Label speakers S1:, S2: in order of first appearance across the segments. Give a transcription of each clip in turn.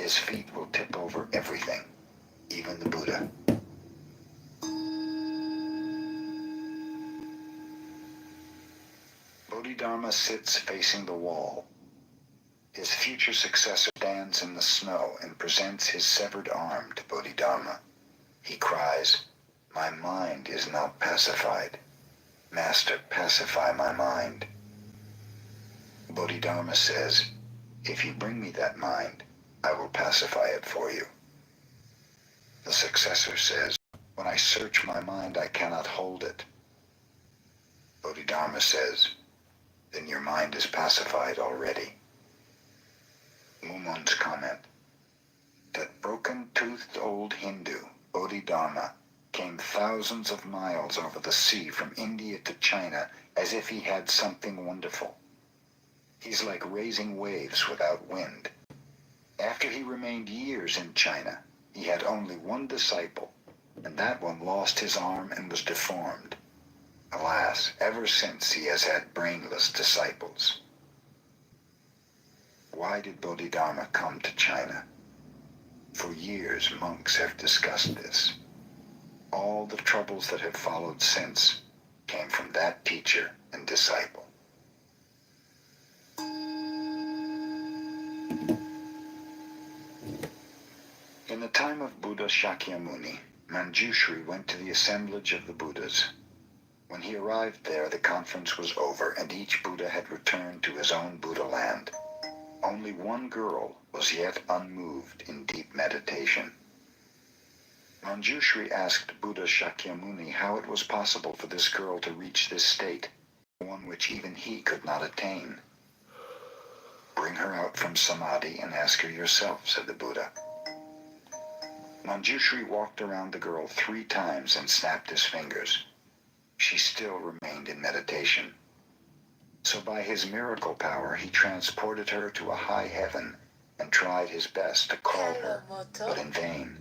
S1: his feet will tip over everything, even the Buddha. Bodhidharma sits facing the wall. His future successor stands in the snow and presents his severed arm to Bodhidharma. He cries, "My mind is not pacified. Master, pacify my mind." Bodhidharma says, "If you bring me that mind, I will pacify it for you." The successor says, "When I search my mind, I cannot hold it." Bodhidharma says, "Then your mind is pacified already." Mumon's comment: that broken-toothed old Hindu, Bodhidharma, came thousands of miles over the sea from India to China as if he had something wonderful. He's like raising waves without wind. After he remained years in China, he had only one disciple, and that one lost his arm and was deformed. Alas, ever since he has had brainless disciples. Why did Bodhidharma come to China? For years, monks have discussed this. All the troubles that have followed since came from that teacher and disciple. In the time of Buddha Shakyamuni, Manjushri went to the assemblage of the Buddhas. When he arrived there, the conference was over, and each Buddha had returned to his own Buddha land. Only one girl was yet unmoved in deep meditation. Manjushri asked Buddha Shakyamuni how it was possible for this girl to reach this state, one which even he could not attain. "Bring her out from samadhi and ask her yourself," said the Buddha. Manjushri walked around the girl 3 times and snapped his fingers. She still remained in meditation. So by his miracle power, he transported her to a high heaven and tried his best to call her, but in vain.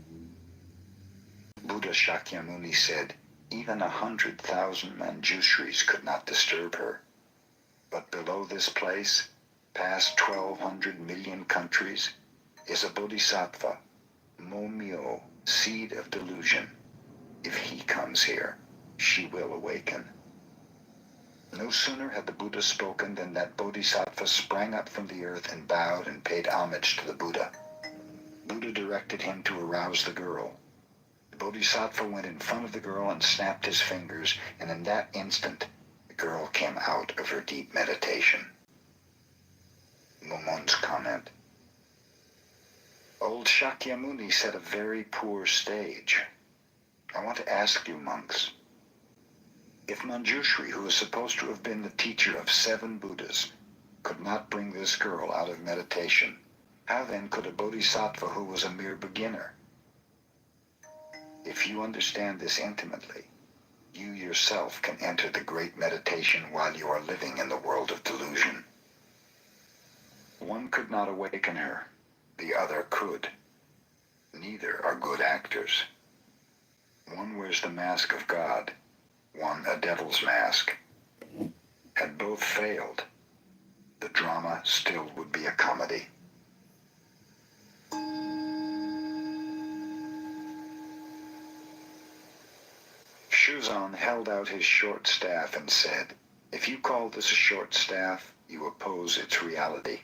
S1: Buddha Shakyamuni said, even 100,000 Manjushris could not disturb her. But below this place, past 1,200 million countries, is a bodhisattva, Momyo, seed of delusion. If he comes here, she will awaken. No sooner had the Buddha spoken than that bodhisattva sprang up from the earth and bowed and paid homage to the Buddha. Buddha directed him to arouse the girl. The bodhisattva went in front of the girl and snapped his fingers, and in that instant, the girl came out of her deep meditation. Mumon's comment: Old Shakyamuni set a very poor stage. I want to ask you, monks, if Manjushri, who is supposed to have been the teacher of 7 Buddhas, could not bring this girl out of meditation, how then could a bodhisattva who was a mere beginner? If you understand this intimately, you yourself can enter the great meditation while you are living in the world of delusion. One could not awaken her, the other could. Neither are good actors. One wears the mask of God, one a devil's mask. Had both failed, the drama still would be a comedy. Shuzan held out his short staff and said, if you call this a short staff, you oppose its reality.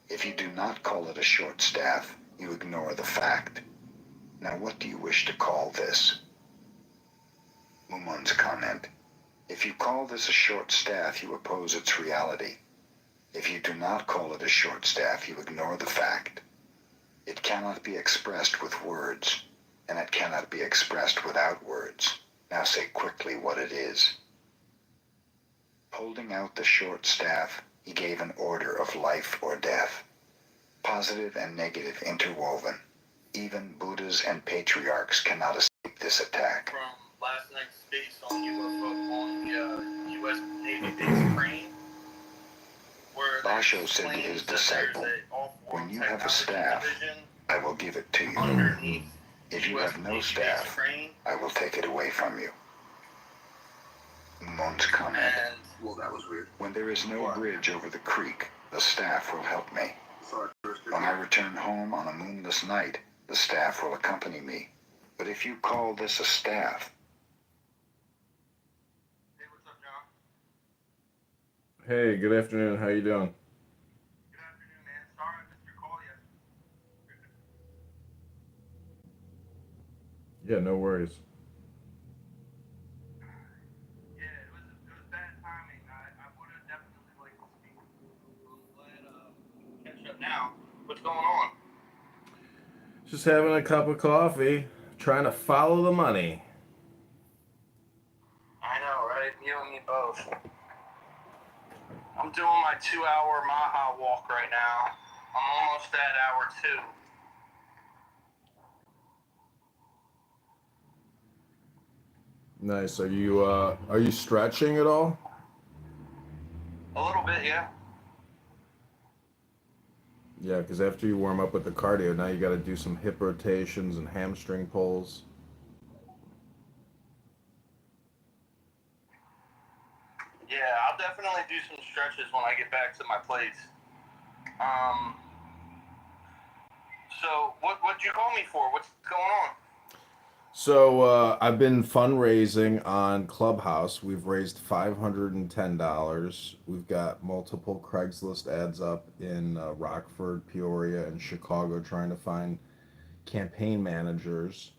S1: If you do not call it a short staff, you ignore the fact. Now what do you wish to call this? Mumon's comment: if you call this a short staff, you oppose its reality. If you do not call it a short staff, you ignore the fact. It cannot be expressed with words, and it cannot be expressed without words. Now say quickly what it is. Holding out the short staff, he gave an order of life or death. Positive and negative interwoven. Even Buddhas and patriarchs cannot escape this attack.
S2: From last night's space on UFO on the U.S. Navy base crane, where
S1: Basho said to his disciple, when you have a staff, I will give it to you. If you have no staff, I will take it away from you. Mumon's comment:
S3: Well, that was weird.
S1: when there is no bridge over the creek, the staff will help me. When I return home on a moonless night, the staff will accompany me. But if you call this a staff...
S2: Hey, what's up, John?
S3: Hey, good afternoon. How you doing?
S2: Good afternoon, man. Sorry I missed your call yesterday.
S3: Yeah, no worries.
S2: Yeah, it was bad timing. I would have definitely liked to speak. I'm glad catch up now. What's going on?
S3: Just having a cup of coffee, trying to follow the money.
S2: I know, right? You and me both. I'm doing my 2-hour Maha walk right now. I'm almost at hour 2.
S3: Nice. Are you stretching at all?
S2: A little bit, yeah.
S3: Yeah, because after you warm up with the cardio, now you got to do some hip rotations and hamstring pulls.
S2: Yeah, I'll definitely do some stretches when I get back to my place. Um, so what'd you call me for? What's going on?
S3: So I've been fundraising on Clubhouse. We've raised $510. We've got multiple Craigslist ads up in Rockford, Peoria, and Chicago trying to find campaign managers.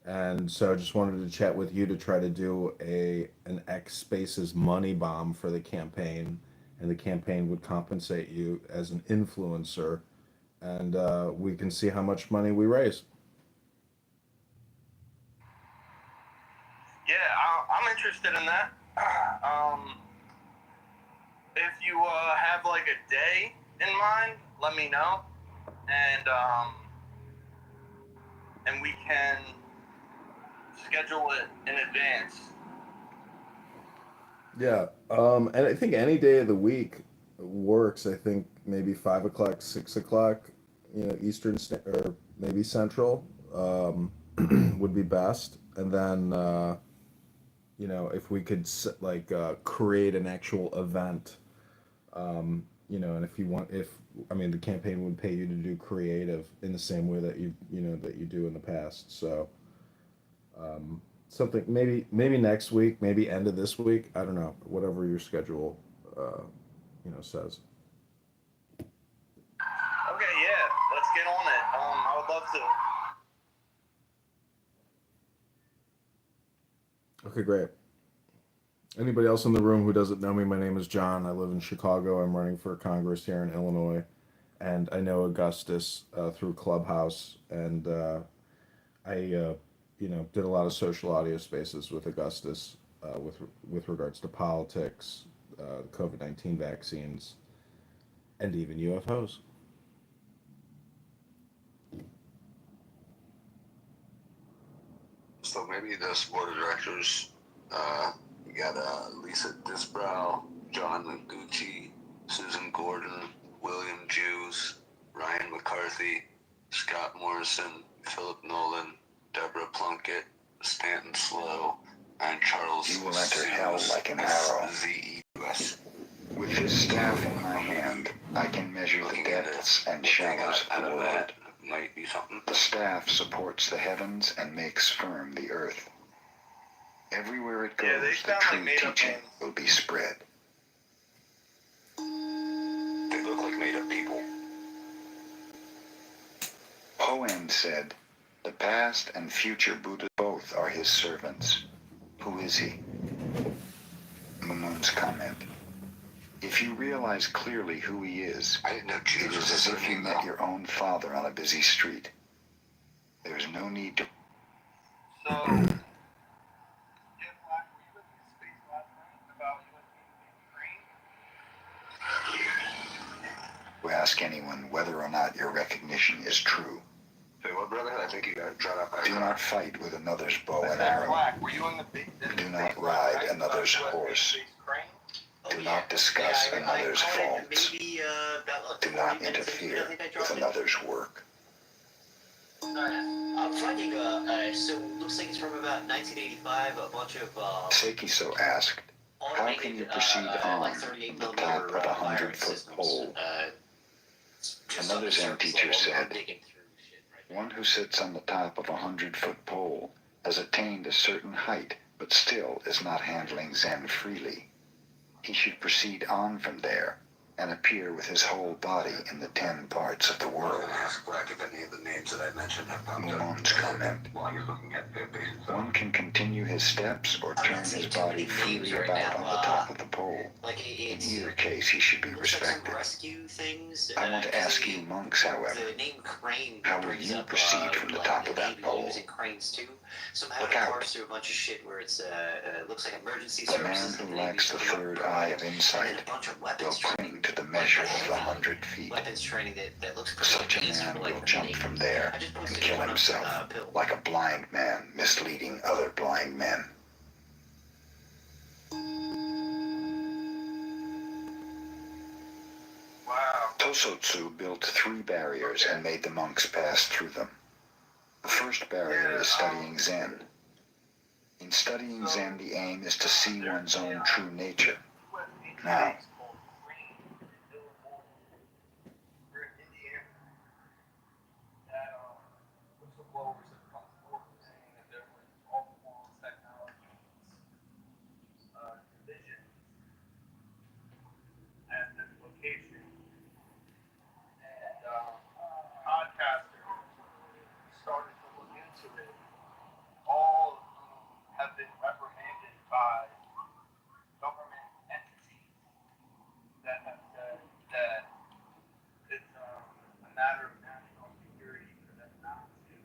S3: And so I just wanted to chat with you to try to do an X Spaces money bomb for the campaign, and the campaign would compensate you as an influencer, and we can see how much money we raise.
S2: Yeah, I'm interested in that. Um, if you have like a day in mind, let me know, and we can schedule it in advance.
S3: Yeah, and I think any day of the week works. I think maybe 5 o'clock, 6 o'clock, Eastern or maybe Central, would be best. And then if we could create an actual event, and if you want, if I mean, the campaign would pay you to do creative in the same way that you do in the past. So something maybe next week, maybe end of this week. I don't know, whatever your schedule, says.
S2: Okay, yeah, let's get on it. I would love to.
S3: Okay, great. Anybody else in the room who doesn't know me, my name is John. I live in Chicago. I'm running for Congress here in Illinois, and I know Augustus through Clubhouse, and I did a lot of social audio spaces with Augustus with regards to politics, COVID-19 vaccines, and even UFOs.
S4: So maybe the board of directors, you got Lisa Disbrow, John Mengucci, Susan Gordon, William Jews, Ryan McCarthy, Scott Morrison, Philip Nolan, Deborah Plunkett, Stanton Slow, and Charles.
S1: You will enter hell like an arrow.
S4: Z-E-U-S.
S1: With this staff in my hand, I can measure the depths and shadows of the world.
S4: Might be something.
S1: The staff supports the heavens and makes firm the earth. Everywhere it goes,
S2: Yeah, they
S1: the
S2: sound
S1: true
S2: like made-up
S1: teaching
S2: names.
S1: will be spread.
S4: They look like made-up people.
S1: Poen said, "The past and future Buddha both are his servants. Who is he?" Mamoon's comment, "If you realize clearly who he is,
S4: I didn't know
S1: it
S4: Jews
S1: is
S4: was
S1: as
S4: a
S1: if you
S4: name,
S1: met
S4: though.
S1: your own father on a busy street. There is no need to..."
S2: So, yeah, Black, were you in this space last night about
S1: to ask anyone whether or not your recognition is true.
S4: Say what, brother? I think you got drawn up.
S1: Do not fight with another's bow and
S2: I
S1: arrow.
S2: Black, were you in the
S1: Do not ride another's horse. Do not discuss another's faults. Do not interfere with another's work.
S5: I'm finding so looks like it's from about 1985. A bunch of
S1: Sekiso asked, "How can you proceed on
S5: like
S1: from
S5: 38
S1: the top of a
S5: millimeter
S1: 100-foot pole?"
S5: just
S1: Another
S5: on the
S1: Zen
S5: surface
S1: teacher
S5: level, I'm
S1: said,
S5: digging through shit right now.
S1: "One who sits on the top of a 100-foot pole has attained a certain height, but still is not handling Zen freely. He should proceed on from there and appear with his whole body in the 10 parts of the world."
S4: Ask Black if any of the names that I mentioned have popped up.
S1: Mumon's comment,
S4: While you're looking at their patients.
S1: "One can continue his steps or
S5: I'm
S1: turn
S5: not seeing
S1: his
S5: too
S1: body
S5: many names
S1: freely
S5: right
S1: about
S5: now.
S1: on the top of the pole.
S5: Like
S1: In
S5: it's
S1: either case, he should be
S5: looks like some
S1: respected.
S5: rescue things.
S1: I want to
S5: 'Cause
S1: ask you monks, however,
S5: the name Crane
S1: how would
S5: brings
S1: you
S5: up
S1: proceed from the
S5: like
S1: top of that
S5: Navy
S1: pole?
S5: using cranes too. So I'm
S1: Look
S5: having to
S1: out.
S5: parse through a bunch of shit where it's looks like emergency
S1: The man
S5: services.
S1: who
S5: that
S1: lacks the
S5: Navy's
S1: third eye of
S5: and then
S1: insight
S5: a bunch of
S1: will
S5: weapons
S1: cling
S5: training.
S1: to the measure of the 100 feet.
S5: Weapons training that looks pretty
S1: Such a
S5: advanced
S1: man
S5: for
S1: will
S5: like
S1: jump
S5: Navy.
S1: from there
S5: I just
S1: and
S5: posted
S1: kill
S5: one up
S1: himself
S5: Pill.
S1: like a blind man misleading other blind men.
S2: Wow.
S1: Tosotsu built 3 barriers and made the monks pass through them. The first barrier is studying Zen. In studying Zen, the aim is to see one's own true nature. Now,
S2: started to look into it. All of whom have been reprimanded by government entities that have said that it's a matter of national security for them not to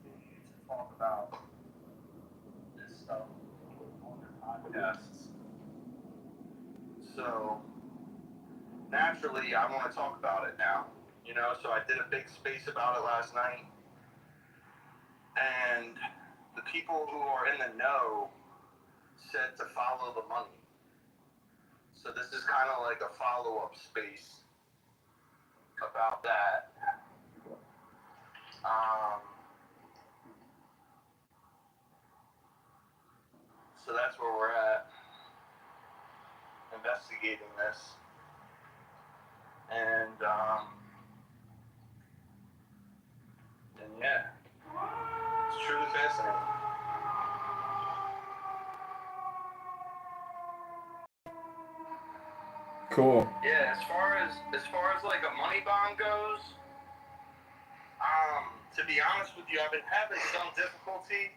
S2: continue to talk about this stuff on their podcasts. So naturally, I want to talk about it now. You know, so I did a big space about it last night, and the people who are in the know said to follow the money. So this is kind of like a follow-up space about that. So that's where we're at, investigating this. And yeah, it's truly fascinating.
S3: Cool.
S2: Yeah, as far as like a money bond goes, to be honest with you, I've been having some difficulty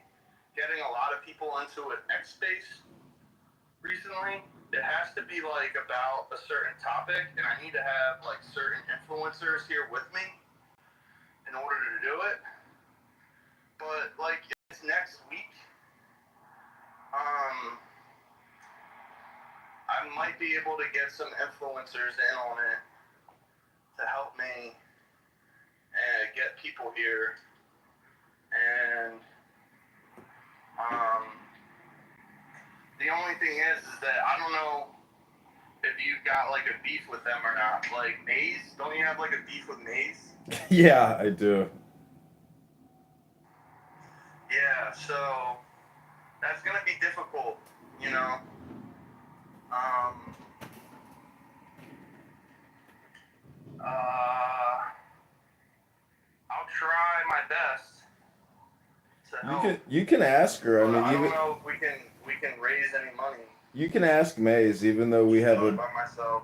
S2: getting a lot of people into an X space recently. It has to be like about a certain topic, and I need to have like certain influencers here with me in order to do it. But like it's next week, I might be able to get some influencers in on it to help me and get people here. And the only thing is that I don't know if you got like a beef with them or not. Like Maze, don't you have like a beef with Maze?
S3: Yeah, I do.
S2: Yeah, so that's gonna be difficult, you know. I'll try my best to help.
S3: You can ask her. I
S2: But
S3: mean,
S2: I don't
S3: even
S2: know if we can raise any money.
S3: you can ask Maze, even though we have a.
S2: By myself.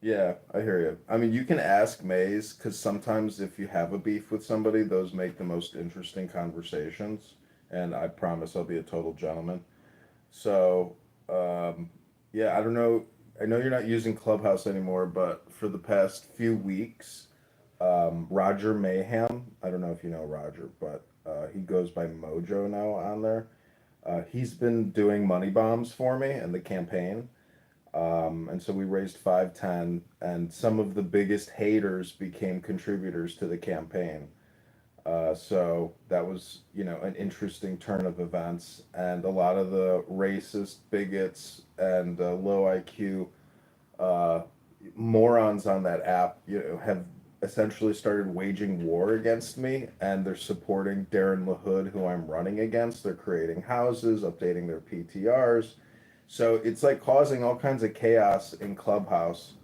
S3: Yeah, I hear you. I mean, you can ask Maze because sometimes if you have a beef with somebody, those make the most interesting conversations. And I promise I'll be a total gentleman. So, yeah, I don't know. I know you're not using Clubhouse anymore, but for the past few weeks, Roger Mayhem, I don't know if you know Roger, but he goes by Mojo now on there. He's been doing money bombs for me and the campaign. And so we raised 510, and some of the biggest haters became contributors to the campaign. So that was, an interesting turn of events, and a lot of the racist bigots and low IQ uh, morons on that app, have essentially started waging war against me, and they're supporting Darren LaHood, who I'm running against. They're creating houses, updating their PTRs. So it's like causing all kinds of chaos in Clubhouse.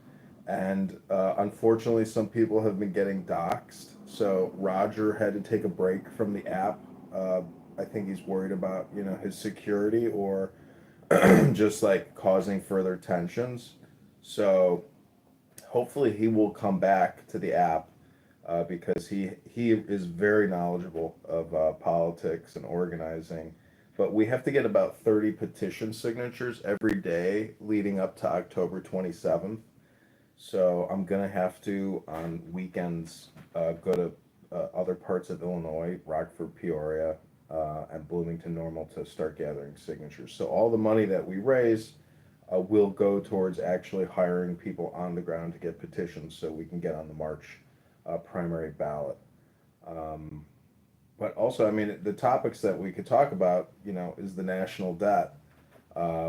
S3: And unfortunately, some people have been getting doxxed. So Roger had to take a break from the app. I think he's worried about his security or just like causing further tensions. So hopefully he will come back to the app because he is very knowledgeable of politics and organizing. But we have to get about 30 petition signatures every day leading up to October 27th. So I'm gonna have to on weekends go to other parts of Illinois, Rockford, Peoria, and Bloomington Normal to start gathering signatures. So all the money that we raise will go towards actually hiring people on the ground to get petitions so we can get on the March primary ballot. Um, but also, I mean, the topics that we could talk about, is the national debt.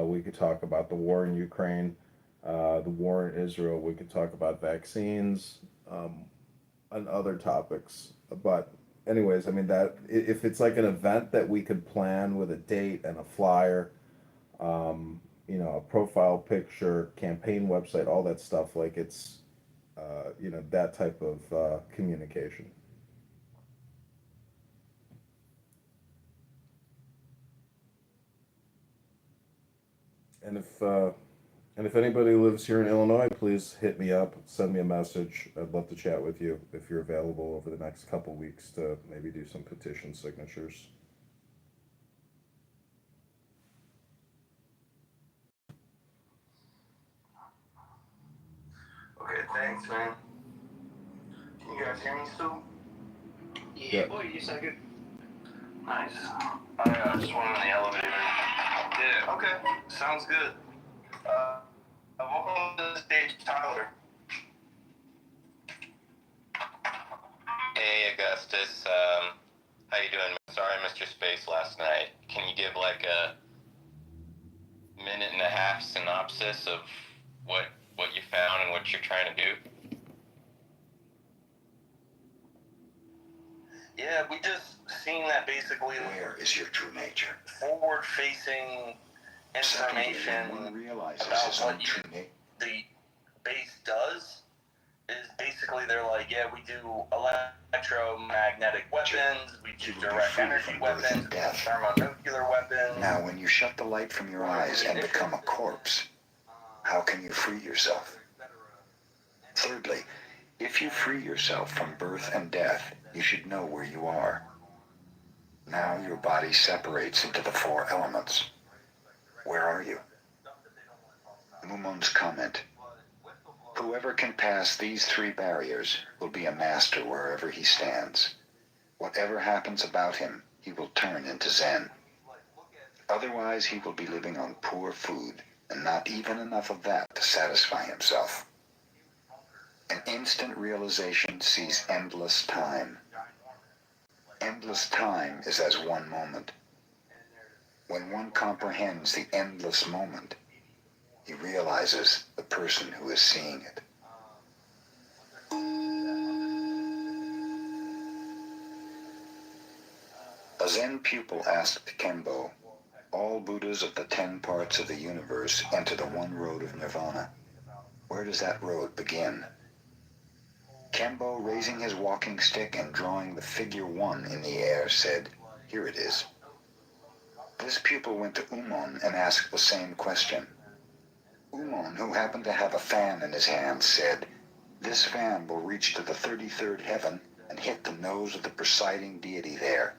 S3: We could talk about the war in Ukraine, the war in Israel. We could talk about vaccines, and other topics. But anyways, I mean that if it's like an event that we could plan with a date and a flyer, a profile picture, campaign website, all that stuff, like it's, that type of communication. And if anybody lives here in Illinois, please hit me up, send me a message. I'd love to chat with you if you're available over the next couple weeks to maybe do some petition signatures.
S2: Okay, thanks, man. Can you guys hear me still?
S5: Yeah,
S3: Yeah.
S5: boy, you sound good.
S2: Nice. I just went in the elevator. Yeah, okay. Sounds good. Welcome to the stage, Tyler.
S6: Hey Augustus, how you doing? Sorry I missed your space last night. Can you give like a minute and a half synopsis of what you found and what you're trying to do?
S2: Yeah, we just seen that basically
S1: Where is your true nature?
S2: forward-facing
S1: Secondly,
S2: information
S1: when one realizes
S2: about
S1: his own
S2: what
S1: true nature,
S2: the base does is basically they're like, yeah, we do electromagnetic weapons, we do
S1: you will be
S2: direct
S1: free
S2: energy
S1: from birth
S2: weapons,
S1: and death.
S2: thermonuclear weapons.
S1: Now, when you shut the light from your eyes and become a corpse, how can you free yourself? Thirdly, if you free yourself from birth and death, you should know where you are. Now your body separates into the four elements. Where are you? Mumon's comment: whoever can pass these three barriers will be a master wherever he stands. Whatever happens about him, he will turn into Zen. Otherwise, he will be living on poor food, and not even enough of that to satisfy himself. An instant realization sees endless time. Endless time is as one moment. When one comprehends the endless moment, he realizes the person who is seeing it. A Zen pupil asked Kembo, all Buddhas of the 10 parts of the universe enter the one road of nirvana. Where does that road begin? Kembo, raising his walking stick and drawing the figure 1 in the air, said, here it is. This pupil went to Umon and asked the same question. Umon, who happened to have a fan in his hand, said, this fan will reach to the 33rd heaven and hit the nose of the presiding deity there.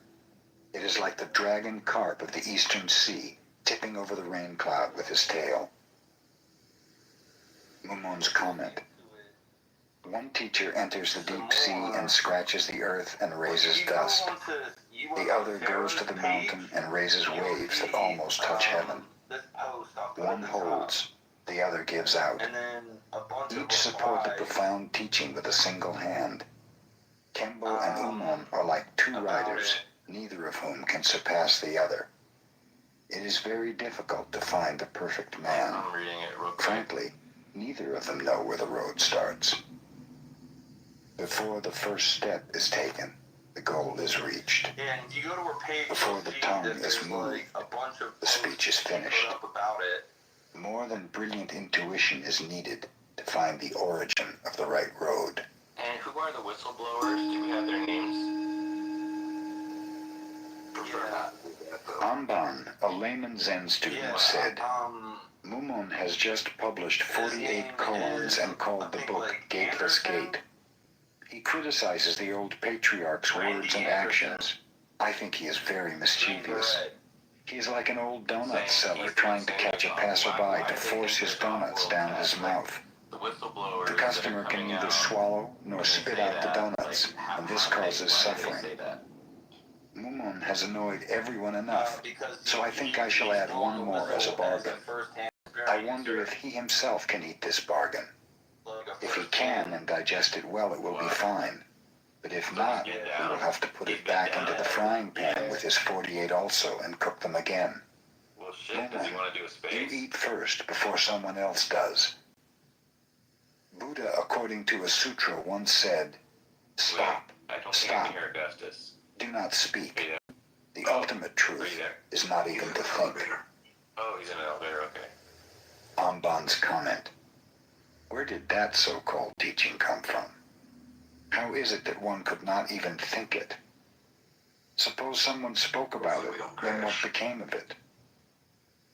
S1: It is like the dragon carp of the eastern sea, tipping over the rain cloud with his tail. Mumon's comment: one teacher enters the deep sea and scratches the earth and raises dust. The other goes to the mountain and raises waves that almost touch heaven. One holds, the other gives out. Each support the profound teaching with a single hand. Kembo and Umon are like two riders, neither of whom can surpass the other. It is very difficult to find the perfect man.
S6: I'm reading it real quick.
S1: Frankly, neither of them know where the road starts. Before the first step is taken, the goal is reached.
S2: Yeah, and if you go to her page,
S1: Before
S2: you'll
S1: the
S2: see
S1: tongue
S2: that
S1: is
S2: there's
S1: moved,
S2: like a bunch of
S1: the speech is
S2: posts she put
S1: finished.
S2: up about it.
S1: More than brilliant intuition is needed. to find the origin of the right road.
S6: And who are the whistleblowers? Do we have their names?
S1: Amban, a layman Zen student, said, Mumon has just published 48 koans and called the book Gateless Gate. He criticizes the old patriarch's words and actions. I think he is very mischievous. He is like an old donut seller trying to catch a passerby to force his donuts down his mouth. The customer can neither swallow nor spit out the donuts, and this causes suffering. Mumon has annoyed everyone enough, so I think I shall add one more as a bargain. I wonder if he himself can eat this bargain. If he can and digest it well, it will be fine. But if not, he will have to put it back into the frying pan with his 48 also and cook them again.
S6: Well, shit, does he want to do a
S1: You
S6: space?
S1: eat first before someone else does. Buddha, according to a sutra, once said, Stop,
S6: I don't think I
S1: stop,
S6: can hear Augustus.
S1: do not speak.
S6: Yeah.
S1: The ultimate truth is not even to think.
S6: Oh, he's in an elevator, okay.
S1: Amban's comment. Where did that so-called teaching come from? How is it that one could not even think it? Suppose someone spoke about it, then what became of it?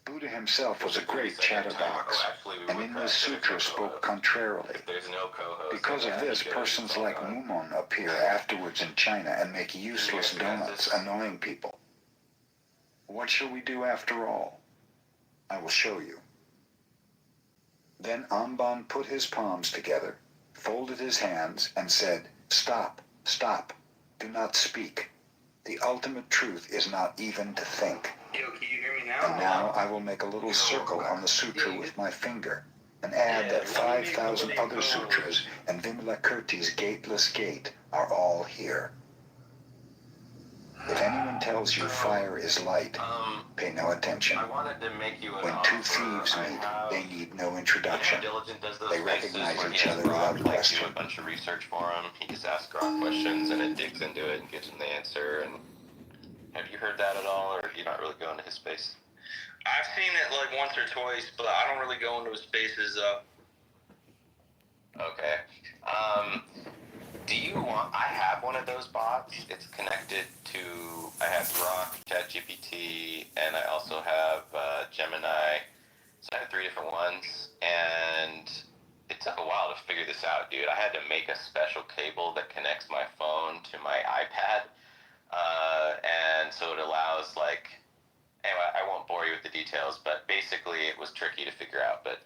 S1: Buddha himself was a great chatterbox, and in this sutra spoke contrarily.
S6: If there's no co-host,
S1: Because of this, persons like Mumon appear afterwards in China and make useless donuts, annoying people. What shall we do after all? I will show you. Then Amban put his palms together, folded his hands, and said, Stop, stop, do not speak. The ultimate truth is not even to think.
S2: Yo, can you hear me now?
S1: And now I will make a little circle on the sutra with my finger, and add that 5,000 other sutras and Vimalakirti's Gateless Gate are all here. If anyone tells you fire is light, pay no attention.
S6: I wanted to make you an
S1: When
S6: offer.
S1: two thieves
S6: I
S1: meet,
S6: have-
S1: they need no
S6: You know how
S1: introduction.
S6: Diligent does those
S1: They
S6: spaces
S1: recognize
S6: where he
S1: each
S6: has
S1: other without
S6: Grok, like,
S1: question.
S6: do a bunch of research for him. He just asks Grok questions and it digs into it and gives him the answer. And have you heard that at all, or do you not really go into his space?
S2: I've seen it like once or twice, but I don't really go into his spaces.
S6: Okay. Do you want? I have one of those bots. It's connected to. I have Grok, ChatGPT, and I also have Gemini. So I have 3 different ones, and it took a while to figure this out, dude. I had to make a special cable that connects my phone to my iPad, and so it allows like. Anyway, I won't bore you with the details, but basically it was tricky to figure out. But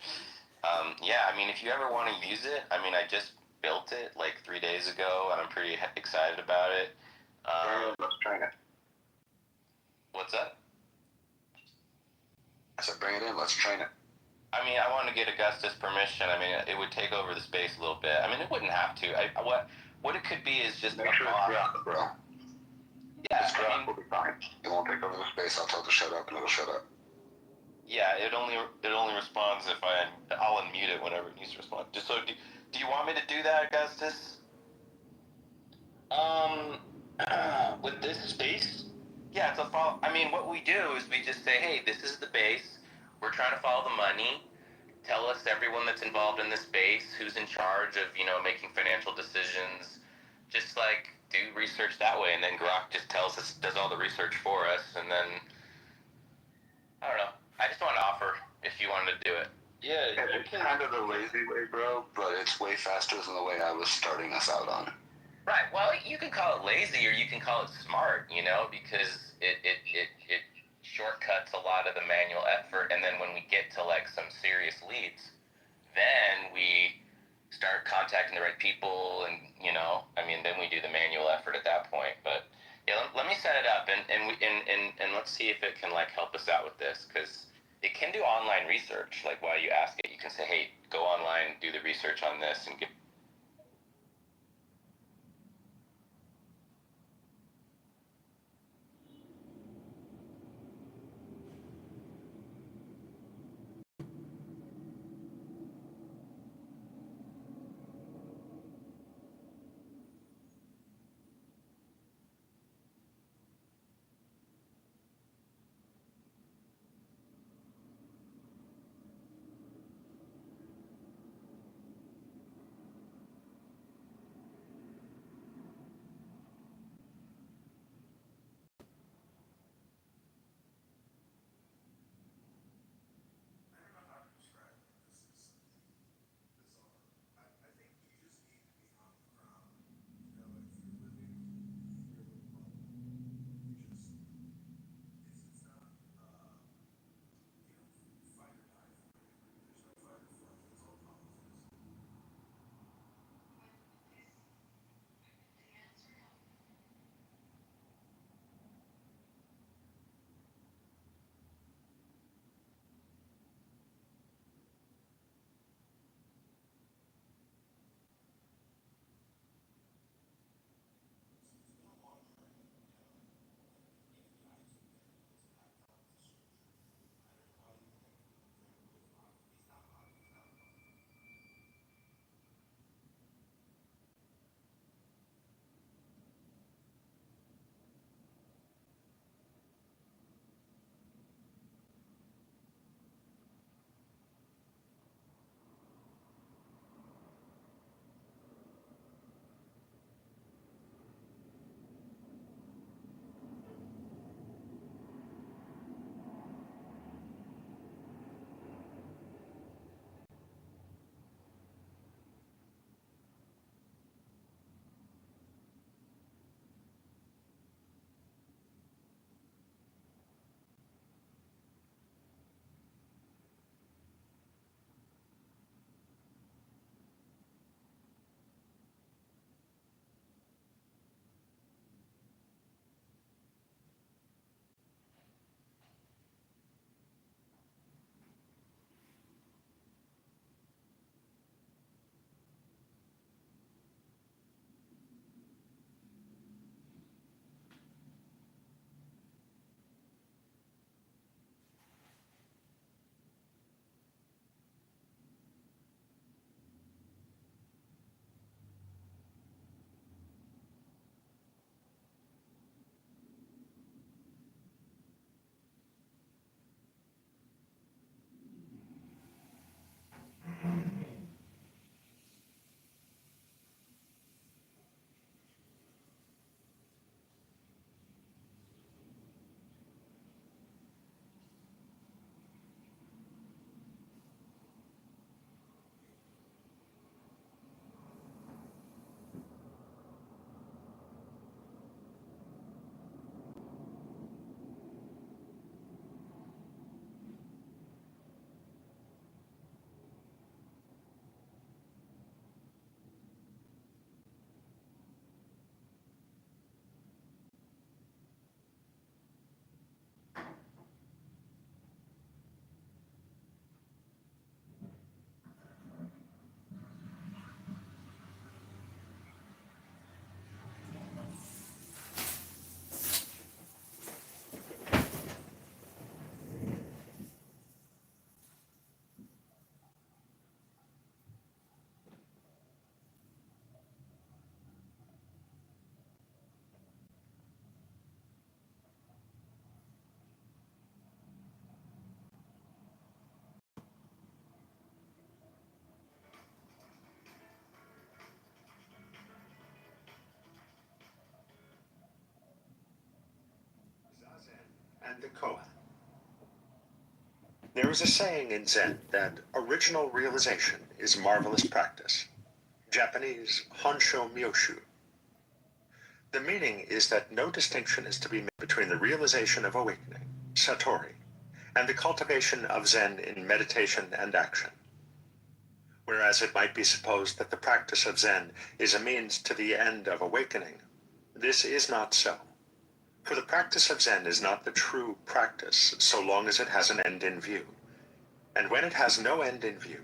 S6: yeah, I mean, if you ever want to use it, I mean, I just built it like 3 days ago, and I'm pretty excited about it.
S4: Let's train it.
S6: What's that?
S4: I said, bring it in. Let's train it.
S6: I mean, I want to get Augustus' permission. I mean, it would take over the space a little bit. I mean, it wouldn't have to. What it could be is just
S4: Make
S6: a
S4: sure it's
S6: bot.
S4: Grok, bro.
S6: Yeah,
S4: It's
S6: I
S4: Grok
S6: mean,
S4: will be fine. It won't take over the space. I'll tell it to shut up, and it'll shut up.
S6: yeah. It only responds if I'll unmute it whenever it needs to respond. Just so, do you want me to do that, Augustus?
S2: With this space?
S6: Yeah, it's a follow. I mean, what we do is we just say, hey, this is the base. We're trying to follow the money. Tell us everyone that's involved in this space, who's in charge of, making financial decisions. Just like do research that way, and then Grok just tells us, does all the research for us, and then I don't know. I just want to offer if you wanted to do it.
S2: Yeah,
S4: It's kind of the lazy way, bro, but it's way faster than the way I was starting us out on.
S6: Right. Well, you can call it lazy or you can call it smart, because it shortcuts a lot of the manual effort. And then when we get to like some serious leads, then we start contacting the right people and, then we do the manual effort at that point. But yeah, let me set it up and let's see if it can like help us out with this, because it can do online research. Like while you ask it, you can say, hey, go online, do the research on this and get
S7: and the koan. There is a saying in Zen that original realization is marvelous practice. Japanese, Honsho Myoshu. The meaning is that no distinction is to be made between the realization of awakening, satori, and the cultivation of Zen in meditation and action. Whereas it might be supposed that the practice of Zen is a means to the end of awakening, this is not so. For the practice of Zen is not the true practice so long as it has an end in view. And when it has no end in view,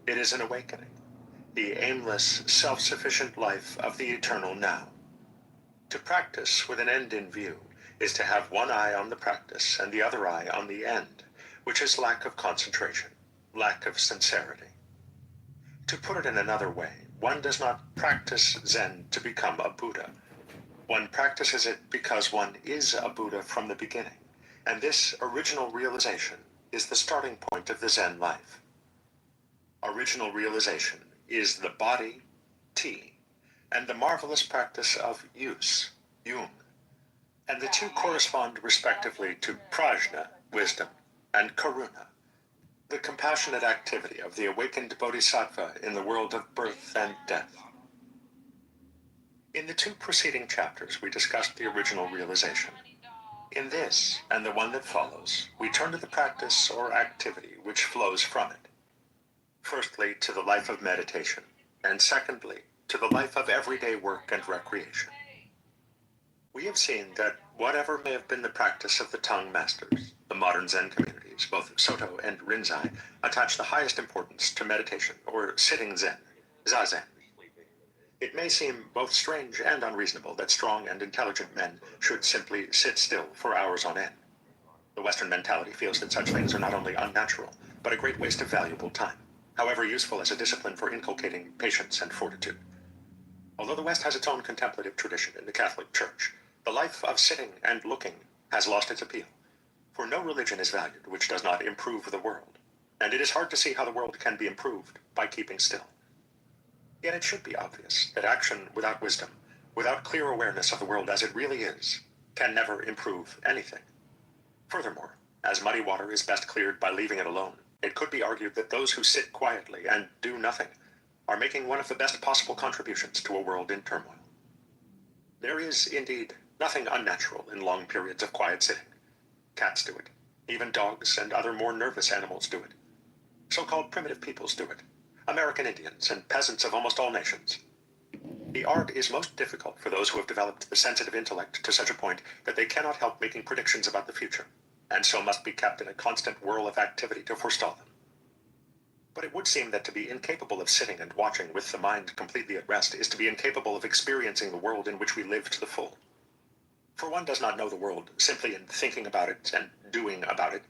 S7: it is an awakening, the aimless, self-sufficient life of the eternal now. To practice with an end in view is to have one eye on the practice and the other eye on the end, which is lack of concentration, lack of sincerity. To put it in another way, one does not practice Zen to become a Buddha. One practices it because one is a Buddha from the beginning, and this original realization is the starting point of the Zen life. Original realization is the body, Ti, and the marvelous practice of use, Yun, and the two correspond respectively to prajna, wisdom, and karuna, the compassionate activity of the awakened bodhisattva in the world of birth and death. In the two preceding chapters, we discussed the original realization. In this, and the one that follows, we turn to the practice or activity which flows from it. Firstly, to the life of meditation, and secondly, to the life of everyday work and recreation. We have seen that whatever may have been the practice of the Tang masters, the modern Zen communities, both Soto and Rinzai, attach the highest importance to meditation, or sitting Zen, Zazen. It may seem both strange and unreasonable that strong and intelligent men should simply sit still for hours on end. The Western mentality feels that such things are not only unnatural, but a great waste of valuable time, however useful as a discipline for inculcating patience and fortitude. Although the West has its own contemplative tradition in the Catholic Church, the life of sitting and looking has lost its appeal, for no religion is valued which does not improve the world, and it is hard to see how the world can be improved by keeping still. Yet it should be obvious that action without wisdom, without clear awareness of the world as it really is, can never improve anything. Furthermore, as muddy water is best cleared by leaving it alone, it could be argued that those who sit quietly and do nothing are making one of the best possible contributions to a world in turmoil. There is, indeed, nothing unnatural in long periods of quiet sitting. Cats do it. Even dogs and other more nervous animals do it. So-called primitive peoples do it. American Indians and peasants of almost all nations. The art is most difficult for those who have developed the sensitive intellect to such a point that they cannot help making predictions about the future, and so must be kept in a constant whirl of activity to forestall them. But it would seem that to be incapable of sitting and watching with the mind completely at rest is to be incapable of experiencing the world in which we live to the full. For one does not know the world simply in thinking about it and doing about it.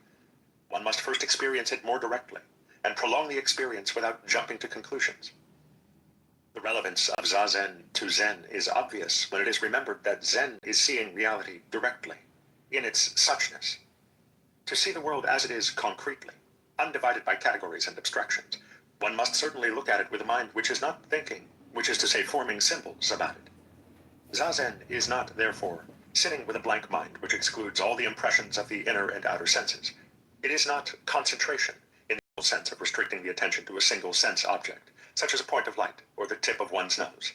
S7: One must first experience it more directly, and prolong the experience without jumping to conclusions. The relevance of Zazen to Zen is obvious when it is remembered that Zen is seeing reality directly, in its suchness. To see the world as it is concretely, undivided by categories and abstractions, one must certainly look at it with a mind which is not thinking, which is to say forming symbols about it. Zazen is not, therefore, sitting with a blank mind which excludes all the impressions of the inner and outer senses. It is not concentration, in the sense of restricting the attention to a single sense object, such as a point of light or the tip of one's nose.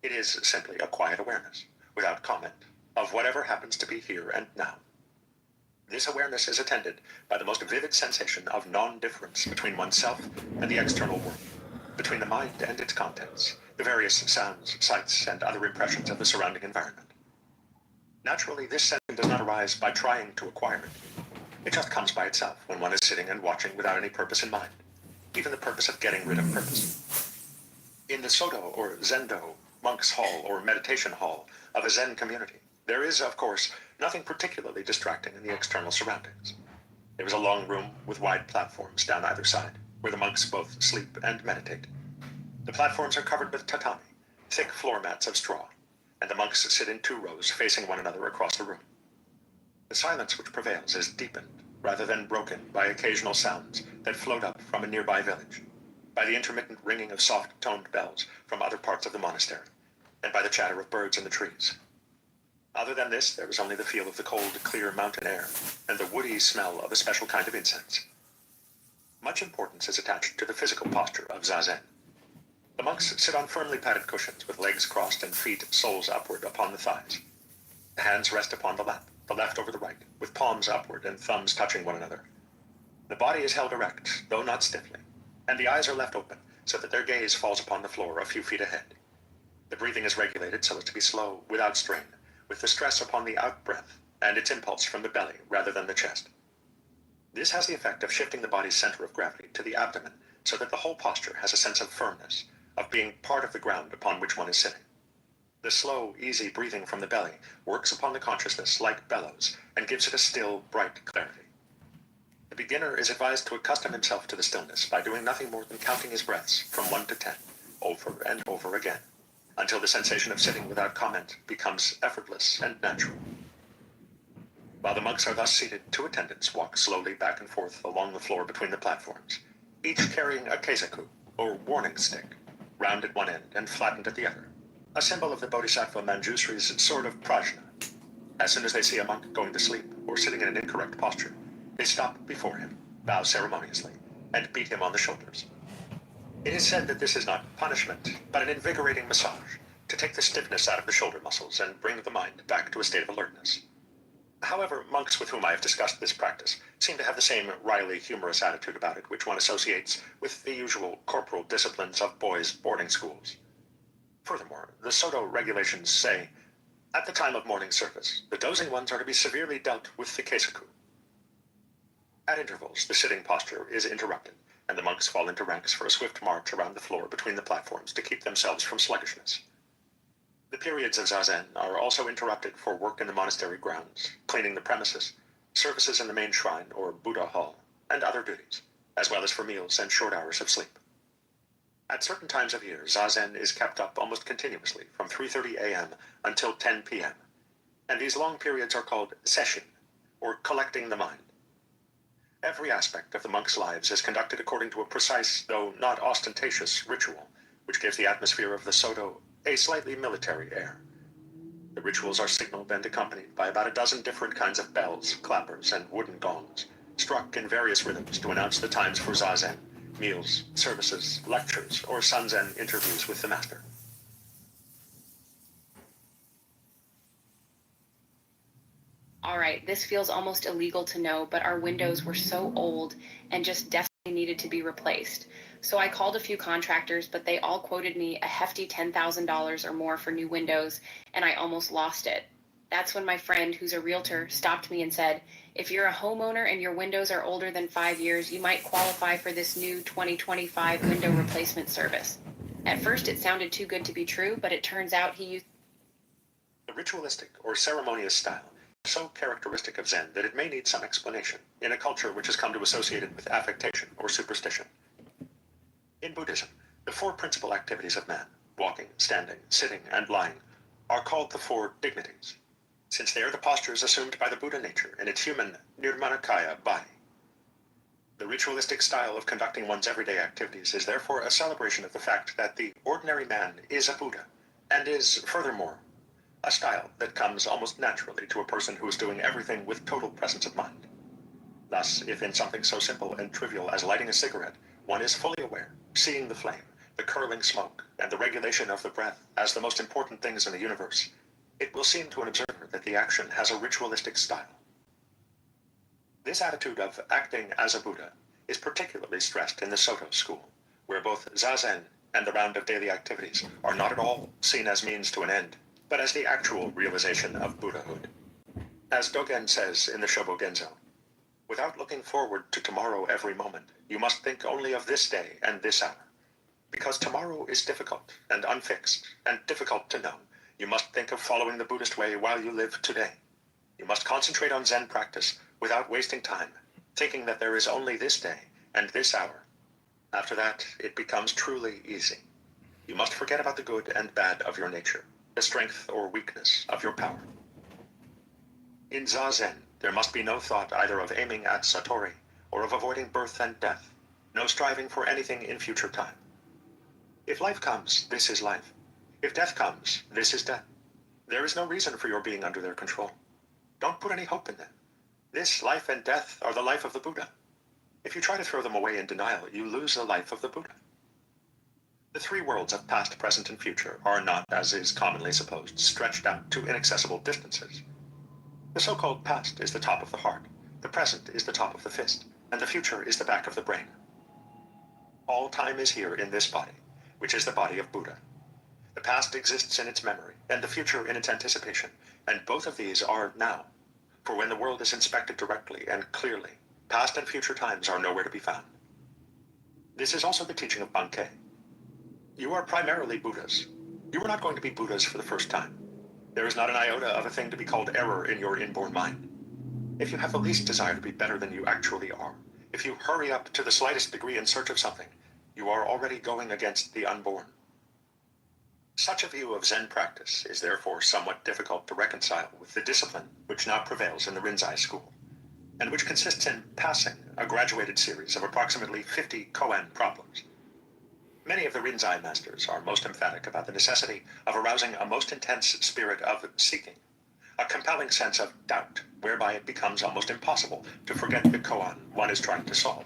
S7: It is simply a quiet awareness, without comment, of whatever happens to be here and now. This awareness is attended by the most vivid sensation of non-difference between oneself and the external world, between the mind and its contents, the various sounds, sights, and other impressions of the surrounding environment. Naturally, this sensation does not arise by trying to acquire it. It just comes by itself when one is sitting and watching without any purpose in mind, even the purpose of getting rid of purpose. In the Soto or Zendo, monk's hall or meditation hall of a Zen community, there is, of course, nothing particularly distracting in the external surroundings. There is a long room with wide platforms down either side, where the monks both sleep and meditate. The platforms are covered with tatami, thick floor mats of straw, and the monks sit in 2 rows facing one another across the room. The silence which prevails is deepened, rather than broken, by occasional sounds that float up from a nearby village, by the intermittent ringing of soft-toned bells from other parts of the monastery, and by the chatter of birds in the trees. Other than this, there was only the feel of the cold, clear mountain air and the woody smell of a special kind of incense. Much importance is attached to the physical posture of Zazen. The monks sit on firmly padded cushions with legs crossed and feet soles upward upon the thighs. The hands rest upon the lap, the left over the right, with palms upward and thumbs touching one another. The body is held erect, though not stiffly, and the eyes are left open so that their gaze falls upon the floor a few feet ahead. The breathing is regulated so as to be slow, without strain, with the stress upon the out-breath and its impulse from the belly rather than the chest. This has the effect of shifting the body's center of gravity to the abdomen so that the whole posture has a sense of firmness, of being part of the ground upon which one is sitting. The slow, easy breathing from the belly works upon the consciousness like bellows and gives it a still, bright clarity. The beginner is advised to accustom himself to the stillness by doing nothing more than counting his breaths from 1 to 10, over and over again, until the sensation of sitting without comment becomes effortless and natural. While the monks are thus seated, 2 attendants walk slowly back and forth along the floor between the platforms, each carrying a keisaku, or warning stick, round at one end and flattened at the other, a symbol of the Bodhisattva Manjusri's sword of prajna. As soon as they see a monk going to sleep or sitting in an incorrect posture, they stop before him, bow ceremoniously, and beat him on the shoulders. It is said that this is not punishment, but an invigorating massage to take the stiffness out of the shoulder muscles and bring the mind back to a state of alertness. However, monks with whom I have discussed this practice seem to have the same wryly humorous attitude about it which one associates with the usual corporal disciplines of boys' boarding schools. Furthermore, the Soto regulations say, at the time of morning service, the dozing ones are to be severely dealt with the keisaku. At intervals, the sitting posture is interrupted, and the monks fall into ranks for a swift march around the floor between the platforms to keep themselves from sluggishness. The periods of zazen are also interrupted for work in the monastery grounds, cleaning the premises, services in the main shrine or Buddha hall, and other duties, as well as for meals and short hours of sleep. At certain times of year, zazen is kept up almost continuously from 3:30 a.m. until 10 p.m., and these long periods are called sesshin, or collecting the mind. Every aspect of the monks' lives is conducted according to a precise, though not ostentatious, ritual, which gives the atmosphere of the Soto a slightly military air. The rituals are signaled and accompanied by about a dozen different kinds of bells, clappers, and wooden gongs, struck in various rhythms to announce the times for zazen, meals, services, lectures, or sanzen interviews with the master.
S8: All right, this feels almost illegal to know, but our windows were so old and just desperately needed to be replaced. So I called a few contractors, but they all quoted me a hefty $10,000 or more for new windows, and I almost lost it. That's when my friend, who's a realtor, stopped me and said, if you're a homeowner and your windows are older than 5 years, you might qualify for this new 2025 window replacement service. At first it sounded too good to be true, but it turns out he used...
S7: The ritualistic or ceremonious style is so characteristic of Zen that it may need some explanation in a culture which has come to associate it with affectation or superstition. In Buddhism, the 4 principal activities of man, walking, standing, sitting, and lying, are called the 4 dignities, since they are the postures assumed by the Buddha nature in its human nirmanakaya body. The ritualistic style of conducting one's everyday activities is therefore a celebration of the fact that the ordinary man is a Buddha, and is, furthermore, a style that comes almost naturally to a person who is doing everything with total presence of mind. Thus, if in something so simple and trivial as lighting a cigarette, one is fully aware, seeing the flame, the curling smoke, and the regulation of the breath as the most important things in the universe, it will seem to an observer that the action has a ritualistic style. This attitude of acting as a Buddha is particularly stressed in the Soto school, where both zazen and the round of daily activities are not at all seen as means to an end, but as the actual realization of Buddhahood. As Dogen says in the Shobogenzo, without looking forward to tomorrow every moment, you must think only of this day and this hour. Because tomorrow is difficult and unfixed and difficult to know, you must think of following the Buddhist way while you live today. You must concentrate on Zen practice without wasting time, thinking that there is only this day and this hour. After that, it becomes truly easy. You must forget about the good and bad of your nature, the strength or weakness of your power. In Zazen, there must be no thought either of aiming at Satori or of avoiding birth and death, no striving for anything in future time. If life comes, this is life. If death comes, this is death. There is no reason for your being under their control. Don't put any hope in them. This life and death are the life of the Buddha. If you try to throw them away in denial, you lose the life of the Buddha. The three worlds of past, present, and future are not, as is commonly supposed, stretched out to inaccessible distances. The so-called past is the top of the heart, the present is the top of the fist, and the future is the back of the brain. All time is here in this body, which is the body of Buddha. The past exists in its memory, and the future in its anticipation, and both of these are now. For when the world is inspected directly and clearly, past and future times are nowhere to be found. This is also the teaching of Bankei. You are primarily Buddhas. You are not going to be Buddhas for the first time. There is not an iota of a thing to be called error in your inborn mind. If you have the least desire to be better than you actually are, if you hurry up to the slightest degree in search of something, you are already going against the unborn. Such a view of Zen practice is therefore somewhat difficult to reconcile with the discipline which now prevails in the Rinzai school, and which consists in passing a graduated series of approximately 50 koan problems. Many of the Rinzai masters are most emphatic about the necessity of arousing a most intense spirit of seeking, a compelling sense of doubt, whereby it becomes almost impossible to forget the koan one is trying to solve.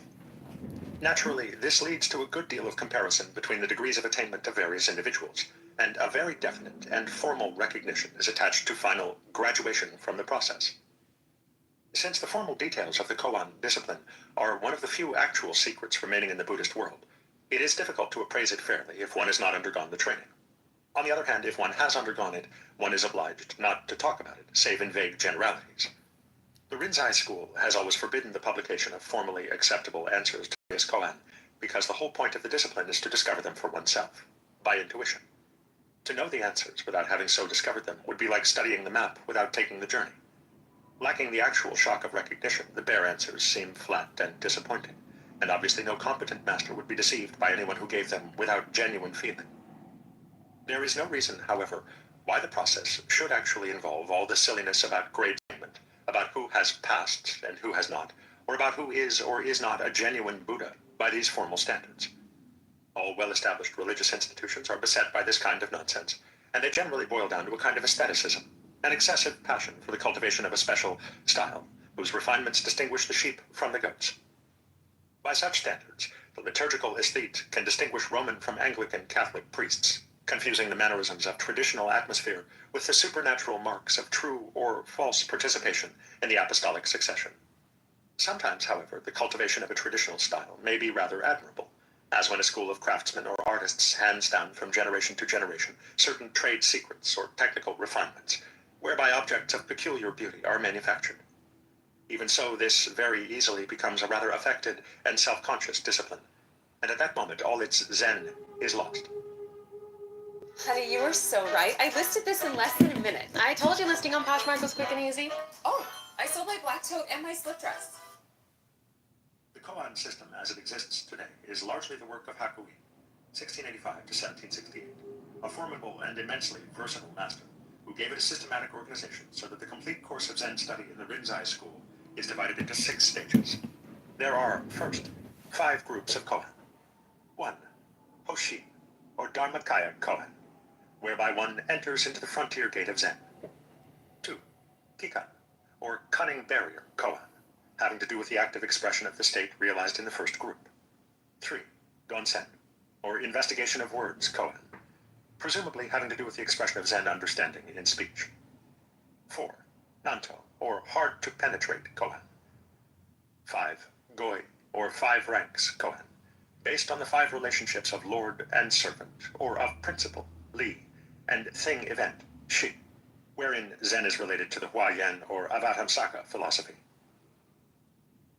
S7: Naturally, this leads to a good deal of comparison between the degrees of attainment of various individuals, and a very definite and formal recognition is attached to final graduation from the process. Since the formal details of the koan discipline are one of the few actual secrets remaining in the Buddhist world, it is difficult to appraise it fairly if one has not undergone the training. On the other hand, if one has undergone it, one is obliged not to talk about it, save in vague generalities. The Rinzai school has always forbidden the publication of formally acceptable answers to various koan, because the whole point of the discipline is to discover them for oneself, by intuition. To know the answers without having so discovered them would be like studying the map without taking the journey. Lacking the actual shock of recognition, the bare answers seem flat and disappointing, and obviously no competent master would be deceived by anyone who gave them without genuine feeling. There is no reason, however, why the process should actually involve all the silliness about grade attainment, about who has passed and who has not, or about who is or is not a genuine Buddha by these formal standards. All well-established religious institutions are beset by this kind of nonsense, and they generally boil down to a kind of aestheticism, an excessive passion for the cultivation of a special style, whose refinements distinguish the sheep from the goats. By such standards, the liturgical aesthete can distinguish Roman from Anglican Catholic priests, confusing the mannerisms of traditional atmosphere with the supernatural marks of true or false participation in the apostolic succession. Sometimes, however, the cultivation of a traditional style may be rather admirable, as when a school of craftsmen or artists hands down from generation to generation certain trade secrets or technical refinements, whereby objects of peculiar beauty are manufactured. Even so, this very easily becomes a rather affected and self-conscious discipline, and at that moment all its zen is lost.
S8: Honey, you were so right. I listed this in less than a minute. I told you listing on Poshmark was quick and easy.
S9: Oh, I sold my black tote and my slip dress.
S7: The koan system as it exists today is largely the work of Hakui, 1685 to 1768, a formidable and immensely versatile master, who gave it a systematic organization so that the complete course of Zen study in the Rinzai school is divided into 6 stages. There are, first, 5 groups of koan. 1. Hoshin, or Dharmakaya koan, whereby one enters into the frontier gate of Zen. 2. Kikan, or cunning barrier koan, having to do with the active expression of the state realized in the first group. 3. Gonsen, or investigation of words koan, presumably having to do with the expression of Zen understanding in speech. 4. Nanto, or hard to penetrate koan. 5. Goi, or 5 ranks koan, based on the 5 relationships of lord and servant, or of principle, li, and thing event, shi, wherein Zen is related to the Huayan or Avatamsaka philosophy.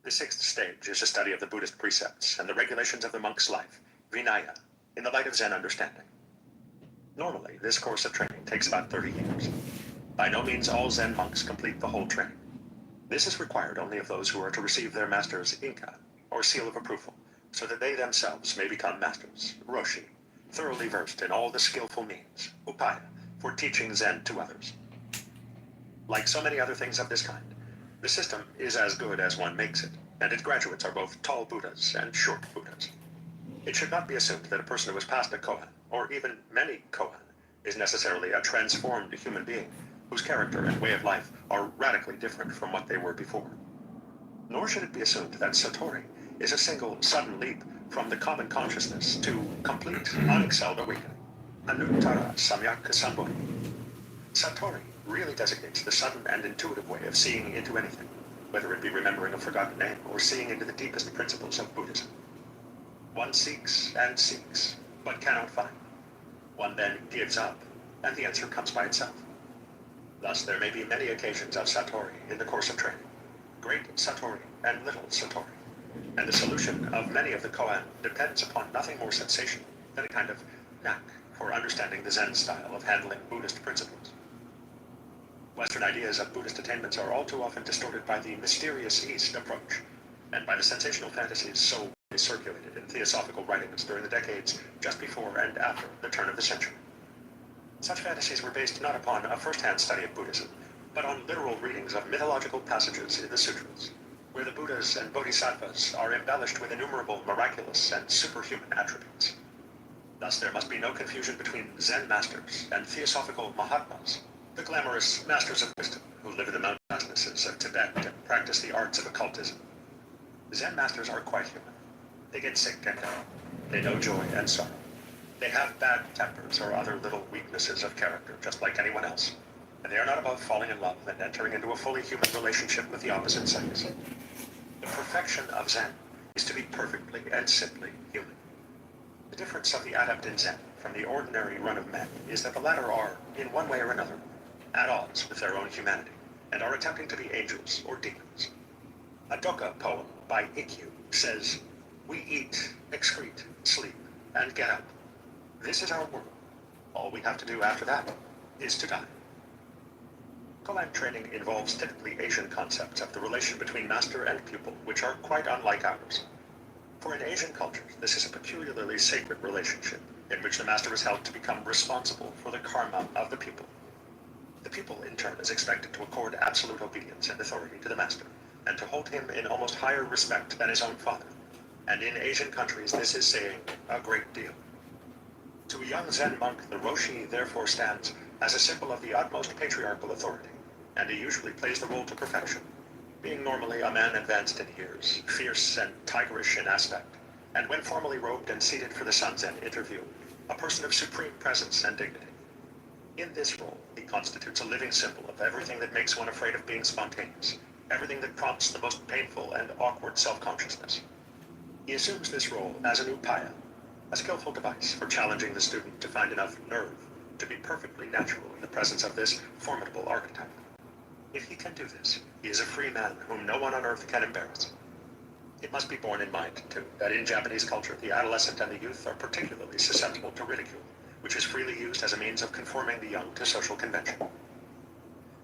S7: The 6th stage is a study of the Buddhist precepts and the regulations of the monk's life, Vinaya, in the light of Zen understanding. Normally, this course of training takes about 30 years. By no means all Zen monks complete the whole training. This is required only of those who are to receive their master's inka, or seal of approval, so that they themselves may become masters, roshi, thoroughly versed in all the skillful means, upaya, for teaching Zen to others. Like so many other things of this kind, the system is as good as one makes it, and its graduates are both tall Buddhas and short Buddhas. It should not be assumed that a person who has passed a koan, or even many koan, is necessarily a transformed human being whose character and way of life are radically different from what they were before. Nor should it be assumed that Satori is a single, sudden leap from the common consciousness to complete, unexcelled awakening. Anuttara Samyak Sambodhi. Satori really designates the sudden and intuitive way of seeing into anything, whether it be remembering a forgotten name or seeing into the deepest principles of Buddhism. One seeks and seeks, but cannot find. One then gives up, and the answer comes by itself. Thus, there may be many occasions of Satori in the course of training, great Satori and little Satori, and the solution of many of the koan depends upon nothing more sensational than a kind of knack for understanding the Zen style of handling Buddhist principles. Western ideas of Buddhist attainments are all too often distorted by the mysterious East approach, and by the sensational fantasies so circulated in theosophical writings during the decades just before and after the turn of the century. Such fantasies were based not upon a first-hand study of Buddhism, but on literal readings of mythological passages in the sutras, where the Buddhas and Bodhisattvas are embellished with innumerable miraculous and superhuman attributes. Thus, there must be no confusion between Zen masters and theosophical Mahatmas, the glamorous masters of wisdom who live in the mountain fastnesses of Tibet and practice the arts of occultism. Zen masters are quite human. They get sick and die. They know joy and sorrow. They have bad tempers or other little weaknesses of character, just like anyone else. And they are not above falling in love and entering into a fully human relationship with the opposite sex. The perfection of Zen is to be perfectly and simply human. The difference of the adept in Zen from the ordinary run of men is that the latter are, in one way or another, at odds with their own humanity, and are attempting to be angels or demons. A Doka poem by Ikkyu says, "We eat, excrete, sleep, and get up. This is our world. All we have to do after that is to die." Koan training involves typically Asian concepts of the relation between master and pupil, which are quite unlike ours. For in Asian cultures, this is a peculiarly sacred relationship, in which the master is held to become responsible for the karma of the pupil. The pupil, in turn, is expected to accord absolute obedience and authority to the master, and to hold him in almost higher respect than his own father. And in Asian countries, this is saying a great deal. To a young Zen monk, the Roshi therefore stands as a symbol of the utmost patriarchal authority, and he usually plays the role to perfection, being normally a man advanced in years, fierce and tigerish in aspect, and when formally robed and seated for the Sanzen interview, a person of supreme presence and dignity. In this role, he constitutes a living symbol of everything that makes one afraid of being spontaneous, everything that prompts the most painful and awkward self-consciousness. He assumes this role as an upaya, a skillful device for challenging the student to find enough nerve to be perfectly natural in the presence of this formidable archetype. If he can do this, he is a free man whom no one on earth can embarrass. It must be borne in mind, too, that in Japanese culture, the adolescent and the youth are particularly susceptible to ridicule, which is freely used as a means of conforming the young to social convention.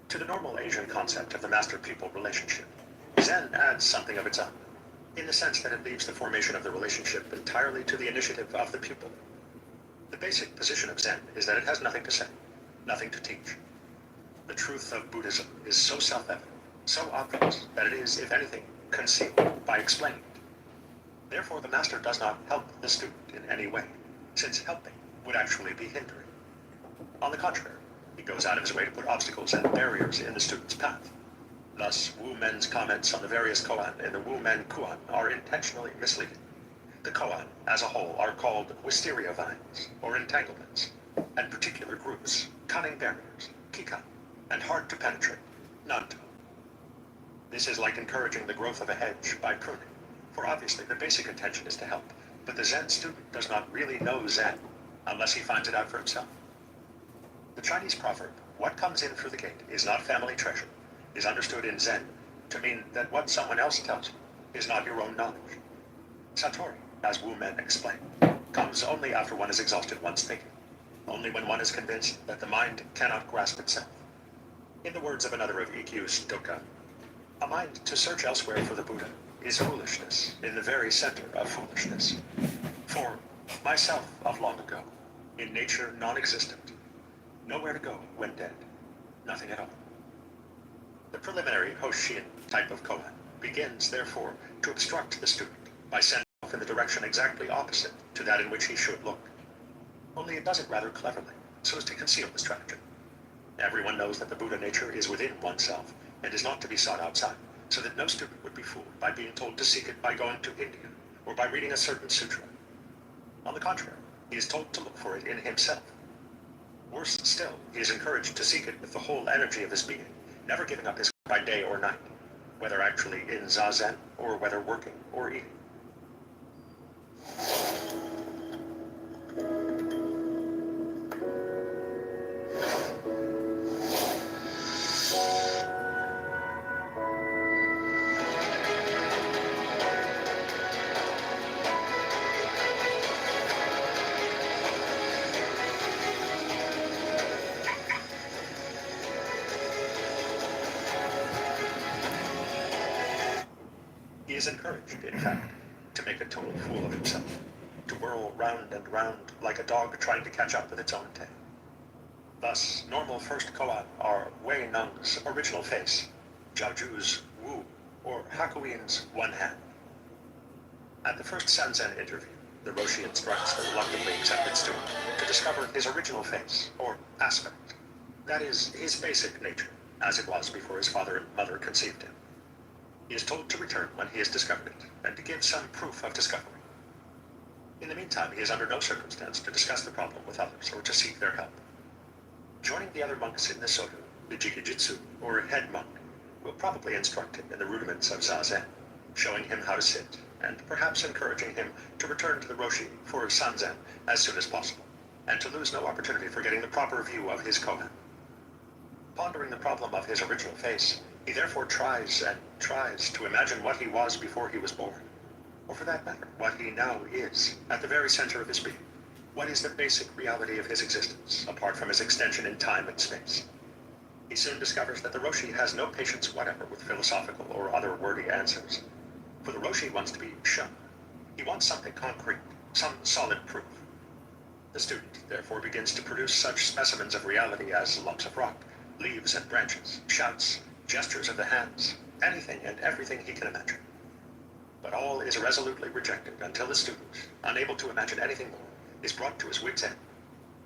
S7: To the normal Asian concept of the master-pupil relationship, Zen adds something of its own, in the sense that it leaves the formation of the relationship entirely to the initiative of the pupil. The basic position of Zen is that it has nothing to say, nothing to teach. The truth of Buddhism is so self-evident, so obvious, that it is, if anything, concealed by explaining it. Therefore, the master does not help the student in any way, since helping would actually be hindering. On the contrary, he goes out of his way to put obstacles and barriers in the student's path. Thus, Wu Men's comments on the various koan in the Wu Men Kuan are intentionally misleading. The koan, as a whole, are called wisteria vines, or entanglements, and particular groups, cunning barriers, kikan, and hard to penetrate, nanto. This is like encouraging the growth of a hedge by pruning, for obviously the basic intention is to help, but the Zen student does not really know Zen unless he finds it out for himself. The Chinese proverb, "What comes in through the gate is not family treasure," is understood in Zen to mean that what someone else tells you is not your own knowledge. Satori, as Wu Men explain, comes only after one has exhausted one's thinking, only when one is convinced that the mind cannot grasp itself. In the words of another of Ikkyu's Doka, a mind to search elsewhere for the Buddha is foolishness in the very center of foolishness. For myself of long ago, in nature non-existent, nowhere to go when dead, nothing at all. The preliminary Hoshin type of koan begins, therefore, to obstruct the student by sending in the direction exactly opposite to that in which he should look. Only it does it rather cleverly, so as to conceal this tragedy. Everyone knows that the Buddha nature is within oneself and is not to be sought outside, so that no student would be fooled by being told to seek it by going to India or by reading a certain sutra. On the contrary, he is told to look for it in himself. Worse still, he is encouraged to seek it with the whole energy of his being, never giving up his by day or night, whether actually in zazen or whether working or eating. He is encouraged, in fact, to make a total fool of himself, to whirl round and round like a dog trying to catch up with its own tail. Thus, normal first koan are Wei Nung's original face, Jiaoju's Wu, or Hakuin's one hand. At the first Sanzen interview, the Roshi instructs the reluctantly accepted student to discover his original face, or aspect. That is, his basic nature, as it was before his father and mother conceived him. He is told to return when he has discovered it, and to give some proof of discovery. In the meantime, he is under no circumstance to discuss the problem with others or to seek their help. Joining the other monks in the Soto, the Jikijitsu, or head monk, will probably instruct him in the rudiments of Zazen, showing him how to sit, and perhaps encouraging him to return to the Roshi for Sanzen as soon as possible, and to lose no opportunity for getting the proper view of his koan. Pondering the problem of his original face, he therefore tries and tries to imagine what he was before he was born, or for that matter, what he now is, at the very center of his being. What is the basic reality of his existence, apart from his extension in time and space? He soon discovers that the Roshi has no patience whatever with philosophical or other wordy answers. For the Roshi wants to be shown. He wants something concrete, some solid proof. The student, therefore, begins to produce such specimens of reality as lumps of rock, leaves and branches, shouts, gestures of the hands, anything and everything he can imagine. But all is resolutely rejected until the student, unable to imagine anything more, is brought to his wit's end,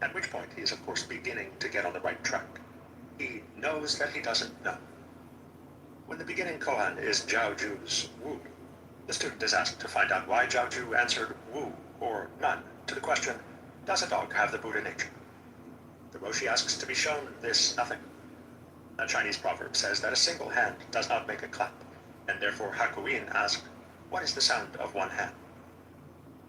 S7: at which point he is of course beginning to get on the right track. He knows that he doesn't know. When the beginning koan is Jiaoju's Wu, the student is asked to find out why Jiaoju answered Wu, or none, to the question, does a dog have the Buddha nature? The Roshi asks to be shown this nothing. A Chinese proverb says that a single hand does not make a clap, and therefore Hakuin asked, what is the sound of one hand?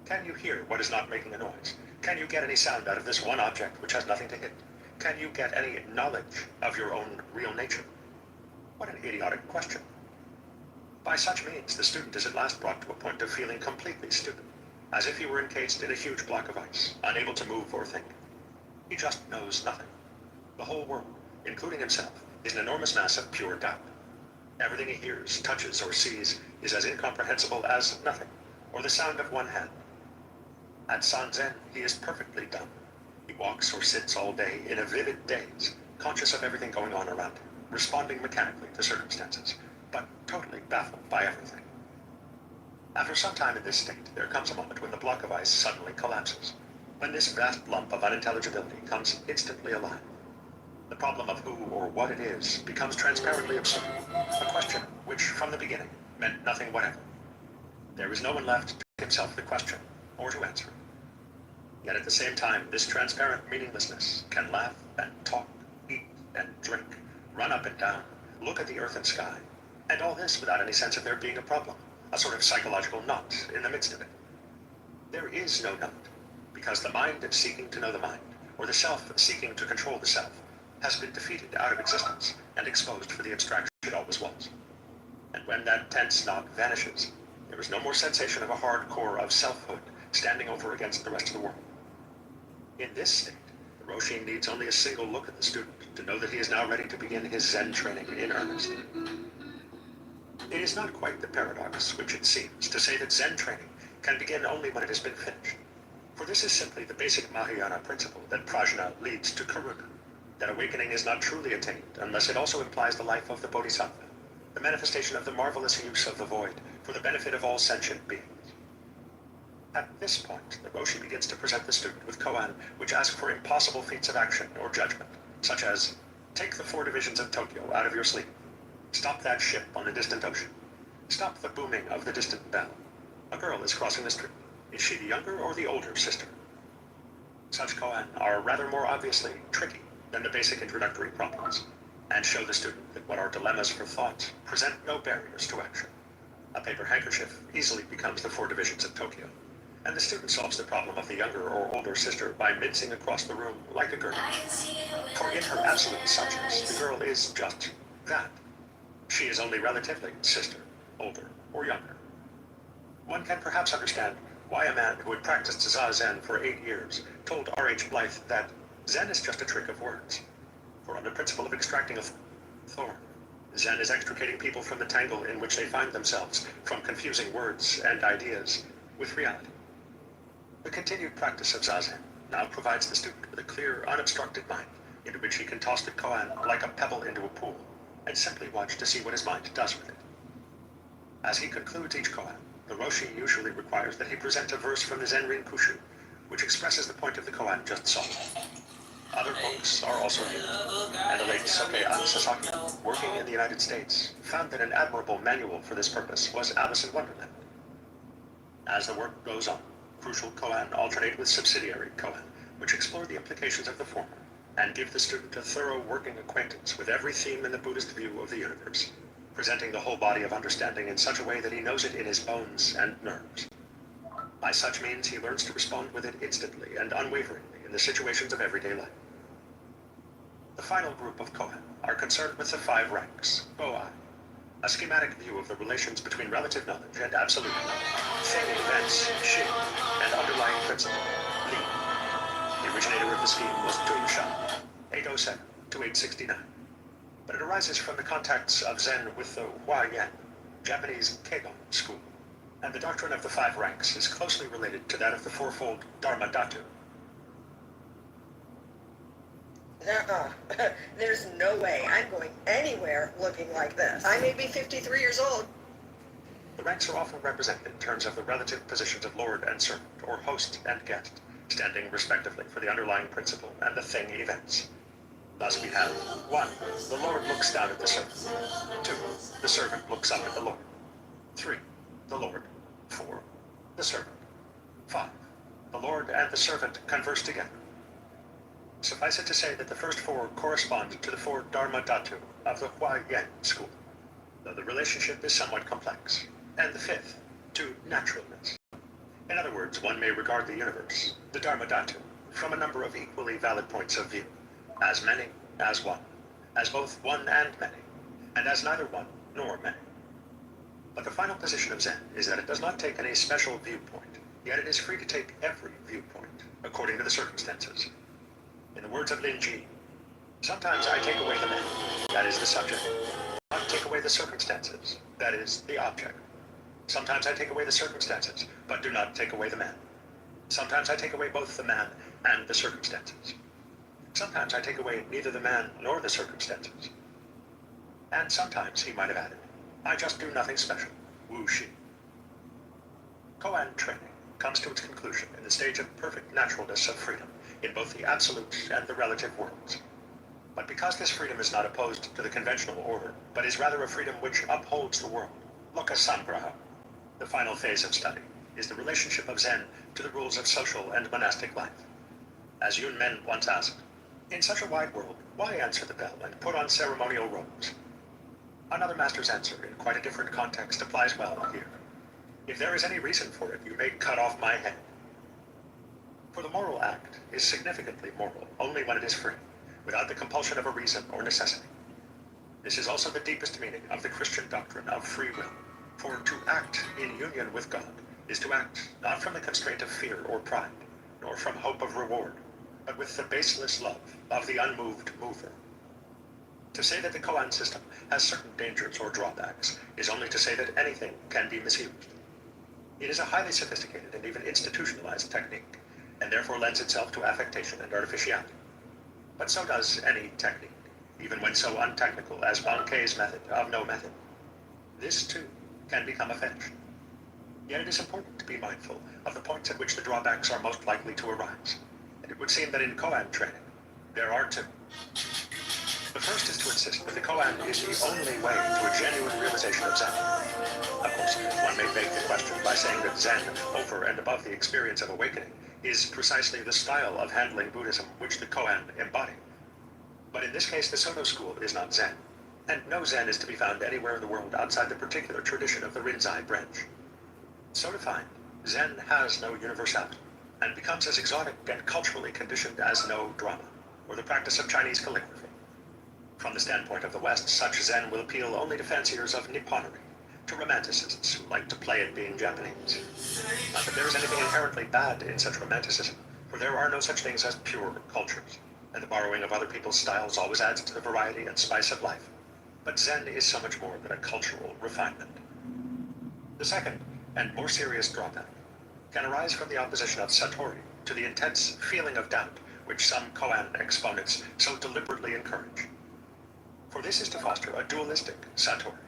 S7: Can you hear what is not making a noise? Can you get any sound out of this one object which has nothing to hit? Can you get any knowledge of your own real nature? What an idiotic question. By such means, the student is at last brought to a point of feeling completely stupid, as if he were encased in a huge block of ice, unable to move or think. He just knows nothing. The whole world, including himself, is an enormous mass of pure doubt. Everything he hears, touches, or sees is as incomprehensible as nothing, or the sound of one hand. At Sanzen, he is perfectly dumb. He walks or sits all day in a vivid daze, conscious of everything going on around him, responding mechanically to circumstances, but totally baffled by everything. After some time in this state, there comes a moment when the block of ice suddenly collapses, when this vast lump of unintelligibility comes instantly alive. The problem of who or what it is becomes transparently absurd, a question which, from the beginning, meant nothing whatever. There is no one left to ask himself the question, or to answer it. Yet at the same time, this transparent meaninglessness can laugh and talk, eat and drink, run up and down, look at the earth and sky, and all this without any sense of there being a problem, a sort of psychological knot in the midst of it. There is no knot, because the mind seeking to know the mind, or the self seeking to control the self, has been defeated out of existence and exposed for the abstraction it always was. And when that tense knot vanishes, there is no more sensation of a hard core of selfhood standing over against the rest of the world. In this state, the Roshi needs only a single look at the student to know that he is now ready to begin his Zen training in earnest. It is not quite the paradox which it seems to say that Zen training can begin only when it has been finished. For this is simply the basic Mahayana principle that prajna leads to karuna, that awakening is not truly attained unless it also implies the life of the bodhisattva, the manifestation of the marvelous use of the void for the benefit of all sentient beings. At this point, the Roshi begins to present the student with koan which ask for impossible feats of action or judgment, such as, take the 4 divisions of Tokyo out of your sleep. Stop that ship on the distant ocean. Stop the booming of the distant bell. A girl is crossing the street. Is she the younger or the older sister? Such koan are rather more obviously tricky than the basic introductory problems, and show the student that what are dilemmas for thought present no barriers to action. A paper handkerchief easily becomes the 4 divisions of Tokyo, and the student solves the problem of the younger or older sister by mincing across the room like a girl. For in her absolute substance, the girl is just that. She is only relatively sister, older, or younger. One can perhaps understand why a man who had practiced Zazen for 8 years told R.H. Blythe that Zen is just a trick of words. For on the principle of extracting a thorn, Zen is extricating people from the tangle in which they find themselves, from confusing words and ideas with reality. The continued practice of Zazen now provides the student with a clear, unobstructed mind into which he can toss the koan like a pebble into a pool and simply watch to see what his mind does with it. As he concludes each koan, the Roshi usually requires that he present a verse from the Zen Rinkushu, which expresses the point of the koan just solved. Other books are also used, and the late Soke Sasaki, working in the United States, found that an admirable manual for this purpose was Alice in Wonderland. As the work goes on, crucial koan alternate with subsidiary koan, which explore the implications of the former, and give the student a thorough working acquaintance with every theme in the Buddhist view of the universe, presenting the whole body of understanding in such a way that he knows it in his bones and nerves. By such means, he learns to respond with it instantly and unwaveringly in the situations of everyday life. The final group of koan are concerned with the 5 ranks, Bo'ai, a schematic view of the relations between relative knowledge and absolute knowledge, thing events, Shin, and underlying principle, Li. The originator of the scheme was Dun Shan, 807 to 869. But it arises from the contacts of Zen with the Huayan, Japanese Keigon school, and the doctrine of the 5 ranks is closely related to that of the fourfold Dharma Dhatu.
S10: There's no way I'm going anywhere looking like this. I may be 53 years old.
S7: The ranks are often represented in terms of the relative positions of lord and servant, or host and guest, standing respectively for the underlying principle and the thing events. Thus we have 1. The lord looks down at the servant. 2. The servant looks up at the lord. 3. The lord. 4. The servant. 5. The lord and the servant converse together. Suffice it to say that the first 4 correspond to the 4 Dharma Dhatu of the Huayan school, though the relationship is somewhat complex, and the 5th to naturalness. In other words, one may regard the universe, the Dharma Dhatu, from a number of equally valid points of view, as many, as one, as both one and many, and as neither one nor many. But the final position of Zen is that it does not take any special viewpoint, yet it is free to take every viewpoint, according to the circumstances. In the words of Lin Ji, sometimes I take away the man, that is the subject. I take away the circumstances, that is the object. Sometimes I take away the circumstances, but do not take away the man. Sometimes I take away both the man and the circumstances. Sometimes I take away neither the man nor the circumstances. And sometimes, he might have added, I just do nothing special, Wu Shi. Koan training comes to its conclusion in the stage of perfect naturalness of freedom, in both the absolute and the relative worlds. But because this freedom is not opposed to the conventional order, but is rather a freedom which upholds the world, Loka Samgraha, the final phase of study, is the relationship of Zen to the rules of social and monastic life. As Yun Men once asked, in such a wide world, why answer the bell and put on ceremonial robes? Another master's answer, in quite a different context, applies well here. If there is any reason for it, you may cut off my head. For the moral act is significantly moral only when it is free, without the compulsion of a reason or necessity. This is also the deepest meaning of the Christian doctrine of free will, for to act in union with God is to act not from the constraint of fear or pride, nor from hope of reward, but with the baseless love of the unmoved mover. To say that the koan system has certain dangers or drawbacks is only to say that anything can be misused. It is a highly sophisticated and even institutionalized technique, and therefore lends itself to affectation and artificiality. But so does any technique, even when so untechnical as Bankei's method of no method. This, too, can become a fetish. Yet it is important to be mindful of the points at which the drawbacks are most likely to arise. And it would seem that in koan training, there are two. The first is to insist that the koan is the only way to a genuine realization of Zen. Of course, one may beg the question by saying that Zen, over and above the experience of awakening, is precisely the style of handling Buddhism which the koan embody. But in this case, the Soto school is not Zen, and no Zen is to be found anywhere in the world outside the particular tradition of the Rinzai branch. So defined, Zen has no universality, and becomes as exotic and culturally conditioned as no drama, or the practice of Chinese calligraphy. From the standpoint of the West, such Zen will appeal only to fanciers of Nipponery, to romanticists who like to play at being Japanese. Not that there is anything inherently bad in such romanticism, for there are no such things as pure cultures, and the borrowing of other people's styles always adds to the variety and spice of life. But Zen is so much more than a cultural refinement. The second, and more serious drawback, can arise from the opposition of Satori to the intense feeling of doubt which some koan exponents so deliberately encourage. For this is to foster a dualistic Satori.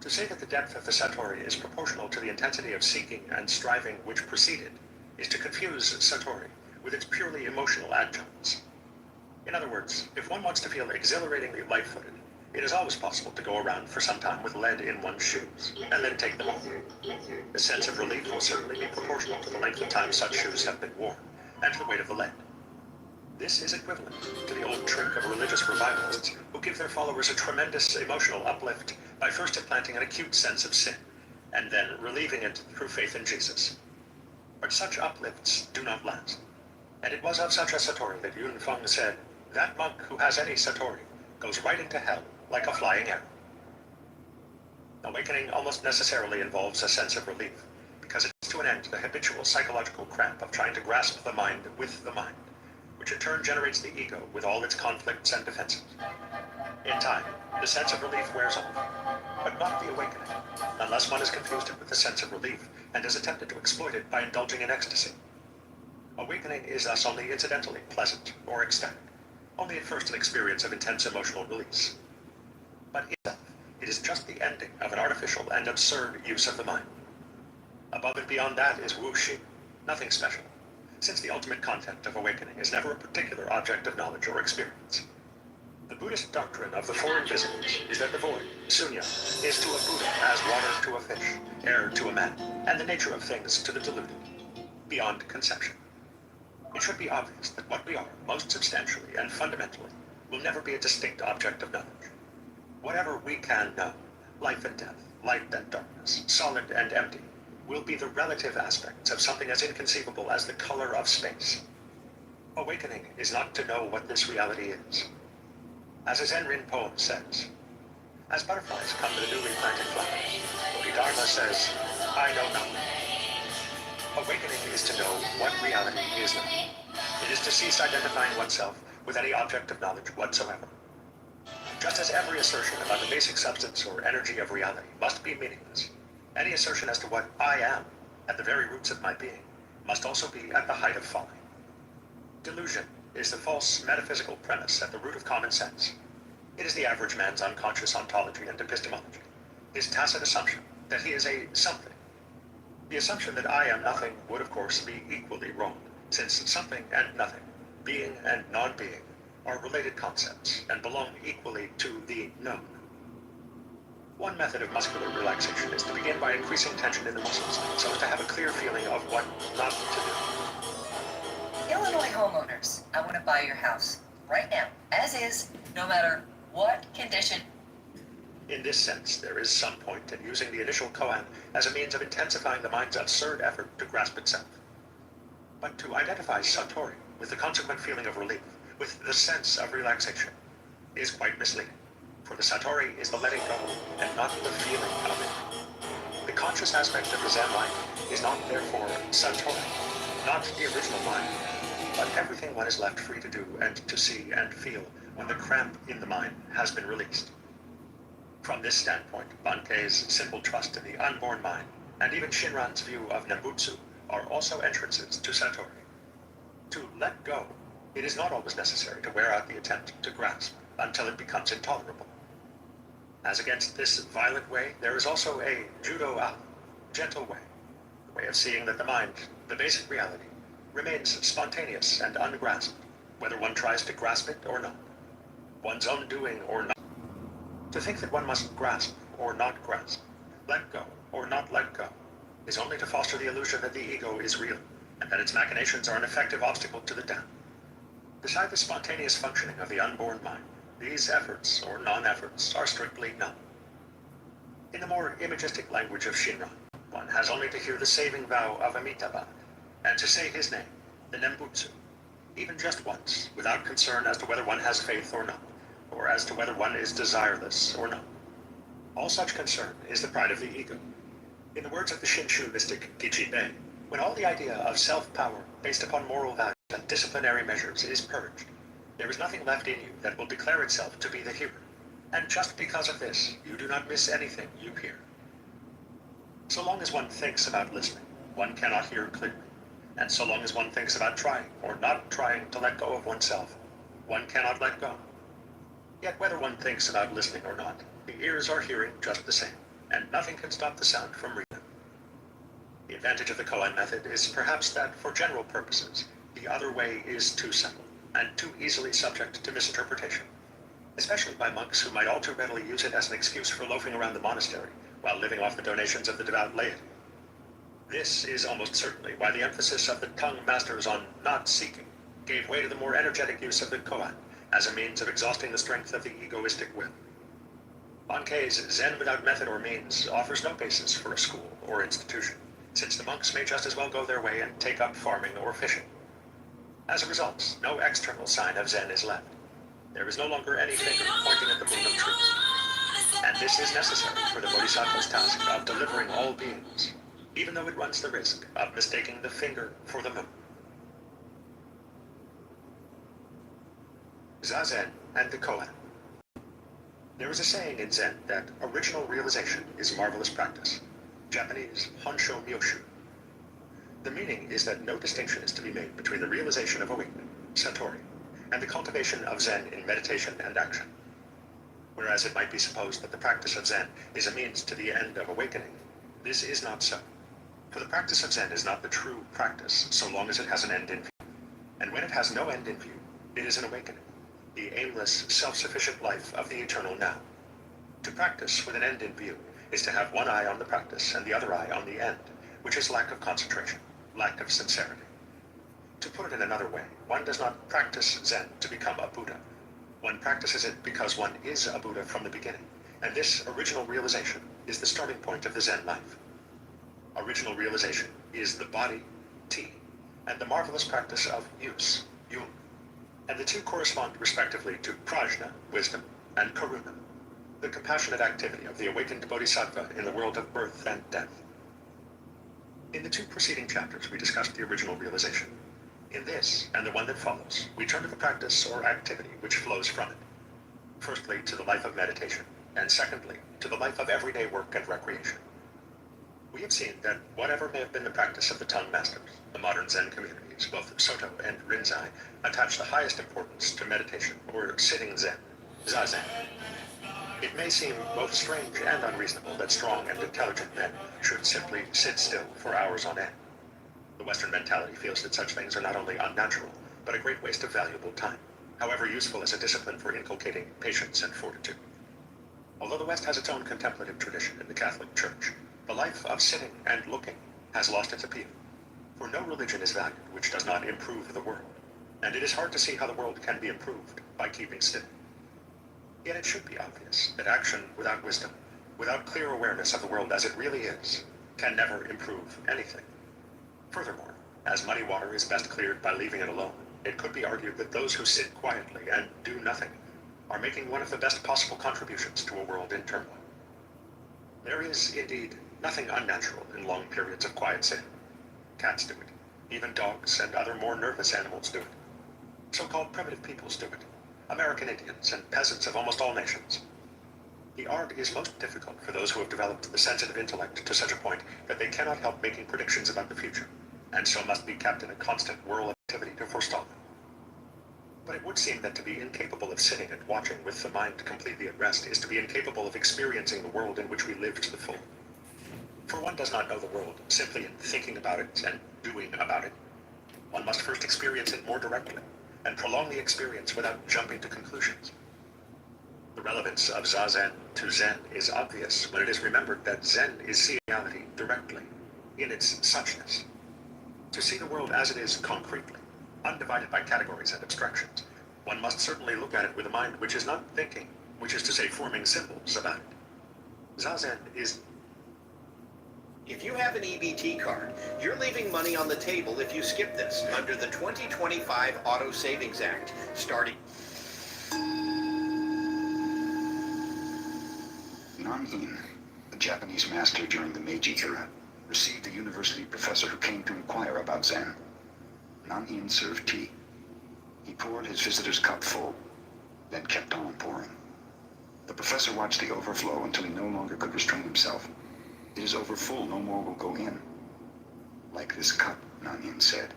S7: To say that the depth of the Satori is proportional to the intensity of seeking and striving which preceded is to confuse Satori with its purely emotional adjuncts. In other words, if one wants to feel exhilaratingly light-footed, it is always possible to go around for some time with lead in one's shoes, and then take them off. The sense of relief will certainly be proportional to the length of time such shoes have been worn, and to the weight of the lead. This is equivalent to the old trick of religious revivalists who give their followers a tremendous emotional uplift by first implanting an acute sense of sin, and then relieving it through faith in Jesus. But such uplifts do not last. And it was of such a Satori that Yun Feng said, "That monk who has any Satori goes right into hell like a flying arrow." Awakening almost necessarily involves a sense of relief, because it puts to an end to the habitual psychological cramp of trying to grasp the mind with the mind, which in turn generates the ego with all its conflicts and defenses. In time, the sense of relief wears off, but not the awakening, unless one has confused it with the sense of relief and has attempted to exploit it by indulging in ecstasy. Awakening is thus only incidentally pleasant or ecstatic, only at first an experience of intense emotional release. But in itself, it is just the ending of an artificial and absurd use of the mind. Above and beyond that is wuxi, nothing special, since the ultimate content of awakening is never a particular object of knowledge or experience. The Buddhist doctrine of the four invisibles is that the void, sunya, is to a Buddha as water to a fish, air to a man, and the nature of things to the deluded, beyond conception. It should be obvious that what we are, most substantially and fundamentally, will never be a distinct object of knowledge. Whatever we can know, life and death, light and darkness, solid and empty, will be the relative aspects of something as inconceivable as the color of space. Awakening is not to know what this reality is. As a Zen-Rin poem says, as butterflies come to the newly planted flowers, Bodhidharma says, "I know nothing." Awakening is to know what reality is not. It is to cease identifying oneself with any object of knowledge whatsoever. Just as every assertion about the basic substance or energy of reality must be meaningless, any assertion as to what I am, at the very roots of my being, must also be at the height of folly. Delusion is the false metaphysical premise at the root of common sense. It is the average man's unconscious ontology and epistemology, his tacit assumption that he is a something. The assumption that I am nothing would, of course, be equally wrong, since something and nothing, being and non-being, are related concepts and belong equally to the known. One method of muscular relaxation is to begin by increasing tension in the muscles so as to have a clear feeling of what not to do.
S11: Illinois homeowners, I want to buy your house right now, as is, no matter what condition.
S7: In this sense, there is some point in using the initial koan as a means of intensifying the mind's absurd effort to grasp itself. But to identify satori with the consequent feeling of relief, with the sense of relaxation, is quite misleading. For the satori is the letting go, and not the feeling of it. The conscious aspect of the Zen life is not therefore satori, not the original mind, but everything one is left free to do and to see and feel when the cramp in the mind has been released. From this standpoint, Bante's simple trust in the unborn mind, and even Shinran's view of Nembutsu, are also entrances to satori. To let go, it is not always necessary to wear out the attempt to grasp until it becomes intolerable. As against this violent way, there is also a judo-a, gentle way, way of seeing that the mind, the basic reality, remains spontaneous and ungrasped, whether one tries to grasp it or not, one's own doing or not. To think that one must grasp or not grasp, let go or not let go, is only to foster the illusion that the ego is real, and that its machinations are an effective obstacle to the death. Beside the spontaneous functioning of the unborn mind, these efforts or non-efforts are strictly none. In the more imagistic language of Shinran, one has only to hear the saving vow of Amitabha, and to say his name, the Nembutsu, even just once, without concern as to whether one has faith or not, or as to whether one is desireless or not. All such concern is the pride of the ego. In the words of the Shinshu mystic Gichibei, when all the idea of self-power based upon moral values and disciplinary measures is purged, there is nothing left in you that will declare itself to be the hearer. And just because of this, you do not miss anything you hear. So long as one thinks about listening, one cannot hear clearly. And so long as one thinks about trying or not trying to let go of oneself, one cannot let go. Yet whether one thinks about listening or not, the ears are hearing just the same, and nothing can stop the sound from reaching. The advantage of the koan method is perhaps that for general purposes, the other way is too simple and too easily subject to misinterpretation, especially by monks who might all too readily use it as an excuse for loafing around the monastery while living off the donations of the devout laity. This is almost certainly why the emphasis of the tongue masters on not seeking gave way to the more energetic use of the koan as a means of exhausting the strength of the egoistic will. Bankei's Zen without method or means offers no basis for a school or institution, since the monks may just as well go their way and take up farming or fishing. As a result, no external sign of Zen is left. There is no longer any finger pointing at the moon of truth. And this is necessary for the Bodhisattva's task of delivering all beings, even though it runs the risk of mistaking the finger for the moon. Zazen and the koan. There is a saying in Zen that original realization is marvelous practice. Japanese, Honsho Myoshu. The meaning is that no distinction is to be made between the realization of awakening, Satori, and the cultivation of Zen in meditation and action. Whereas it might be supposed that the practice of Zen is a means to the end of awakening, this is not so. For the practice of Zen is not the true practice so long as it has an end in view. And when it has no end in view, it is an awakening, the aimless, self-sufficient life of the eternal now. To practice with an end in view is to have one eye on the practice and the other eye on the end, which is lack of concentration, lack of sincerity. To put it in another way, one does not practice Zen to become a Buddha. One practices it because one is a Buddha from the beginning, and this original realization is the starting point of the Zen life. Original realization is the body, Ti, and the marvelous practice of use, Yun. And the two correspond respectively to prajna, wisdom, and karuna, the compassionate activity of the awakened bodhisattva in the world of birth and death. In the two preceding chapters, we discussed the original realization. In this, and the one that follows, we turn to the practice or activity which flows from it. Firstly, to the life of meditation, and secondly, to the life of everyday work and recreation. We have seen that whatever may have been the practice of the tongue masters, the modern Zen communities, both Soto and Rinzai, attach the highest importance to meditation, or sitting Zen, Zazen. It may seem both strange and unreasonable that strong and intelligent men should simply sit still for hours on end. The Western mentality feels that such things are not only unnatural, but a great waste of valuable time, however useful as a discipline for inculcating patience and fortitude. Although the West has its own contemplative tradition in the Catholic Church, the life of sitting and looking has lost its appeal. For no religion is valued which does not improve the world, and it is hard to see how the world can be improved by keeping still. Yet it should be obvious that action without wisdom, without clear awareness of the world as it really is, can never improve anything. Furthermore, as muddy water is best cleared by leaving it alone, it could be argued that those who sit quietly and do nothing are making one of the best possible contributions to a world in turmoil. There is, indeed, nothing unnatural in long periods of quiet sitting. Cats do it. Even dogs and other more nervous animals do it. So-called primitive peoples do it. American Indians and peasants of almost all nations. The art is most difficult for those who have developed the sensitive intellect to such a point that they cannot help making predictions about the future, and so must be kept in a constant whirl of activity to forestall them. But it would seem that to be incapable of sitting and watching with the mind completely at rest is to be incapable of experiencing the world in which we live to the full. For one does not know the world simply in thinking about it and doing about it. One must first experience it more directly, and prolong the experience without jumping to conclusions. The relevance of Zazen to Zen is obvious when it is remembered that Zen is seeing reality directly, in its suchness. To see the world as it is concretely, undivided by categories and abstractions, one must certainly look at it with a mind which is not thinking, which is to say forming symbols about it. Zazen is...
S12: If you have an EBT card, you're leaving money on the table if you skip this under the 2025 Auto Savings Act, starting...
S1: Nan-in, a Japanese master during the Meiji era, received a university professor who came to inquire about Zen. Nan-in served tea. He poured his visitor's cup full, then kept on pouring. The professor watched the overflow until he no longer could restrain himself. It is over full, no more will go in. Like this cup, Nan-in said,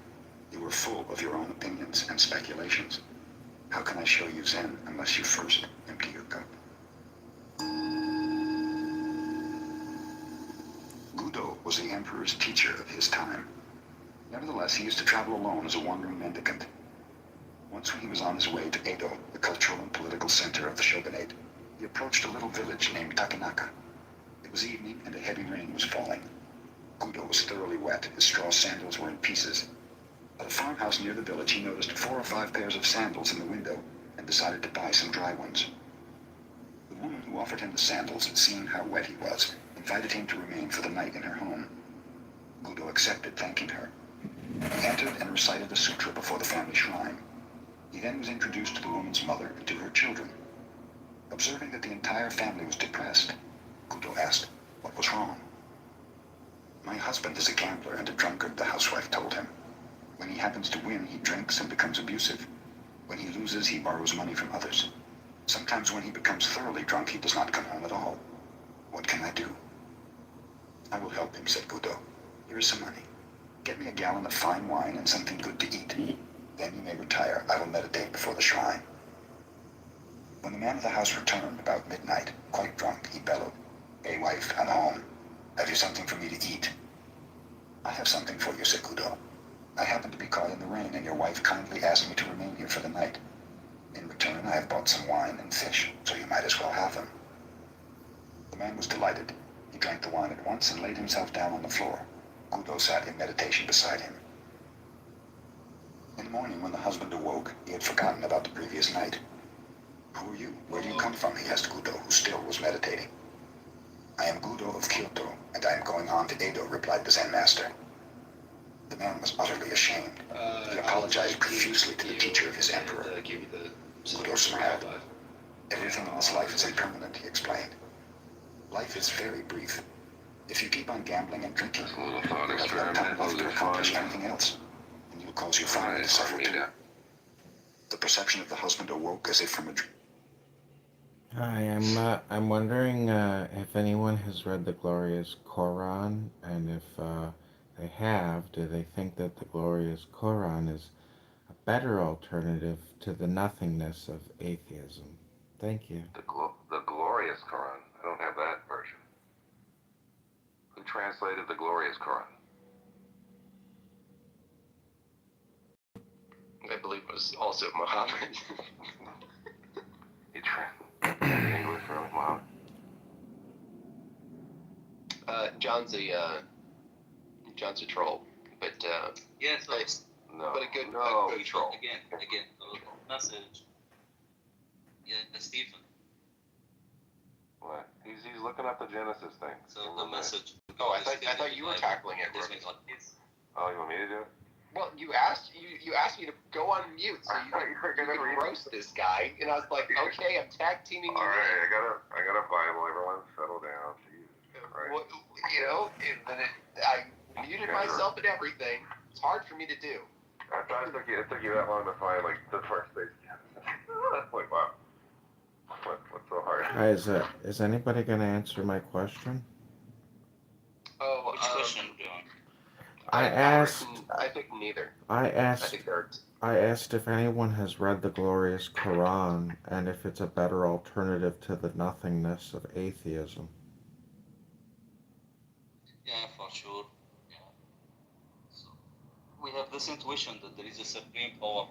S1: you are full of your own opinions and speculations. How can I show you Zen unless you first empty your cup? Gudo was the emperor's teacher of his time. Nevertheless, he used to travel alone as a wandering mendicant. Once when he was on his way to Edo, the cultural and political center of the shogunate, he approached a little village named Takenaka. It was evening and a heavy rain was falling. Gudo was thoroughly wet, his straw sandals were in pieces. At a farmhouse near the village, he noticed 4 or 5 pairs of sandals in the window and decided to buy some dry ones. The woman who offered him the sandals, seeing how wet he was, invited him to remain for the night in her home. Gudo accepted, thanking her. He entered and recited the sutra before the family shrine. He then was introduced to the woman's mother and to her children. Observing that the entire family was depressed, Gudo asked, what was wrong? My husband is a gambler and a drunkard, the housewife told him. When he happens to win, he drinks and becomes abusive. When he loses, he borrows money from others. Sometimes when he becomes thoroughly drunk, he does not come home at all. What can I do? I will help him, said Gudo. Here is some money. Get me a gallon of fine wine and something good to eat. Then you may retire. I will meditate before the shrine. When the man of the house returned about midnight, quite drunk, he bellowed, Hey wife, I'm home. Have you something for me to eat? I have something for you, said Gudo. I happened to be caught in the rain, and your wife kindly asked me to remain here for the night. In return, I have bought some wine and fish, so you might as well have them. The man was delighted. He drank the wine at once and laid himself down on the floor. Gudo sat in meditation beside him. In the morning, when the husband awoke, he had forgotten about the previous night. Who are you? Where do you come from? He asked Gudo, who still was meditating. I am Gudo of Kyoto, and I am going on to Edo, replied the Zen master. The man was utterly ashamed. He apologized profusely to the teacher of his emperor. Gudo smiled. Everything in this life is impermanent, he explained. Life is very brief. If you keep on gambling and drinking, you'll have no time left to accomplish anything else, and you'll cause your family to suffer too. The perception of the husband awoke as if from a dream.
S13: Hi, I'm wondering if anyone has read the glorious Quran, and if they have, do they think that the glorious Quran is a better alternative to the nothingness of atheism? Thank you.
S14: The glorious Quran. I don't have that version. Who translated the glorious Quran?
S6: I believe it was also Muhammad.
S14: He translated English from Muhammad.
S6: John's a troll, but
S15: yes,
S14: no,
S6: but a good troll.
S15: Again, message. Yeah, Stephen.
S14: What? He's looking up the Genesis thing.
S15: So the message.
S6: Oh, I thought you were tackling it.
S14: Oh, you want me to do it?
S6: Well, you asked me to go on mute so you could roast this guy, and I was like, okay, I'm tag teaming you.
S14: All right, I got a Bible. Everyone, settle down. Jesus Christ.
S6: Well, I muted myself and everything. It's hard for me to do.
S14: I thought it took you that long to find like the first page. Like wow, what's so hard?
S13: Guys, is anybody going to answer my question?
S6: Oh,
S15: which question are you doing?
S6: I think neither.
S13: I
S6: I
S13: asked if anyone has read the glorious Quran and if it's a better alternative to the nothingness of atheism.
S15: Yeah, for sure. Yeah. So we have this intuition that there is a supreme power,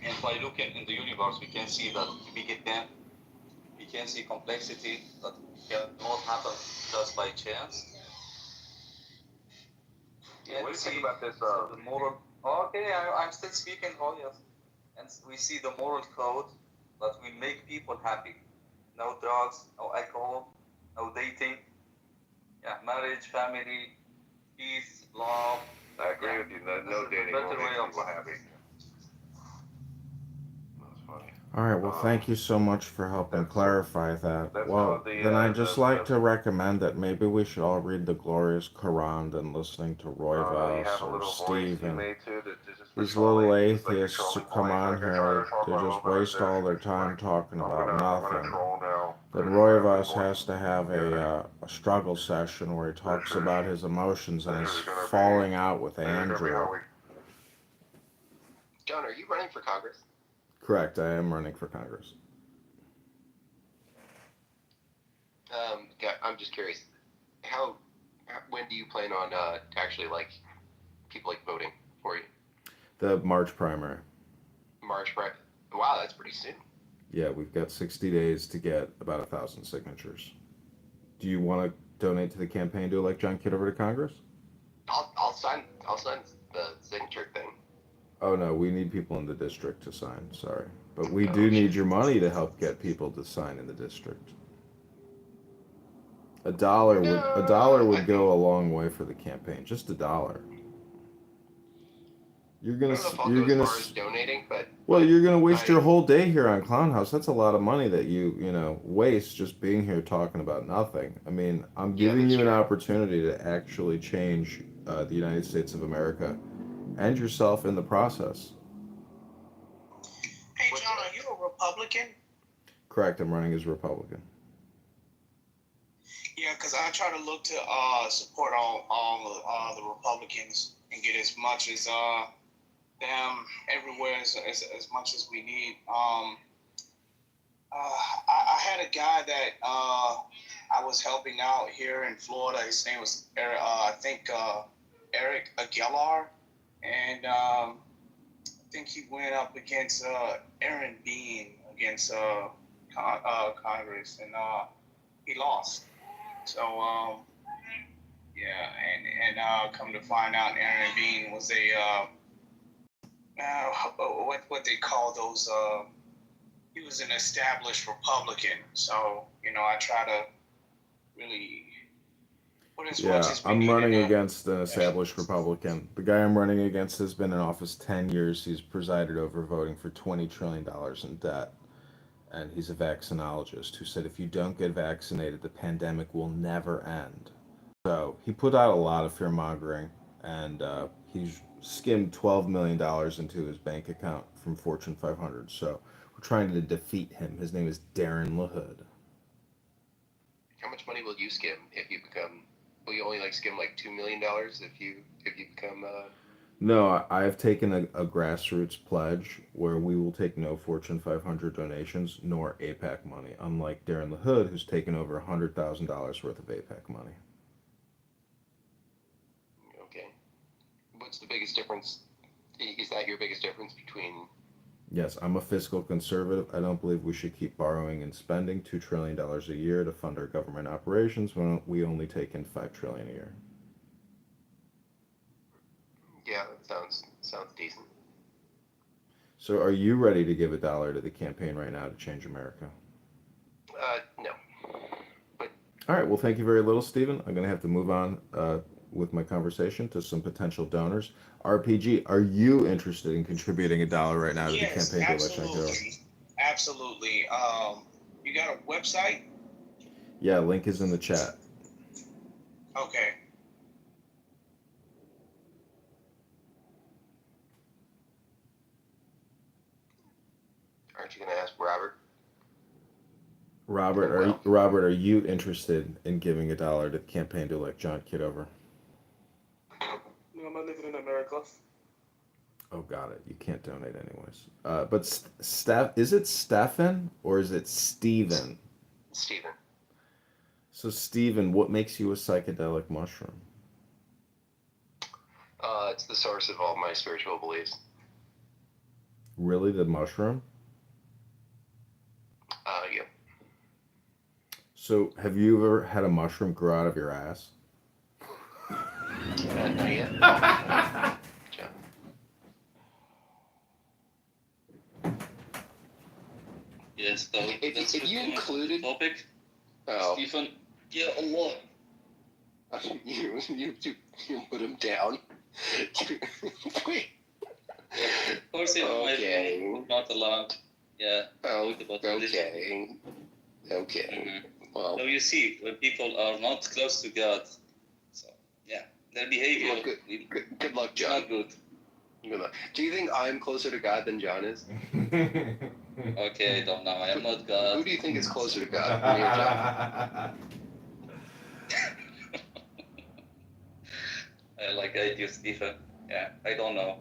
S15: and by looking in the universe, we can see that we can see complexity that cannot happen just by chance.
S14: Yeah, what do you think about this?
S15: The moral. Okay, I'm still speaking. Oh yes, and we see the moral code that will make people happy. No drugs, no alcohol, no dating. Yeah, marriage, family, peace, love.
S14: I agree with you. No dating will make people happy. That's funny.
S13: All right, well, thank you so much for helping clarify that.
S14: that's
S13: Well,
S14: how the,
S13: then I'd just like
S14: the-
S13: to recommend that maybe we should all read the glorious Quran than listening to Roy
S14: you
S13: Voss
S14: have a
S13: or
S14: little voice
S13: Steve
S14: you
S13: and
S14: made too that just
S13: these
S14: controlling,
S13: little
S14: like
S13: atheists who
S14: controlling
S13: come
S14: voice.
S13: on
S14: I could try
S13: here.
S14: to talk
S13: They
S14: a little
S13: just
S14: bit
S13: waste
S14: there.
S13: all their time talking about
S14: I'm gonna
S13: nothing.
S14: troll now.
S13: Then Roy Voss has to have a struggle session where he talks about his emotions and he's falling out with Andrew.
S16: John, are you running for Congress?
S13: Correct, I am running for Congress.
S16: I'm just curious, when do you plan on actually people voting for you?
S13: The March primary.
S16: March, right? Wow, that's pretty soon.
S13: Yeah, we've got 60 days to get about 1,000 signatures. Do you want to donate to the campaign to elect John Kitover to Congress?
S16: I'll sign the signature thing.
S13: Oh no, we need people in the district to sign. Sorry, but we do need your money to help get people to sign in the district. A dollar would go a long way for the campaign. Just $1. You're
S16: I
S13: gonna
S16: don't know if I'll go as far as donating, but
S13: well, you're gonna waste your whole day here on Clown House. That's a lot of money that you waste just being here talking about nothing. I mean, I'm giving you an opportunity to actually change the United States of America and yourself in the process.
S2: Hey, John, are you a Republican?
S13: Correct. I'm running as Republican.
S2: Yeah, because I try to look to support all the Republicans and get as much as them everywhere as much as we need. I had a guy that I was helping out here in Florida. His name was Eric, Eric Aguilar, and I think he went up against Aaron Bean against Congress, and he lost. So yeah, and come to find out, Aaron Bean was a what they call those. He was an established Republican. So I try to really put as much as we
S13: I'm
S2: need
S13: running
S2: in
S13: against an established Republican. The guy I'm running against has been in office 10 years. He's presided over voting for $20 trillion in debt. And he's a vaccinologist who said if you don't get vaccinated, the pandemic will never end. So he put out a lot of fear mongering, and he's skimmed $12 million into his bank account from Fortune 500. So we're trying to defeat him. His name is Darren LaHood.
S16: How much money will you skim if you become? Will you only skim $2 million if you become?
S13: No, I've taken a grassroots pledge where we will take no Fortune 500 donations nor APAC money, unlike Darren LaHood, who's taken over $100,000 worth of APAC money.
S16: Okay. What's the biggest difference? Is that your biggest difference between?
S13: Yes, I'm a fiscal conservative. I don't believe we should keep borrowing and spending $2 trillion a year to fund our government operations when we only take in $5 trillion a year.
S16: Yeah, that sounds decent.
S13: So are you ready to give $1 to the campaign right now to change America?
S16: No. But
S13: all right, well, thank you very little, Stephen. I'm going to have to move on with my conversation to some potential donors. RPG, are you interested in contributing $1 right now to the campaign to election?
S2: Absolutely. You got a website?
S13: Yeah, link is in the chat.
S2: Okay.
S16: Aren't you going to ask Robert?
S13: Robert, are you interested in giving $1 to the campaign to elect John Kitover?
S2: No, I'm not living in America.
S13: Oh, got it. You can't donate anyways. But is it Stefan or is it Steven?
S16: Steven.
S3: So, Steven, what makes you a psychedelic mushroom?
S16: It's the source of all my spiritual beliefs.
S3: Really, the mushroom?
S16: Yep.
S3: So, have you ever had a mushroom grow out of your ass?
S16: Not yet.
S15: Yes, so
S16: If you included
S15: topic, Stephen. Yeah, a lot.
S16: You put him down. Wait.
S15: Yeah, of course,
S16: Okay.
S15: not allowed. Yeah.
S16: Oh,
S15: Talk about
S16: okay. Okay. Well,
S15: So you see, when people are not close to God, so yeah, their behavior.
S16: well, good luck, John.
S15: Not good.
S16: Good luck. Do you think I'm closer to God than John is?
S15: Okay, I don't know. I am not God.
S16: Who do you think is closer to God, me or John?
S15: I like idea, Stephen. Yeah, I don't know.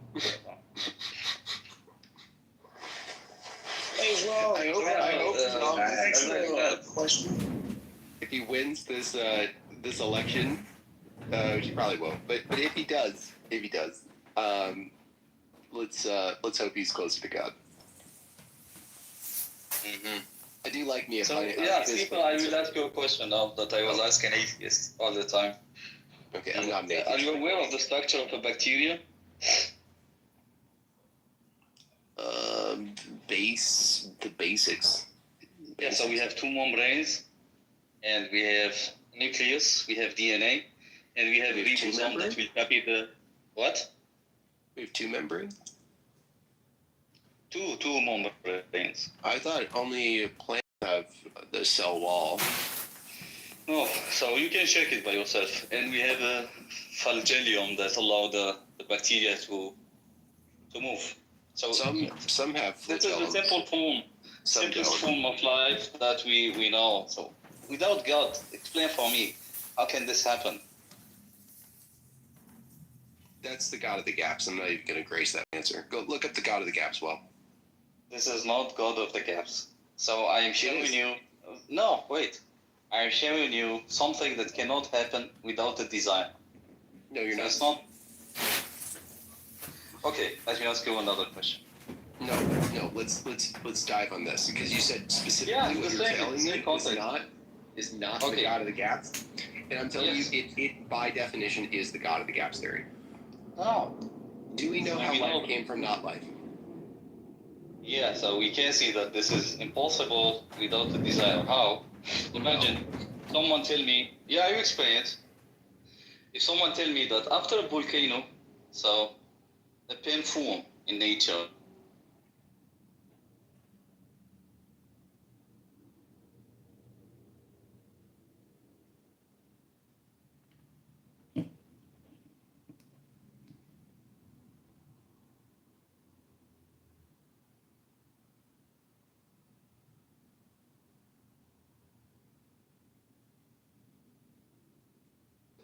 S16: I hope
S15: John.
S16: question. If he wins this election, which he probably won't, but if he does, let's hope he's closer to God.
S15: Mm-hmm.
S16: I do like me a
S15: So
S16: funny.
S15: yeah, Stephen, I will ask you a question now that I was asking atheists all the time.
S16: Okay, I'm not an atheist.
S15: Are you aware of the structure of a bacteria?
S16: The basics.
S15: Yeah, so we have two membranes, and we have nucleus, we have DNA, and we have ribosome that will copy the what?
S16: We have two membranes.
S15: Two membranes.
S16: I thought only plants have the cell wall.
S15: No, so you can check it by yourself. And we have a flagellum that allow the bacteria to move. So
S16: some have flagellums.
S15: This is the simple form, simplest form of life that we know. So without God, explain for me, how can this happen?
S16: That's the God of the gaps. I'm not even going to grace that answer. Go look up the God of the gaps, well.
S15: This is not God of the gaps. So I am showing you... No, wait. I am showing you something that cannot happen without a design.
S16: No, you're not.
S15: It's not... Okay, let me ask you another question.
S16: No. Let's dive on this because you said specifically what you're telling me is not the God of the gaps, and I'm telling you it by definition is the God of the gaps theory.
S15: Oh.
S16: Do we know how life came from not life?
S15: Yeah, so we can see that this is impossible without the design. How? Imagine someone tell me, yeah, you explain it. If someone tell me that after a volcano, so a pen form in nature.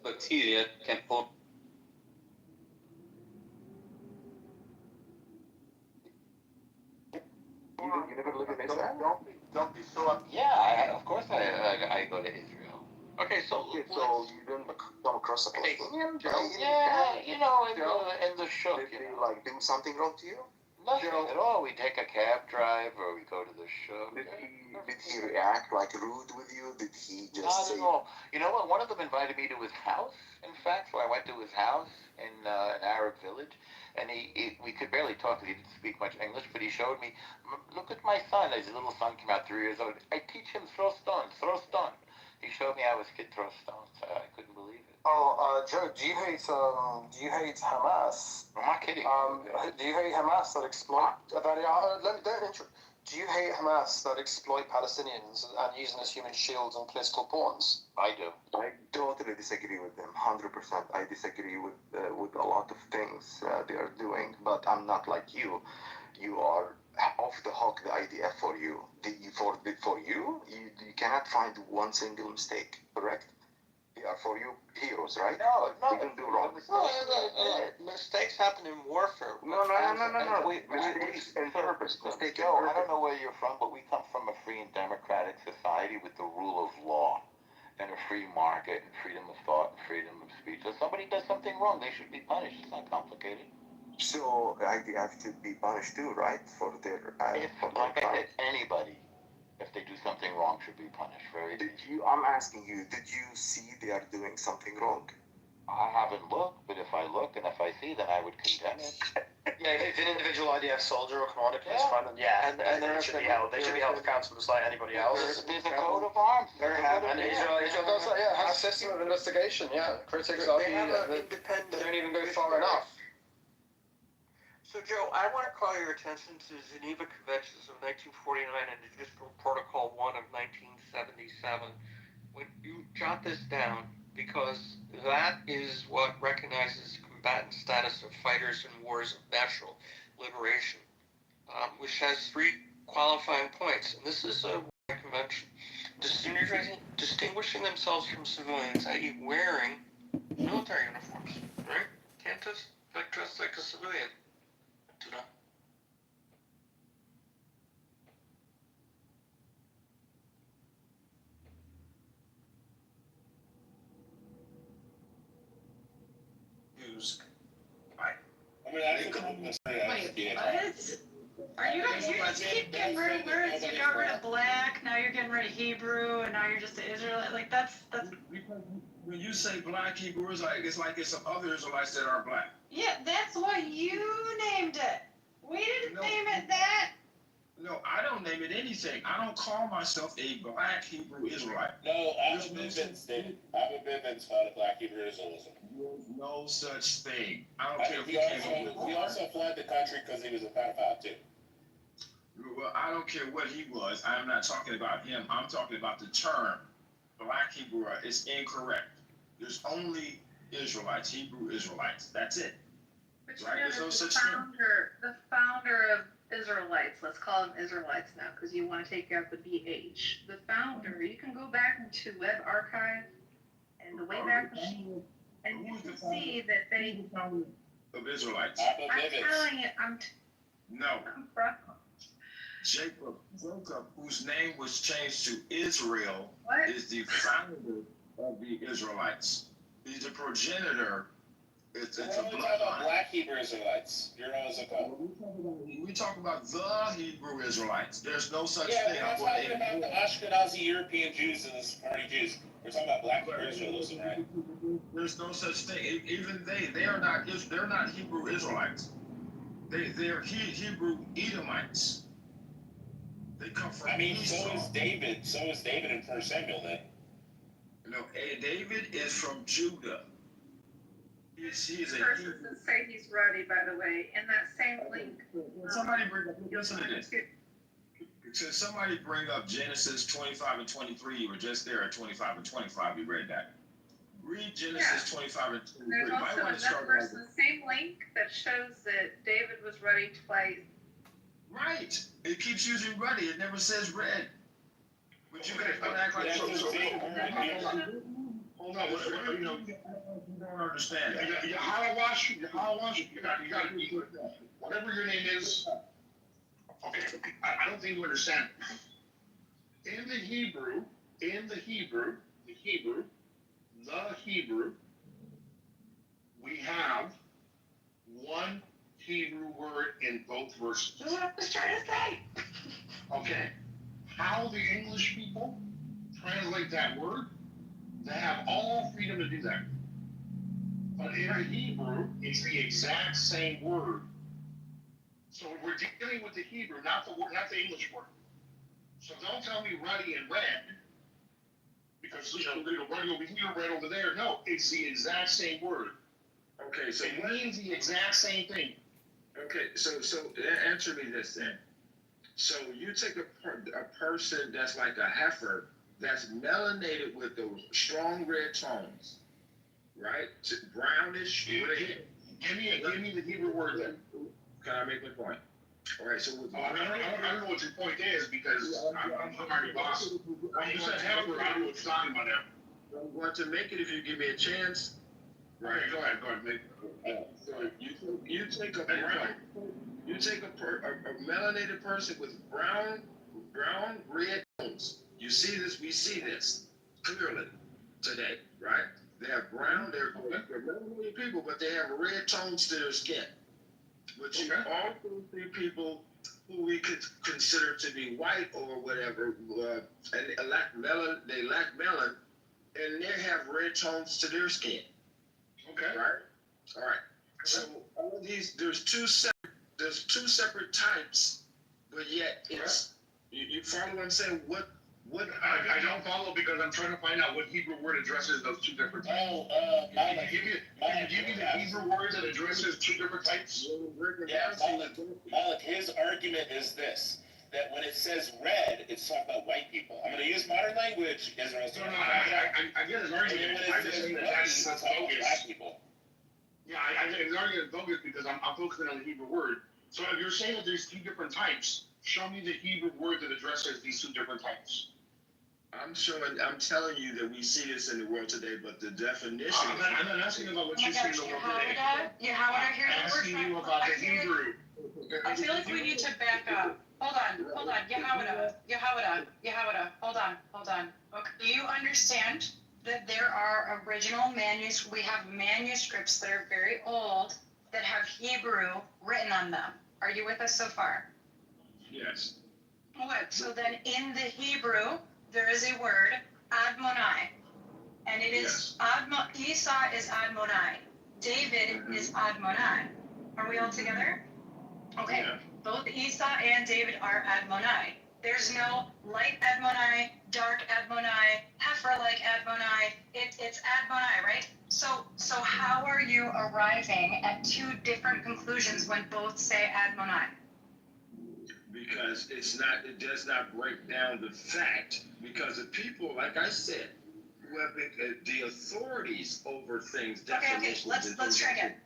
S15: Bacteria can form.
S2: You never look at Israel? Don't be so up. Yeah, of course I go to Israel. Okay, so you didn't come across a Palestinian? Yeah, in the shuk. Did they do something wrong to you? Nothing at all. We take a cab drive or we go to the shuk. Did he react rude with you? Did he just say? Not at all. You know what? One of them invited me to his house. In fact, so I went to his house in an Arab village, and we could barely talk because he didn't speak much English. But he showed me, look at my son. His little son came out 3 years old. I teach him throw stones. He showed me how his kid throws stones. I couldn't believe it. Oh, Joe, do you hate Hamas? I'm not kidding. Do you hate Hamas that exploit? Do you hate Hamas that exploit Palestinians and use them as human shields and political pawns? I do. I totally disagree with them, 100%. I disagree with a lot of things they are doing, but I'm not like you. You are off the hook, the IDF for you. For you, you cannot find one single mistake, correct? They are for you heroes, right? No. We can do wrong. Mistakes happen in warfare. No. Mistakes in purpose. Joe, I don't know where you're from, but we come from a free and democratic society with the rule of law.
S6: in a free market and freedom of thought and freedom of speech. If somebody does something wrong, they should be punished. It's not complicated.
S17: So I have to be punished too, right? For their
S6: Like I said, anybody, if they do something wrong, should be punished.
S17: I'm asking you, did you see they are doing something wrong?
S6: I haven't looked, but if I look and if I see, then I would condemn it.
S2: Yeah, if an individual IDF soldier will come on to police front, and they should be held. They should be held accountable just like anybody else.
S6: There's a code of arms.
S2: And Israel does that, has a system of investigation, critics of
S10: They have an independent.
S2: They don't even go far enough.
S10: So, Joe, I want to call your attention to Geneva Conventions of 1949 and the Judicial Protocol 1 of 1977. When you jot this down, because that is what recognizes combatant status of fighters in wars of national liberation, which has 3 qualifying points. And this is a convention. Distinguishing themselves from civilians, i.e. wearing military uniforms, right? Can't just dress like a civilian. Do not.
S18: Are you guys? You just keep getting rid of words. You got rid of black. Now you're getting rid of Hebrew, and now you're just an Israelite. Like that's.
S19: When you say black Hebrew Israelite, it's like it's some other Israelites that are black.
S18: Yeah, that's what you named it. We didn't name it that.
S19: No, I don't name it anything. I don't call myself a black Hebrew Israelite.
S20: No, Abba Bivens did. Abba Bivens found a black Hebrew Israelism.
S19: No such thing. I don't care if
S20: he also fled the country because he was a pedophile too.
S19: Well, I don't care what he was. I'm not talking about him. I'm talking about the term black Hebrew. It's incorrect. There's only Israelites, Hebrew Israelites. That's it.
S18: But
S19: right? There's no such thing.
S18: The founder of Israelites, let's call them Israelites now, because you want to take out the BH. The founder, you can go back into Web Archive and the Wayback Machine, and you can see that they.
S19: Of Israelites.
S18: I'm telling you,
S19: No. Jacob, whose name was changed to Israel, is the founder of the Israelites. He's the progenitor. It's a bloodline.
S20: Black Hebrew Israelites. You're always
S19: we talk about the Hebrew Israelites. There's no such thing.
S20: We're not talking about the Ashkenazi European Jews and the Sephardi Jews. We're talking about black Hebrew Israelism, right?
S19: There's no such thing. Even they are not. They're not Hebrew Israelites. They're Hebrew Edomites. They come from.
S20: So is David. So is David in 1 Samuel then.
S19: No, David is from Judah. He's a
S18: person that say he's ruddy, by the way, in that same link.
S19: Somebody bring up. Listen to this. Since somebody bring up Genesis 25 and 23, you were just there at 25 and 25. You read that. Read Genesis 25 and 23.
S18: There's also another verse in the same link that shows that David was ready to fight.
S19: Right. It keeps using ruddy. It never says red. But you guys don't act like hold on, you don't understand.
S21: Yahalawash, you got to be good. Whatever your name is, okay, I don't think you understand. In the Hebrew, we have one Hebrew word in both verses.
S18: That's what I was trying to say.
S21: Okay, how the English people translate that word, they have all freedom to do that. But in the Hebrew, it's the exact same word. So we're dealing with the Hebrew, not the English word. So don't tell me ruddy and red, because ruddy over here, red over there. No, it's the exact same word.
S19: Okay, so
S21: it means the exact same thing.
S19: Okay, so answer me this then. So you take a person that's like a heifer, that's melanated with the strong red tones, right? Brownish.
S21: Give me the Hebrew word then.
S19: Can I make my point? All right, so
S21: I don't know what your point is, because I'm already boss. When you said heifer, I don't know what you're talking about now.
S19: I'm going to make it if you give me a chance.
S21: Right, go ahead, make it.
S19: So you take a melanated person with brown red tones. You see this? We see this clearly. today, right? They have brown, they're melanated people, but they have red tones to their skin. But you also see people who we could consider to be white or whatever, and they lack melon, and they have red tones to their skin. Okay. Right? All right. So all these, there's two separate types, but yet it's you follow what I'm saying? What
S21: I don't follow because I'm trying to find out what Hebrew word addresses those two different types. Can you give me the Hebrew word that addresses two different types?
S20: Yeah, Malik, his argument is this, that when it says red, it's talking about white people. I'm going to use modern language, Israel's talking about
S21: I get his argument.
S20: I just think that's black people.
S21: Yeah, his argument is bogus because I'm focusing on the Hebrew word. So if you're saying that there's two different types, show me the Hebrew word that addresses these two different types.
S19: I'm telling you that we see this in the world today, but the definition.
S21: I'm not asking about what you see in the world today.
S18: I'm
S21: asking you about the Hebrew.
S18: I feel like we need to back up. Hold on. Yehuda. Hold on. Okay. Do you understand that there are original manuscripts? We have manuscripts that are very old that have Hebrew written on them. Are you with us so far?
S19: Yes.
S18: Okay. So then in the Hebrew, there is a word, Admonai. And it is, Esau is Admonai. David is Admonai. Are we all together? Okay. Yeah. Both Esau and David are Admonai. There's no light Admonai, dark Admonai, heifer like Admonai. It's Admonai, right? So how are you arriving at two different conclusions when both say Admonai?
S19: Because it does not break down the fact, because the people, like I said, who have been the authorities over things.
S18: Okay, let's try again.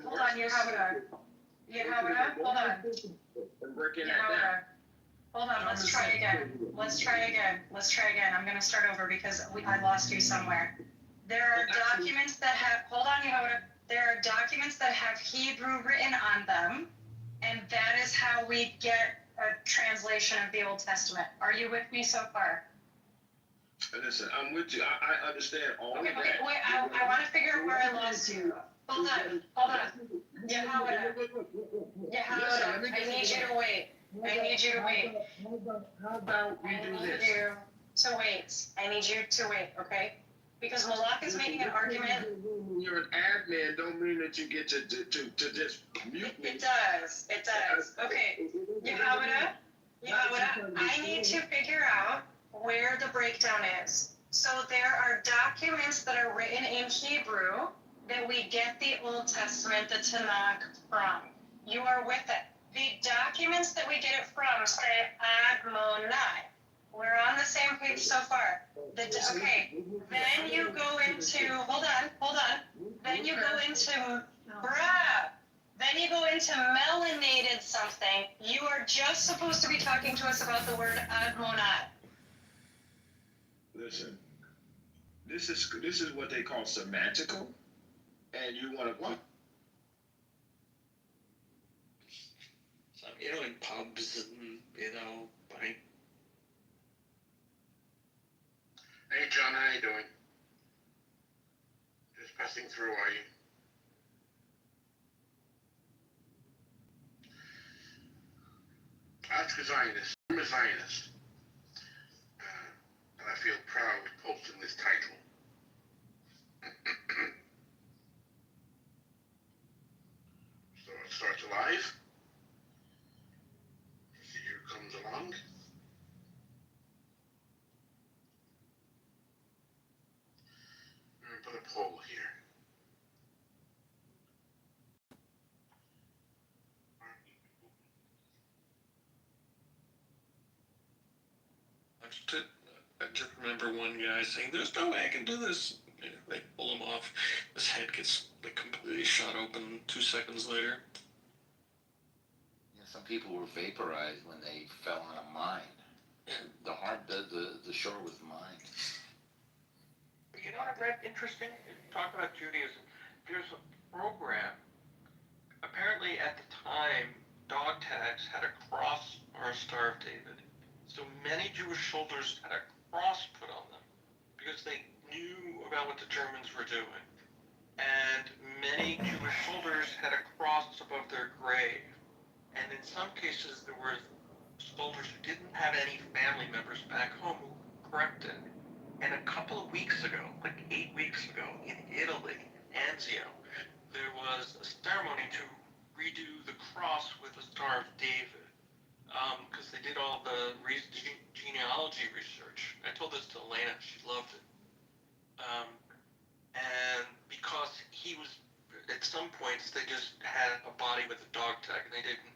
S18: Hold on, Yehuda, hold on. Hold on, let's try again. I'm gonna start over because I lost you somewhere. There are documents that have, hold on, Yehuda. There are documents that have Hebrew written on them, and that is how we get a translation of the Old Testament. Are you with me so far?
S19: Listen, I'm with you. I understand all of that.
S18: Okay, wait, I want to figure out where I lost you. Hold on. Yehuda, I need you to wait.
S19: How about we do this?
S18: I need you to wait, okay? Because Malak is making an argument.
S19: When you're an admin, don't mean that you get to just mute me.
S18: It does. Okay. Yehuda, I need to figure out where the breakdown is. So there are documents that are written in Hebrew that we get the Old Testament, the Tanakh, from. You are with it. The documents that we get it from say Admonai. We're on the same page so far. Okay, then you go into, hold on. Then you go into melanated something. You are just supposed to be talking to us about the word Admonai.
S19: Listen, this is what they call semantical, and you want to what?
S5: So, in pubs and, buying.
S21: Hey, John, how you doing? Just passing through, are you? Ask a Zionist. I'm a Zionist. And I feel proud posting this title. So it starts alive. Here comes along. Put a poll here.
S5: I just remember one guy saying, "There's no way I can do this." They pull him off. His head gets completely shot open 2 seconds later.
S22: Yeah, some people were vaporized when they fell on a mine. The shore was mined.
S10: You know what I read interesting? Talk about Judaism. There's a program. Apparently, at the time, dog tags had a cross or a Star of David. So many Jewish soldiers had a cross put on them.
S2: they knew about what the Germans were doing. And many Jewish soldiers had a cross above their grave. And in some cases, there were soldiers who didn't have any family members back home who corrected. And a couple of weeks ago, like 8 weeks ago, in Italy, Anzio, there was a ceremony to redo the cross with the Star of David. Because they did all the genealogy research. I told this to Elena, she loved it. And because he was, at some points, they just had a body with a dog tag, and they didn't,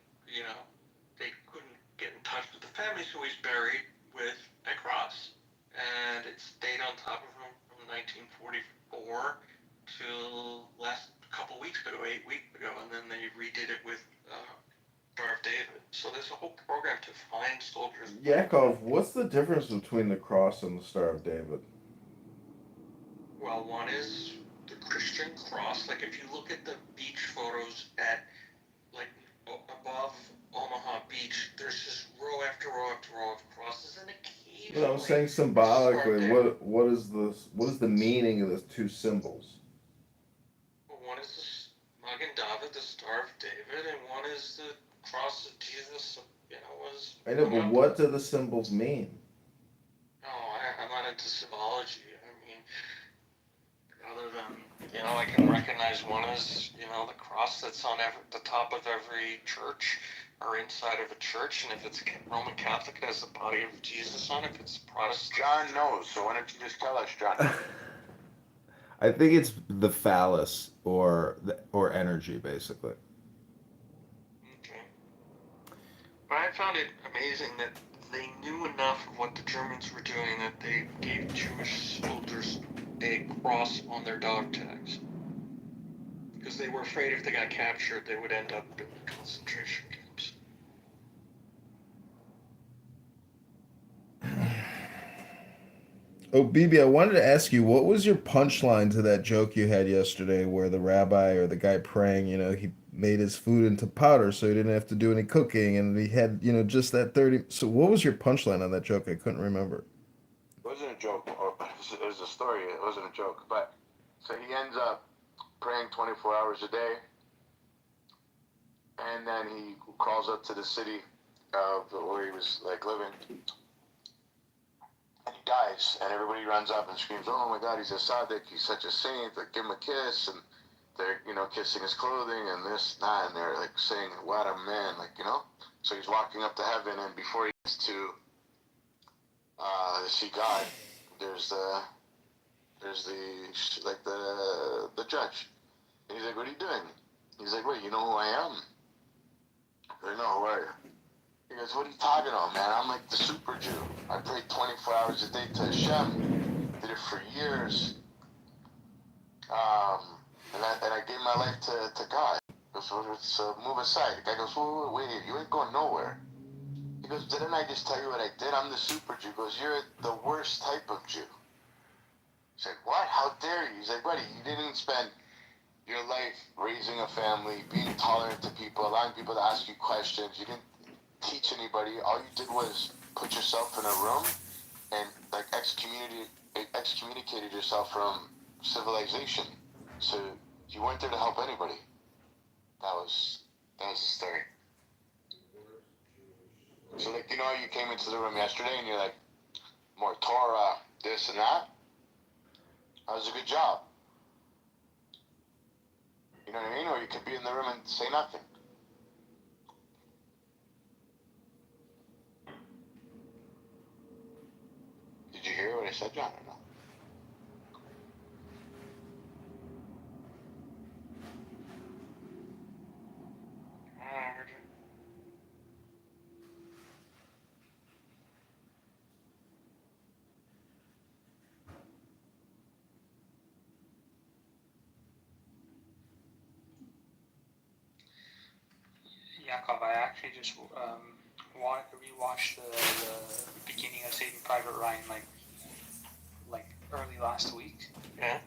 S2: they couldn't get in touch with the family, so he's buried with a cross. And it stayed on top of him from 1944 till last couple weeks ago, 8 weeks ago, and then they redid it with Star of David. So there's a whole program to find soldiers.
S3: Yakov, what's the difference between the cross and the Star of David?
S2: Well, one is the Christian cross. Like if you look at the beach photos at like above Omaha Beach, there's just row after row after row of crosses, and occasionally.
S3: I'm saying symbolically, what is the meaning of the two symbols?
S2: Well, one is the Magen David, the Star of David, and one is the cross of Jesus. Was.
S3: I know, but what do the symbols mean?
S2: I'm not into symbology. I mean, other than, I can recognize one as, the cross that's on the top of every church or inside of a church. And if it's Roman Catholic, it has the body of Jesus on it. If it's Protestant.
S12: John knows, so why don't you just tell us, John?
S3: I think it's the phallus or energy, basically.
S2: Okay. But I found it amazing that they knew enough of what the Germans were doing that they gave Jewish soldiers a cross on their dog tags. Because they were afraid if they got captured, they would end up in the concentration camps.
S3: Oh, Bibi, I wanted to ask you, what was your punchline to that joke you had yesterday where the rabbi or the guy praying, he made his food into powder so he didn't have to do any cooking and he had, just that 30. So what was your punchline on that joke? I couldn't remember.
S12: It wasn't a joke. It was a story. It wasn't a joke. But so he ends up praying 24 hours a day. And then he crawls up to the city of where he was living. And he dies, and everybody runs up and screams, "Oh my God, he's a tzaddik, he's such a saint, give him a kiss," and they're, kissing his clothing and this, that, and they're saying, "What a man," So he's walking up to heaven, and before he gets to see God, there's the judge. And he's like, "What are you doing?" He's like, "Wait, you know who I am?" They're like, "No, who are you?" He goes, "What are you talking about, man? I'm like the super Jew. I prayed 24 hours a day to Hashem. Did it for years. And I gave my life to God." He goes, "So move aside." The guy goes, wait, you ain't going nowhere." He goes, "Didn't I just tell you what I did? I'm the super Jew." He goes, "You're the worst type of Jew." He's like, "What? How dare you?" He's like, "Buddy, you didn't spend your life raising a family, being tolerant to people, allowing people to ask you questions. You didn't teach anybody. All you did was put yourself in a room and excommunicated yourself from civilization. So you weren't there to help anybody." That was the story. So you came into the room yesterday and you're like, more Torah, this and that. That was a good job. You know what I mean? Or you could be in the room and say nothing. Did you hear what I said, John, or no?
S4: Yakov, I actually just rewatched the beginning of Saving Private Ryan like early last week.
S2: Yeah.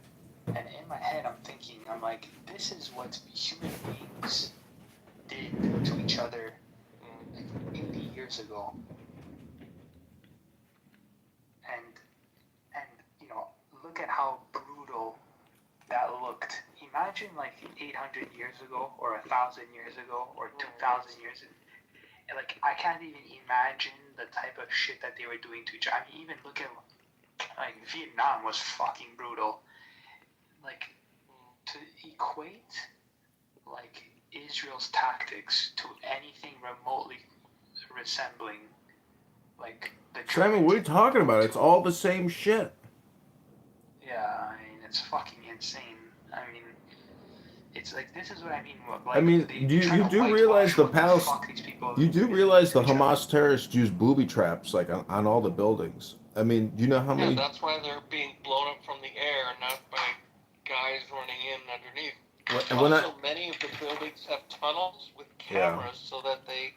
S4: And in my head, I'm like, this is what human beings did to each other like 80 years ago. And imagine like 800 years ago, or 1,000 years ago, or 2,000 years ago. Like, I can't even imagine the type of shit that they were doing to each other. I mean, even look at, like, Vietnam was fucking brutal. Like, to equate, like, Israel's tactics to anything remotely resembling, like, the
S3: Simon, what are you talking about? It's all the same shit.
S4: Yeah, I mean, it's fucking insane. I mean, it's like, this is what I mean. Like,
S3: I mean, you do realize the you do realize the Hamas terrorists use booby traps like on all the buildings. I mean, do you know how many?
S10: That's why they're being blown up from the air, not by guys running in underneath. Also, many of the buildings have tunnels with cameras so that they,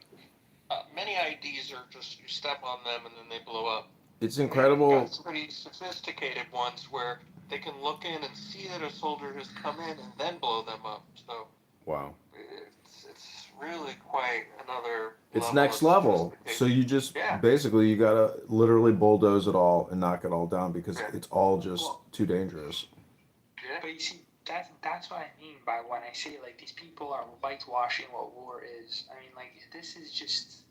S10: many IDs are just, you step on them and then they blow up.
S3: It's incredible.
S10: Got some pretty sophisticated ones where they can look in and see that a soldier has come in and then blow them up. So
S3: Wow.
S10: it's really quite another.
S3: It's next level. So you just basically you gotta literally bulldoze it all and knock it all down because it's all just too dangerous.
S4: Yeah. But you see, that's what I mean by when I say like these people are whitewashing what war is. I mean, like, this is just.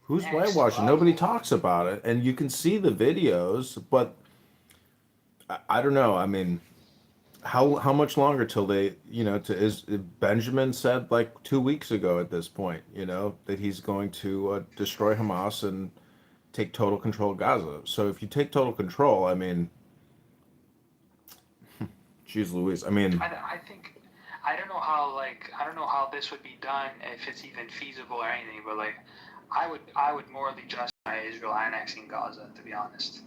S3: Who's whitewashing? Nobody talks about it, and you can see the videos, but I don't know. I mean, how much longer till they, Benjamin said like 2 weeks ago at this point, that he's going to destroy Hamas and take total control of Gaza. So if you take total control, I mean, geez Louise, I mean.
S4: I think, I don't know how this would be done, if it's even feasible or anything, but like, I would morally justify Israel annexing Gaza, to be honest.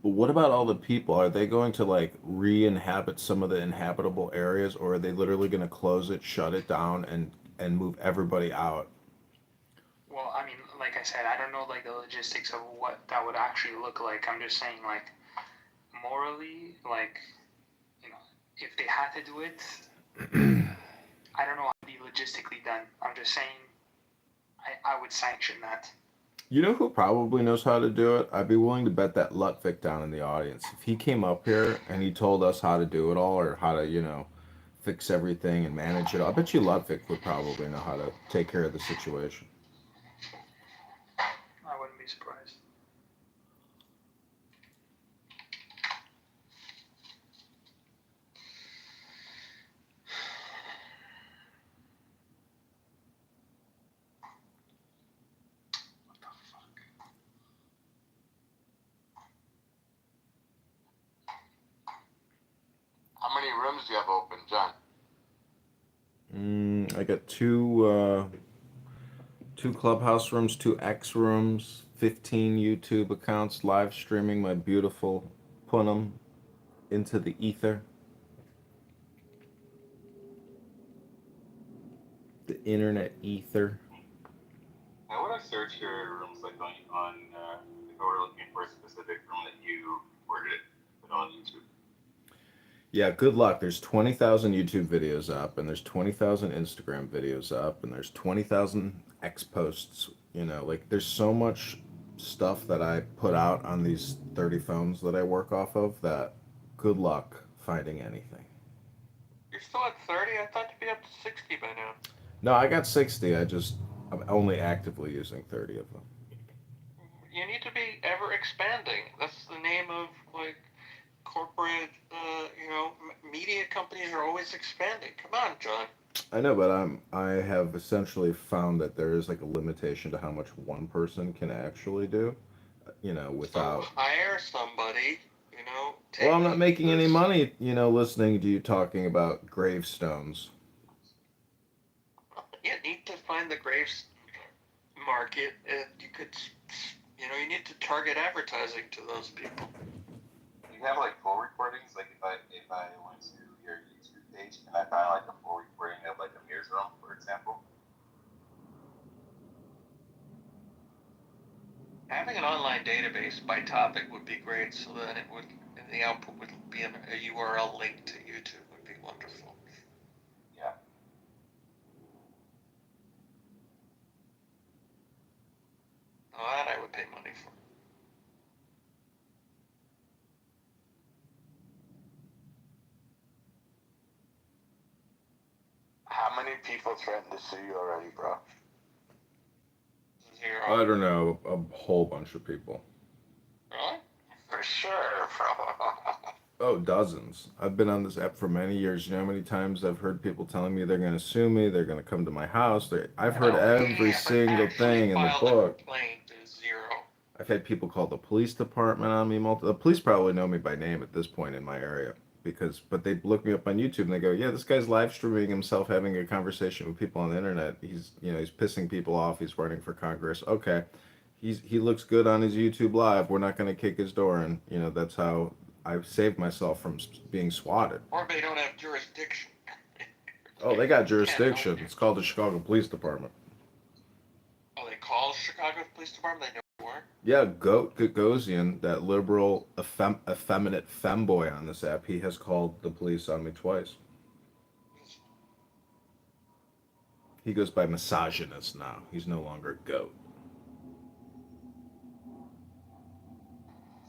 S3: But what about all the people? Are they going to like re-inhabit some of the inhabitable areas, or are they literally going to close it, shut it down, and move everybody out?
S4: Well, I mean, like I said, I don't know like the logistics of what that would actually look like. I'm just saying, like, morally, like, if they had to do it, I don't know how it'd be logistically done. I'm just saying, I would sanction that.
S3: You know who probably knows how to do it? I'd be willing to bet that Lutvik down in the audience. If he came up here and he told us how to do it all, or how to, fix everything and manage it all, I bet you Lutvik would probably know how to take care of the situation.
S4: I wouldn't be surprised.
S12: How many rooms do you have open, John?
S3: I got two Clubhouse rooms, 2X rooms, 15 YouTube accounts, live streaming my beautiful Punim into the ether. The internet ether.
S6: Now, when I search your rooms, like on if I were looking for a specific room that you were to put on YouTube.
S3: Yeah, good luck. There's 20,000 YouTube videos up, and there's 20,000 Instagram videos up, and there's 20,000 X posts. Like, there's so much stuff that I put out on these 30 phones that I work off of that good luck finding anything.
S10: You're still at 30? I thought you'd be up to 60 by now.
S3: No, I got 60. I'm only actively using 30 of them.
S10: You need to be ever expanding. That's the name of, like, corporate, media companies are always expanding. Come on, John.
S3: I know, but I have essentially found that there is like a limitation to how much one person can actually do, without.
S10: So hire somebody,
S3: Well, I'm not making any money, listening to you talking about gravestones.
S10: You need to find the graves market, and you need to target advertising to those people.
S6: You have like full recordings. Like if I went to your YouTube page, can I find like a full recording of like Amir's room, for example?
S10: Having an online database by topic would be great, so that the output would be a URL link to YouTube would be wonderful.
S6: Yeah.
S10: Oh, that I would pay money for.
S12: many people threatened to sue you already, bro?
S3: I don't know, a whole bunch of people.
S12: Really? For sure, bro.
S3: Oh, dozens. I've been on this app for many years. You know how many times I've heard people telling me they're going to sue me, they're going to come to my house. I've heard every single thing in the book.
S2: Complaint is 0.
S3: I've had people call the police department on me. The police probably know me by name at this point in my area but they look me up on YouTube and they go, "Yeah, this guy's live streaming himself having a conversation with people on the internet. He's pissing people off. He's running for Congress. Okay, he looks good on his YouTube live. We're not going to kick his door in. That's how I've saved myself from being swatted."
S2: Or they don't have jurisdiction.
S3: Oh, they got jurisdiction. It's called the Chicago Police Department.
S2: Oh, they call Chicago Police Department? They know where?
S3: Yeah, Gagosian, that liberal, effeminate femboy on this app, he has called the police on me twice. He goes by misogynist now. He's no longer goat.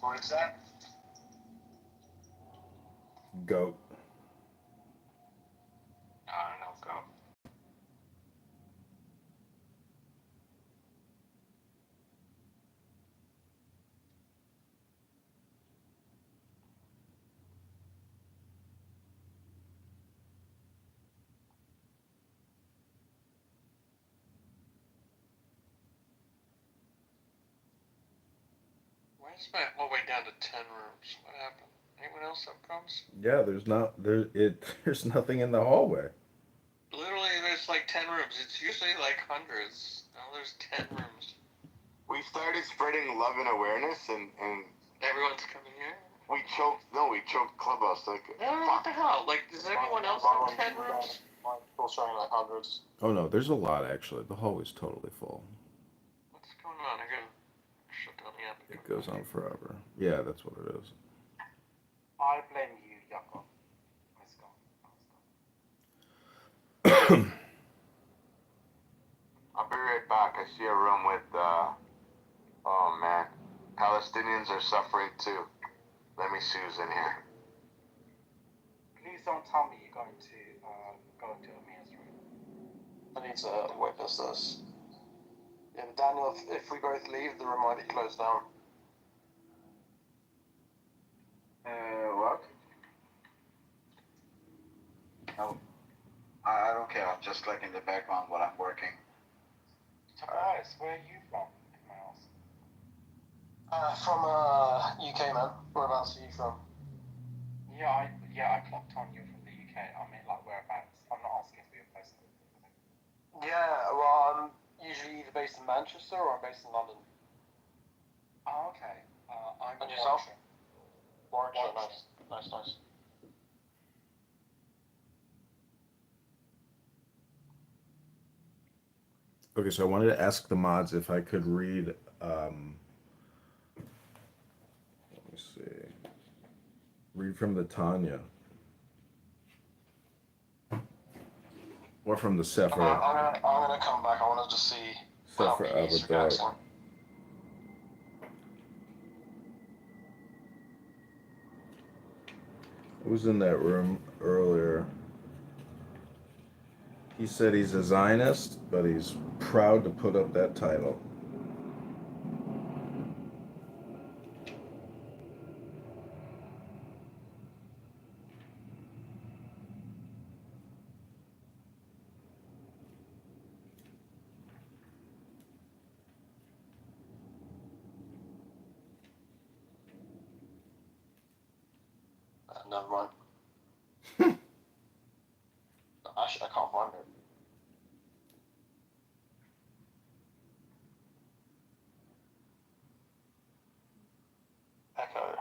S2: What is that?
S3: Goat.
S2: I don't know, go. Why is my hallway down to 10 rooms? What happened? Anyone else have problems?
S3: Yeah, there's nothing in the hallway.
S2: Literally, there's like 10 rooms. It's usually like hundreds. Now there's 10 rooms.
S12: We started spreading love and awareness, and
S2: Everyone's coming here?
S12: we choked Clubhouse. Like,
S2: What the hell? Like, does everyone else have 10 rooms?
S12: Still showing like hundreds.
S3: Oh no, there's a lot actually. The hallway's totally full.
S2: What's going on? I gotta shut down the app.
S3: It goes on forever. Yeah, that's what it is.
S2: I blame you, Jakob. Let's go.
S12: I'll be right back. I see a room with, oh man, Palestinians are suffering too. Let me Sue's in here.
S2: Please don't tell me you're going to go to Amir's room.
S8: I need to witness this. Yeah, but Daniel, if we both leave, the room might be closed down.
S2: What? No. I don't care. I'm just like in the background while I'm working. Surprise, where are you from, Miles?
S8: From UK, man. Whereabouts are you from?
S2: Yeah, I clocked on you from the UK. I mean, like, whereabouts? I'm not asking for your place.
S8: Yeah, well, I'm usually either based in Manchester or I'm based in London.
S2: Oh, okay. I'm
S8: And yourself?
S2: Warwickshire.
S8: Nice.
S3: Okay, so I wanted to ask the mods if I could read, let me see, read from the Tanya. Or from the Sefer.
S8: I'm gonna come back. I want to just see how
S3: Sefer
S8: he reacts to
S3: Avodah.
S8: it.
S3: Who was in that room earlier? He said he's a Zionist, but he's proud to put up that title.
S8: Never mind. Actually, I can't find it. Echo.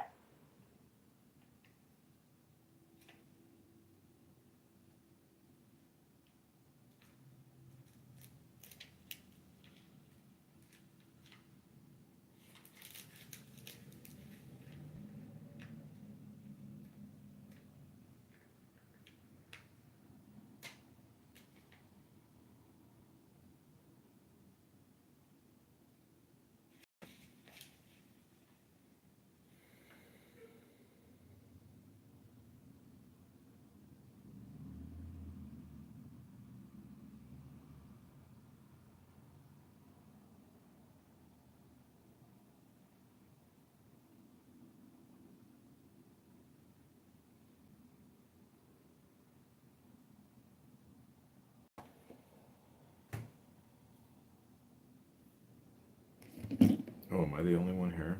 S3: Oh, am I the only one here?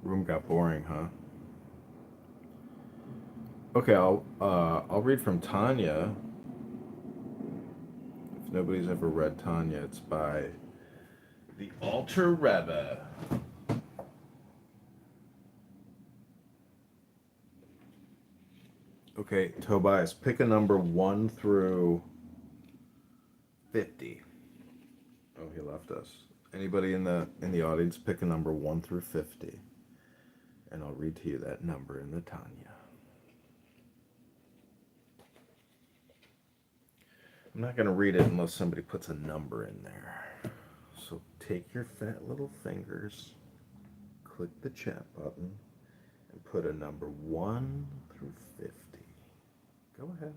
S3: Room got boring, huh? Okay, I'll read from Tanya. If nobody's ever read Tanya, it's by the Alter Rebbe. Okay, Tobias, pick a number 1 through 50. Oh, he left us. Anybody in the audience, pick a number 1 through 50, and I'll read to you that number in the Tanya. I'm not going to read it unless somebody puts a number in there. So take your fat little fingers, click the chat button, and put a number 1 through 50. Go ahead.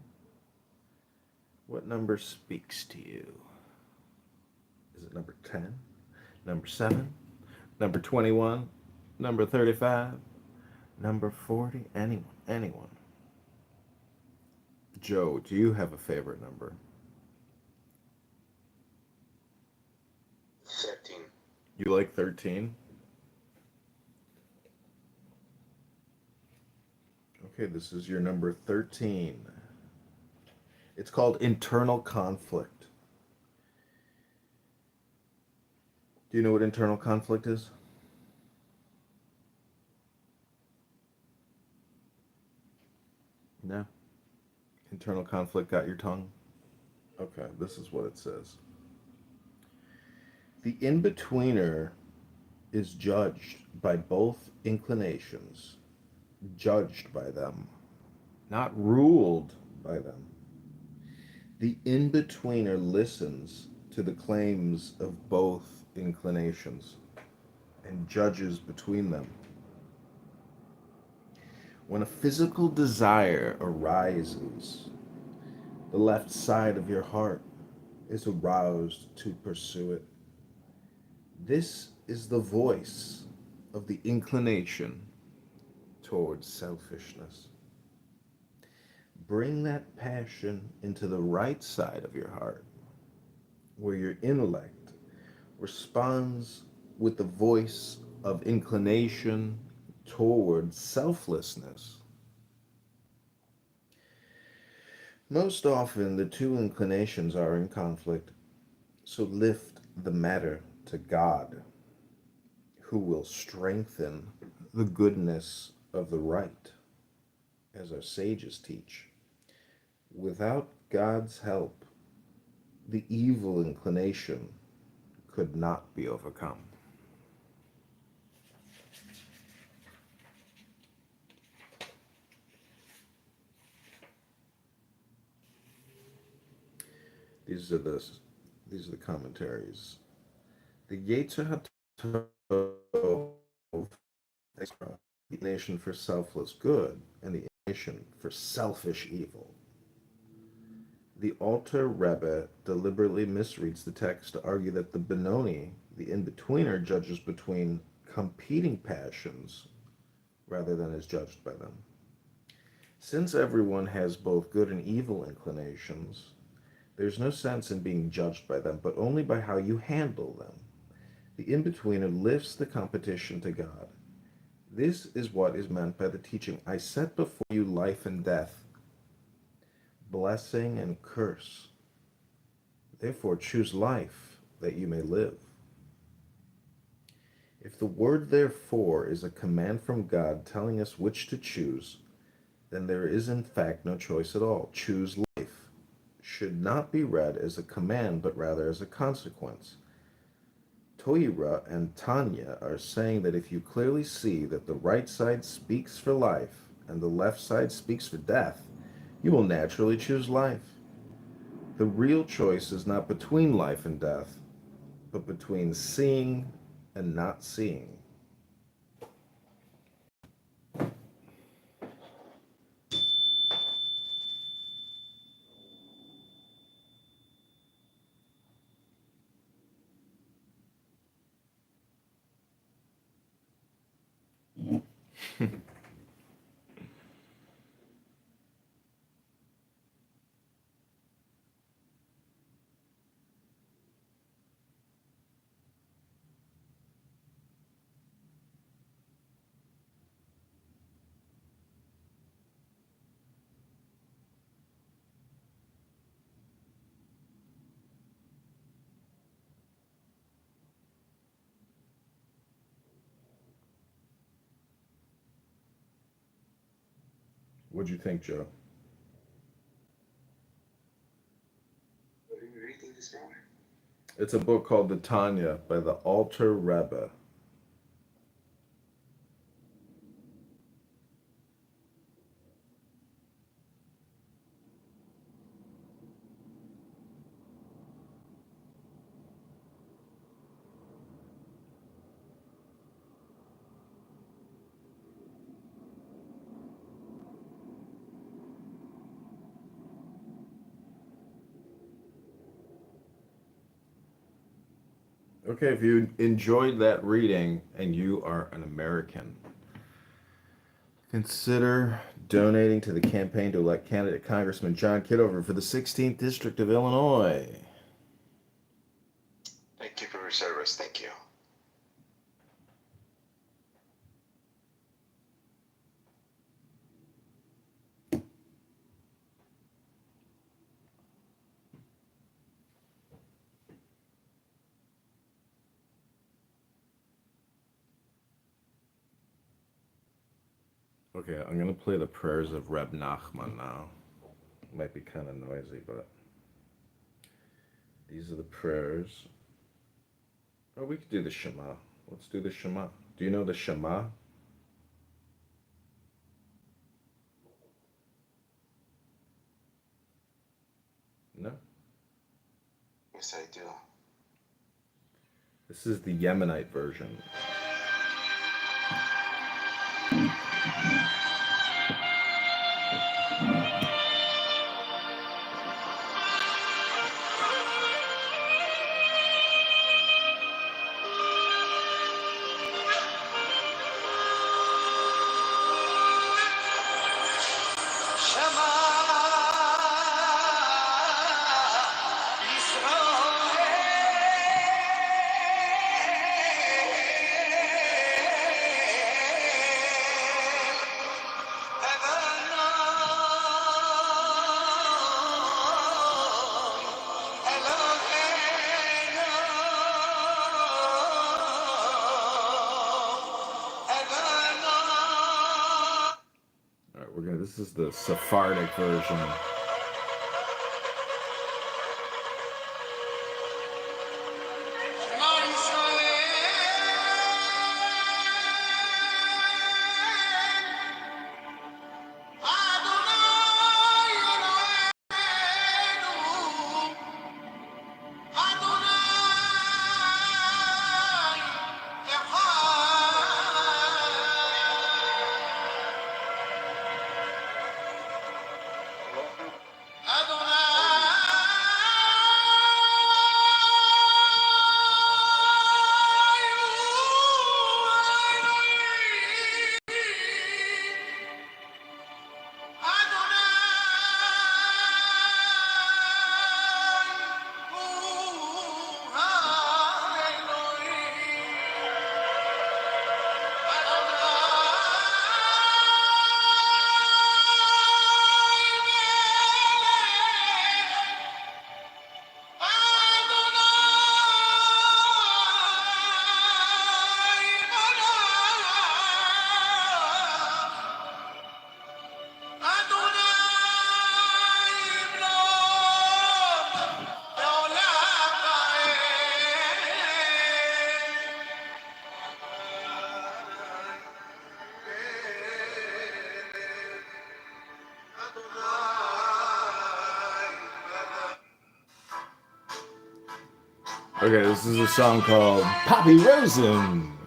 S3: What number speaks to you? Is it number 10? Number 7? Number 21? Number 35? Number 40? Anyone. Joe, do you have a favorite number?
S12: 13.
S3: You like 13? Okay, this is your number 13. It's called internal conflict. Do you know what internal conflict is? No. Internal conflict got your tongue? Okay, this is what it says. The in-betweener is judged by both inclinations, judged by them, not ruled by them. The in-betweener listens to the claims of both inclinations and judges between them. When a physical desire arises, the left side of your heart is aroused to pursue it. This is the voice of the inclination towards selfishness. Bring that passion into the right side of your heart, where your intellect responds with the voice of inclination towards selflessness. Most often, the two inclinations are in conflict, so lift the matter to God, who will strengthen the goodness of the right, as our sages teach. Without God's help, the evil inclination could not be overcome. These are the commentaries. The Yetzer Hatov, the inclination for selfless good, and the inclination for selfish evil. The Alter Rebbe deliberately misreads the text to argue that the Benoni, the in-betweener, judges between competing passions rather than is judged by them. Since everyone has both good and evil inclinations, there's no sense in being judged by them, but only by how you handle them. The in-betweener lifts the competition to God. This is what is meant by the teaching, I set before you life and death, blessing and curse. Therefore choose life, that you may live. If the word therefore is a command from God telling us which to choose, then there is in fact no choice at all. Choose life should not be read as a command, but rather as a consequence. Torah and Tanya are saying that if you clearly see that the right side speaks for life and the left side speaks for death, you will naturally choose life. The real choice is not between life and death, but between seeing and not seeing. What'd you think, Joe?
S17: What are you reading this morning?
S3: It's a book called The Tanya by the Alter Rebbe. Okay, if you enjoyed that reading and you are an American, consider donating to the campaign to elect candidate Congressman John Kitover for the 16th District of Illinois.
S17: Thank you for your service. Thank you.
S3: Okay, I'm going to play the prayers of Reb Nachman now. It might be kind of noisy, but these are the prayers. Oh, we could do the Shema. Let's do the Shema. Do you know the Shema? No?
S17: Yes, I do.
S3: This is the Yemenite version. This is the Sephardic version. Okay, this is a song called Poppy Rosen.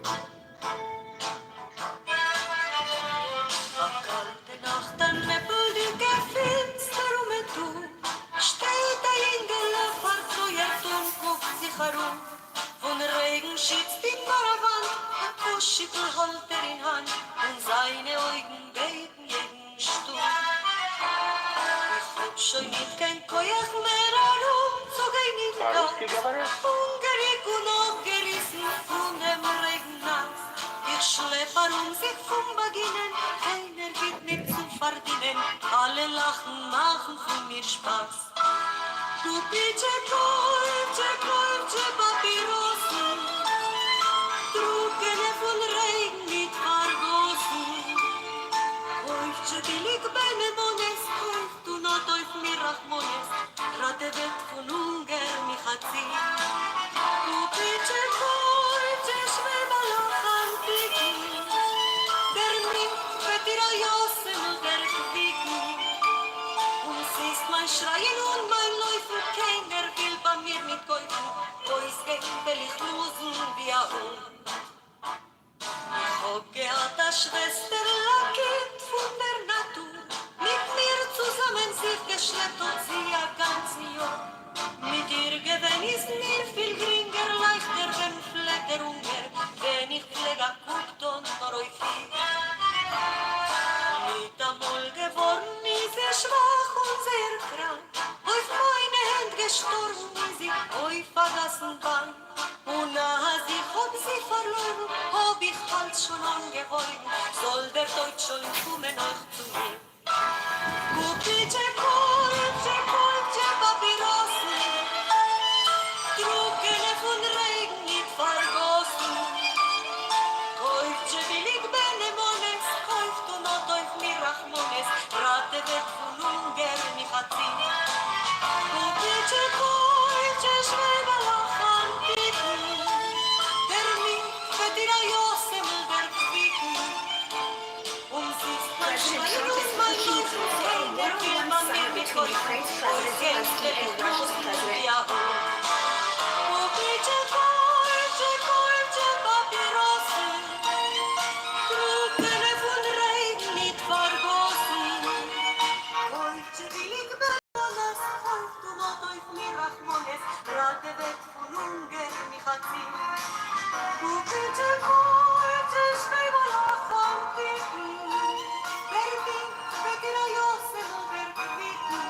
S9: מרחמונס, רטבת פונונגר מחצי. ופיצ'ה קויצ'ה שווה בלוחן פיקי, דרמי ותירה יוסם דרקביקי. Und siehst mein Schreien und mein Läufen, keiner will bei mir mitkäufen, wo ist will ich losen wie ein Hund. Ich hab gehabt eine Schwester, ein Kind von der Natur, mit mir zusammen sich geschleppt und sie ein ganzes Jahr. Mit ihr gewinn ist mir viel geringer, leichter, wenn pflegt der Hunger, wenn ich pflege guckt und nur auf viel. Mit einmal geworden ist sie schwach und sehr krank, auf meine Hände gestorben ist sie, auf verlassen Bank. Und als ich hab sie verloren, hab ich halt schon angeheuert, soll der Deutsch schon kommen euch zu mir. Kupice, kolce, Papyrossen, Druckene von Regen nicht vergossen. Koivce billig Benemones, koift du not auf mir Rachmones, rate weg von Unger mich hat sie. Kupice, kolce, schwebe lachan Piken, der mich vetira Josem der Quicken. Sie ist mein Schwein und mein Lust, keiner will man mir mit Koifen, und jetzt will ich losen wie ein Hund. Kupice, kolce, Papyrossen, Druckene von Regen nicht vergossen. Koice billig Bananas, koift du not auf mir Rachmones, rate weg von Unger mich hat sie. Kupice, kolce, schwebe lachan Piken, der mich vetira Josem der Quicken.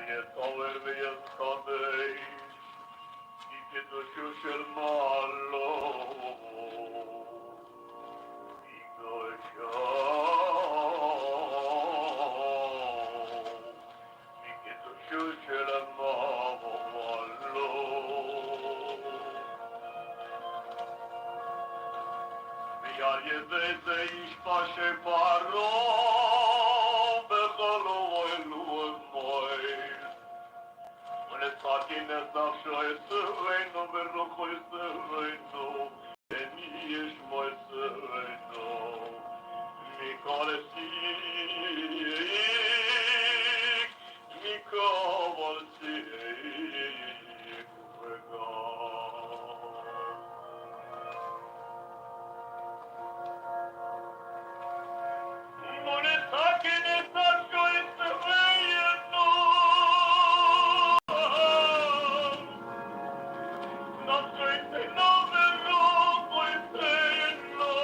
S2: ויתעורר ויתחדש, כי קדושו של מעלו, מקדושו, מקדושו של מעלו. ועל ידי זה ישפע שפרו בכל אוהל ומועל, ולסכן את נפשו יסרנו ורוחו יסרנו, ומי ישמו יסרנו מכל שיק, מכל שיק וגם. ולסכן את נפשו יסרנו, נפשו יסרנו ורוחו יסרנו,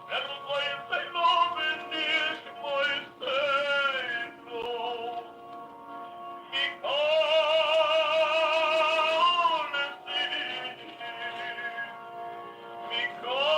S2: ורוחו יסרנו ונשמו יסרנו, מכל שיק, מכל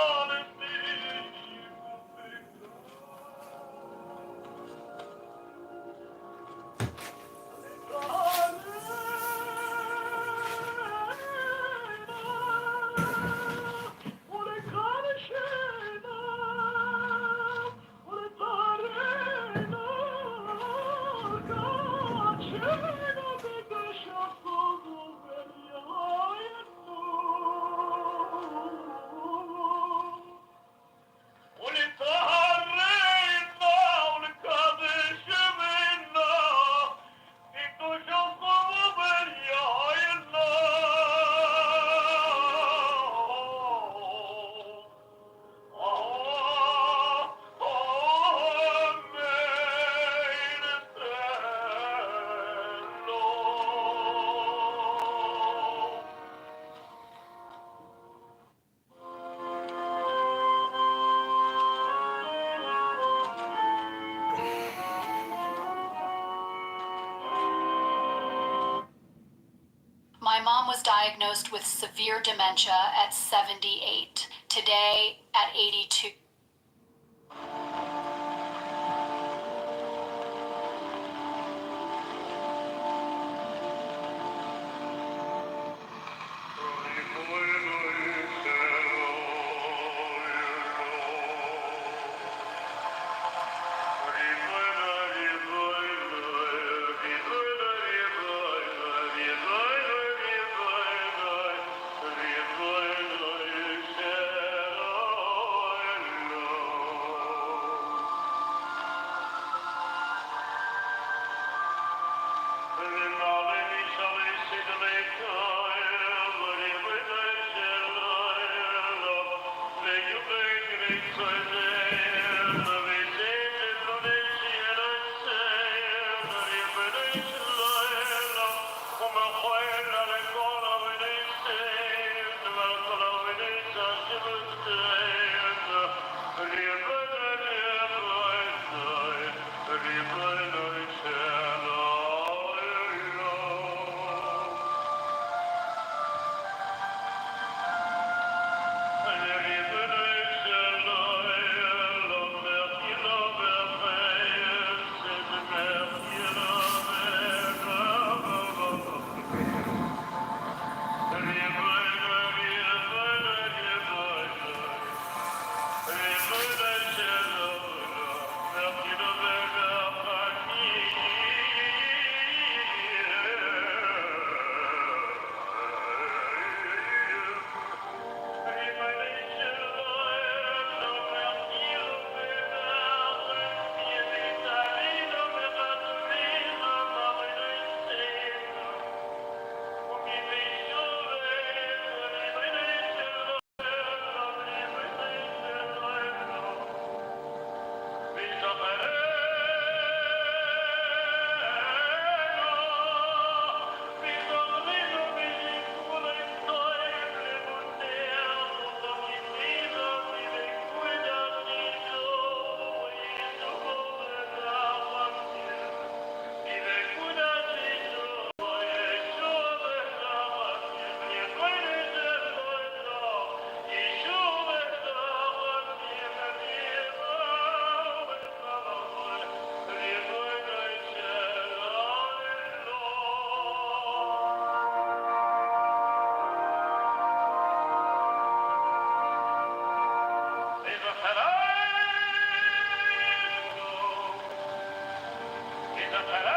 S7: My mom was diagnosed with severe dementia at 78. Today, at 82.
S9: Bye.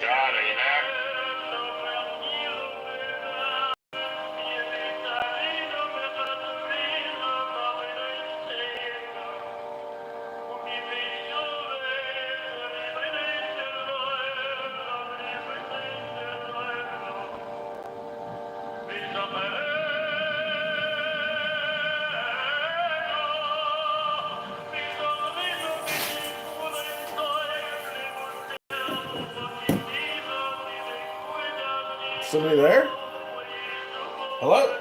S20: John, are you there?
S3: Somebody there? Hello?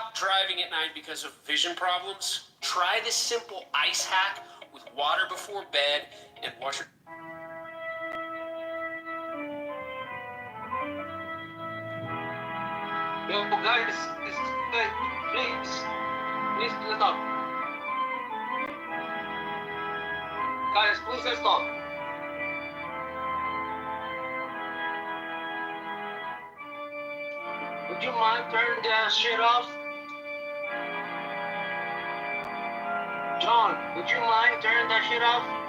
S1: stop driving at night because of vision problems? Try this simple ice hack with water before bed and wash your...
S10: Yo, guys, please let's stop. Guys, please let's stop. Would you mind turning that shit off? John, would you mind turning that shit off?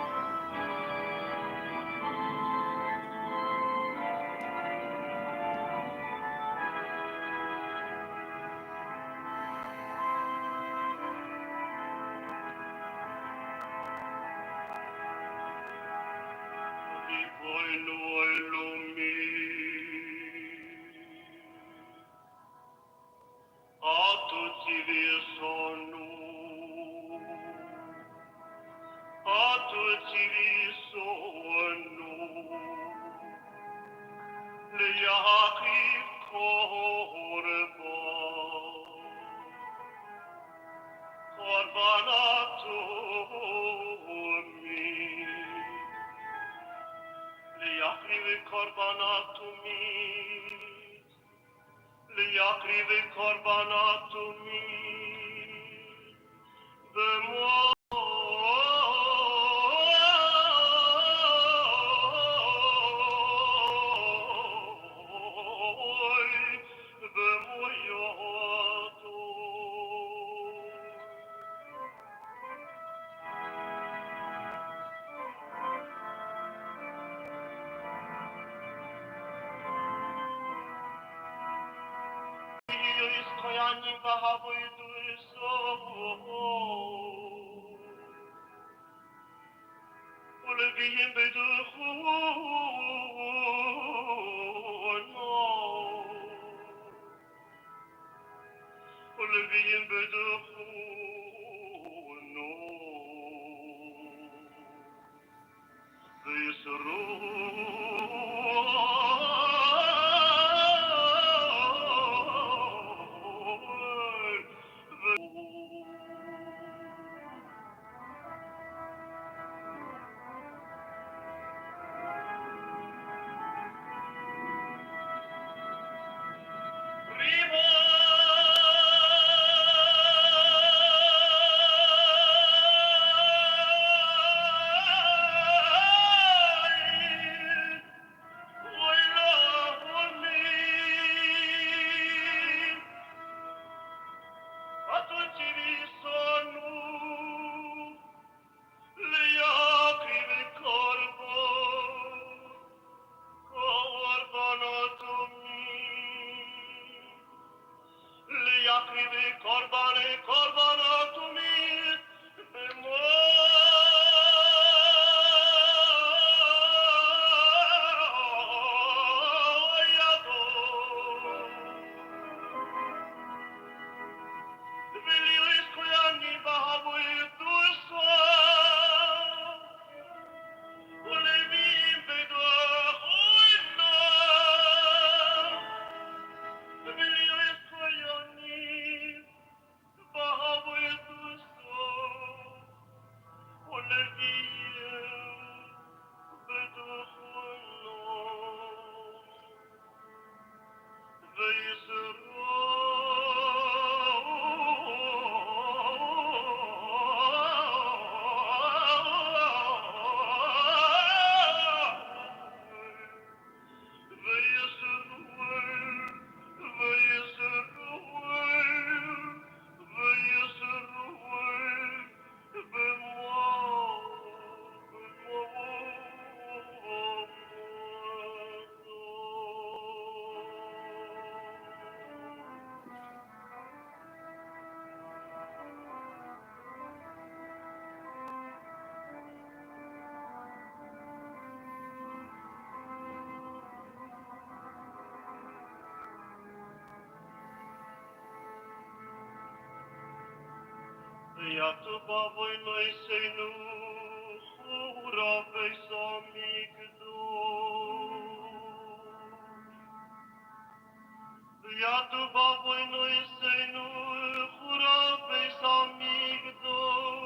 S9: Iată va voi noi seinul hurabei samigdor,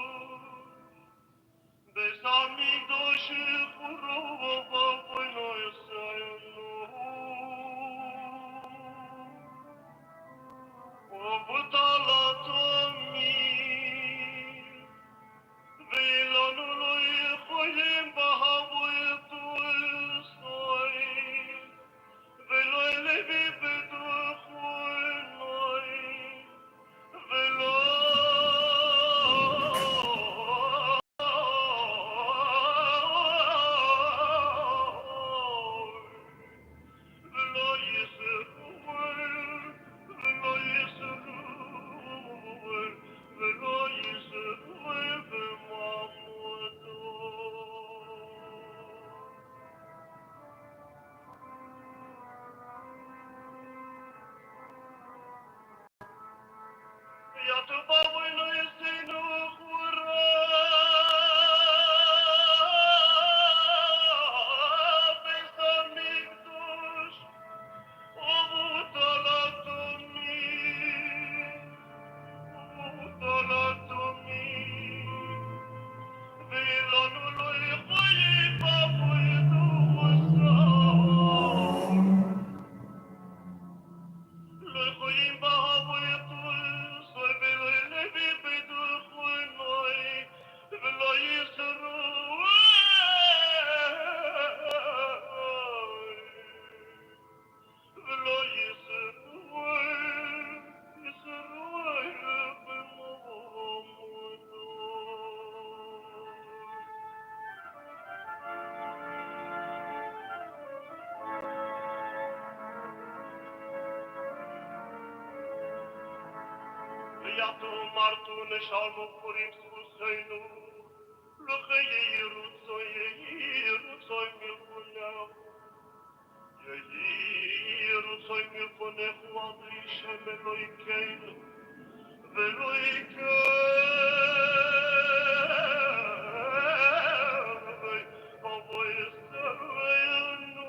S9: besamigdor și huraba va voi noi seinul. O butala tomi, vilonului hoim bahavui tul soi, veloi levi bedu hui noi, Iată babui noi este nu hura, pesta mictuș, o butala tomi, vilonului hoi babui dusa. Le hoim bahavui tul soi veloi levi bedu hui noi, veloi Iată martune și-almă purim spuseinu, Lăhăie iruțoi mi-l punea, iruțoi mi-l punea cu adrișe meloi cheinu, veloi chei, o voi stăruienu.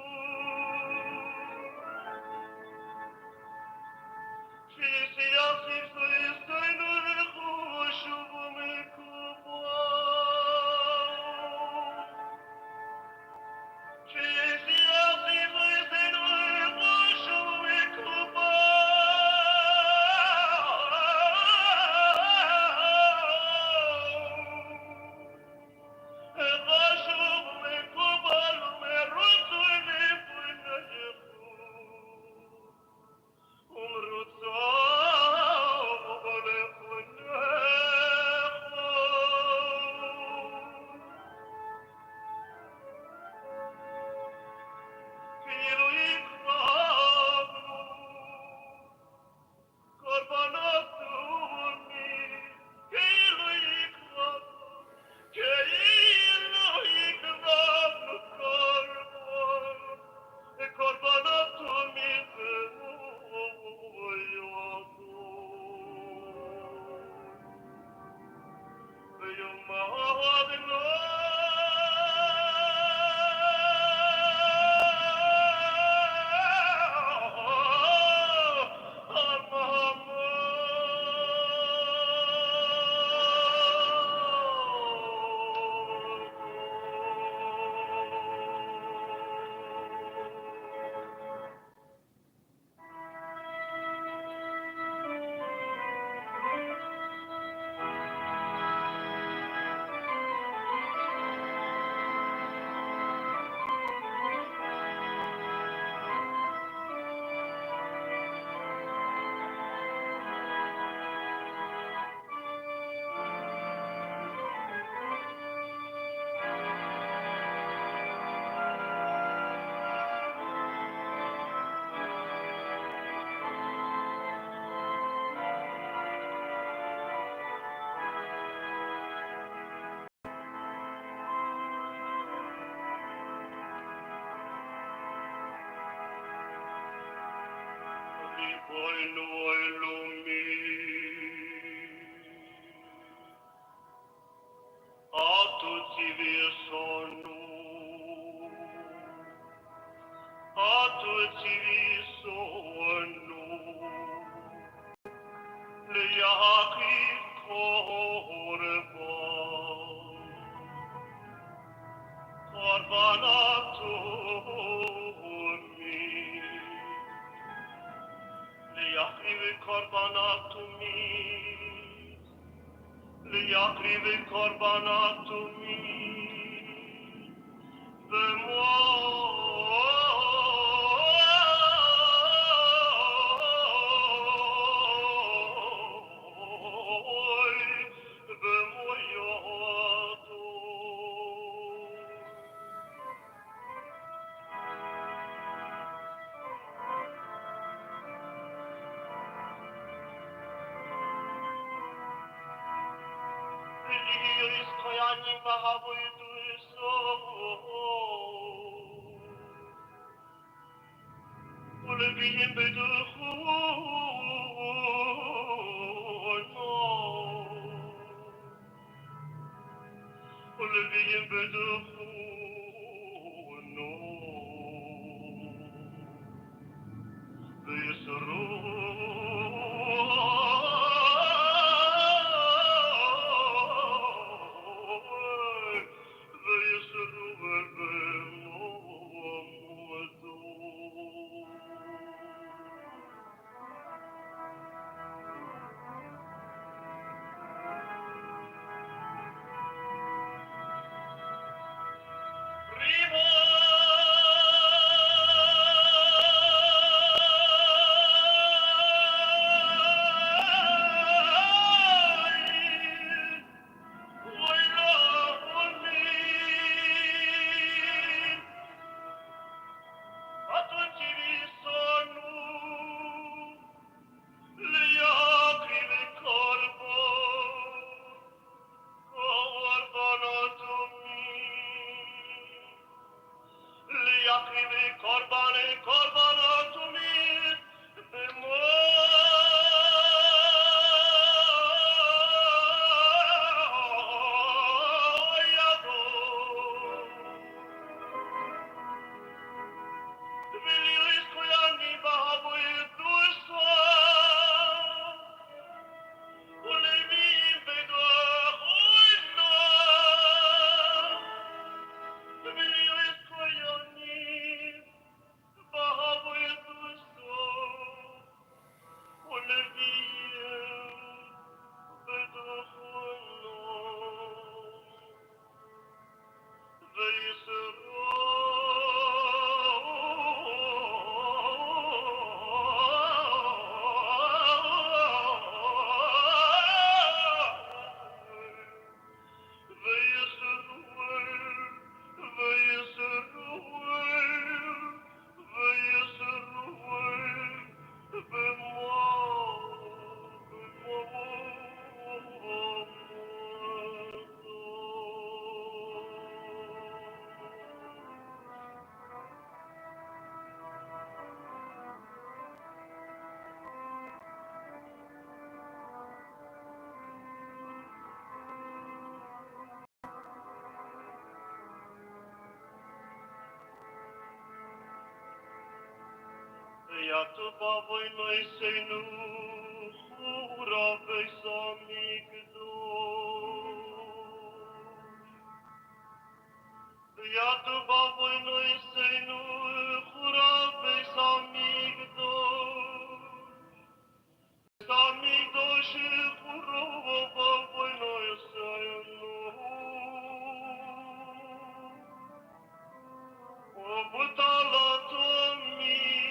S9: Voi noi lumii, atuți vie sonul, atuți vie sonul. להקריב קורבנות תמיד, להקריב קורבנות תמיד, במוי יהדו. Великий искоянин Богобойду Улыбием бедуху, Улыбием бедуху, Yatuba voinoi seinu hura beisa migdo. Yatuba voinoi seinu hura beisa migdo. Samigdo shi hura voinoi seinu. Obutala tomi.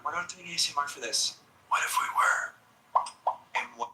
S11: we're not doing ASMR for this. What if we were? And what?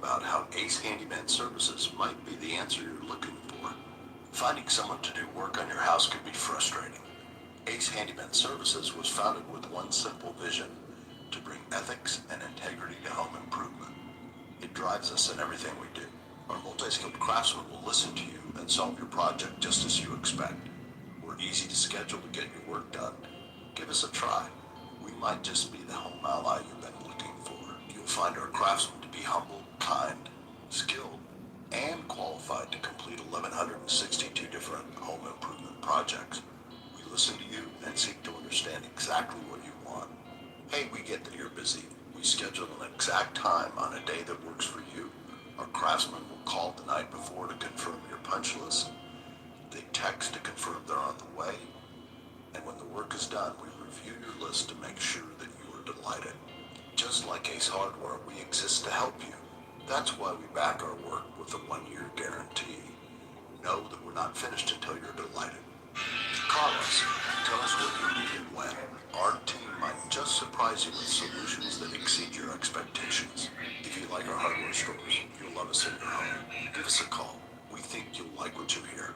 S13: about how Ace Handyman Services might be the answer you're looking for. Finding someone to do work on your house can be frustrating. Ace Handyman Services was founded with one simple vision: to bring ethics and integrity to home improvement. It drives us in everything we do. Our multi-skilled craftsmen will listen to you and solve your project just as you expect. We're easy to schedule to get your work done. Give us a try. We might just be the home ally you've been looking for. You'll find our craftsmen to be humble, kind, skilled, and qualified to complete 1,162 different home improvement projects. We listen to you and seek to understand exactly what you want. Hey, we get that you're busy. We schedule an exact time on a day that works for you. Our craftsmen will call the night before to confirm your punch list. They text to confirm they're on the way. And when the work is done, we review your list to make sure that you are delighted. Just like Ace Hardware, we exist to help you. That's why we back our work with a 1-year guarantee. Know that we're not finished until you're delighted. Call us. Tell us what you need and when. Our team might just surprise you with solutions that exceed your expectations. If you like our hardware stores, you'll love us in your home. Give us a call. We think you'll like what you hear.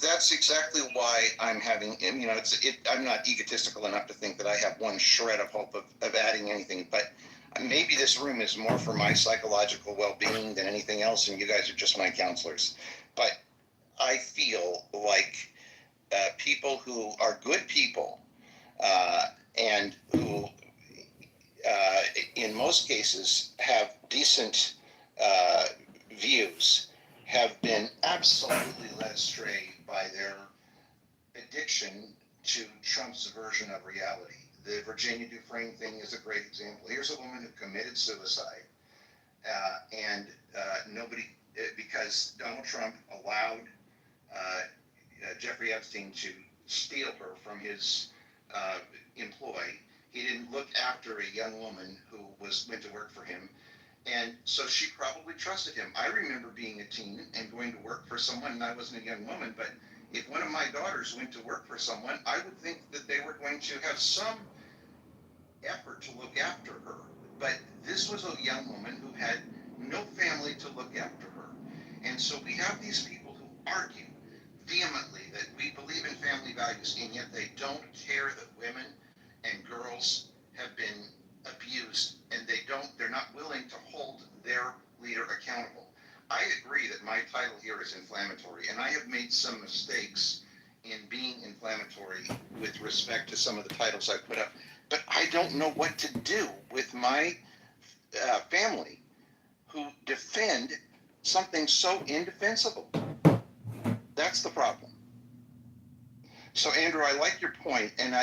S14: That's exactly why I'm having, you know, I'm not egotistical enough to think that I have one shred of hope of adding anything, but maybe this room is more for my psychological well-being than anything else, and you guys are just my counselors. But I feel like people who are good people and who, in most cases, have decent views, have been absolutely led astray by their addiction to Trump's version of reality. The Virginia Dufresne thing is a great example. Here's a woman who committed suicide, and nobody, because Donald Trump allowed Jeffrey Epstein to steal her from his employ. He didn't look after a young woman who went to work for him. And so she probably trusted him. I remember being a teen and going to work for someone, and I wasn't a young woman, but if one of my daughters went to work for someone, I would think that they were going to have some effort to look after her. But this was a young woman who had no family to look after her. And so we have these people who argue vehemently that we believe in family values, and yet they don't care that women and girls have been abused, and they're not willing to hold their leader accountable. I agree that my title here is inflammatory, and I have made some mistakes in being inflammatory with respect to some of the titles I put up, but I don't know what to do with my family who defend something so indefensible. That's the problem. So Andrew, I like your point, and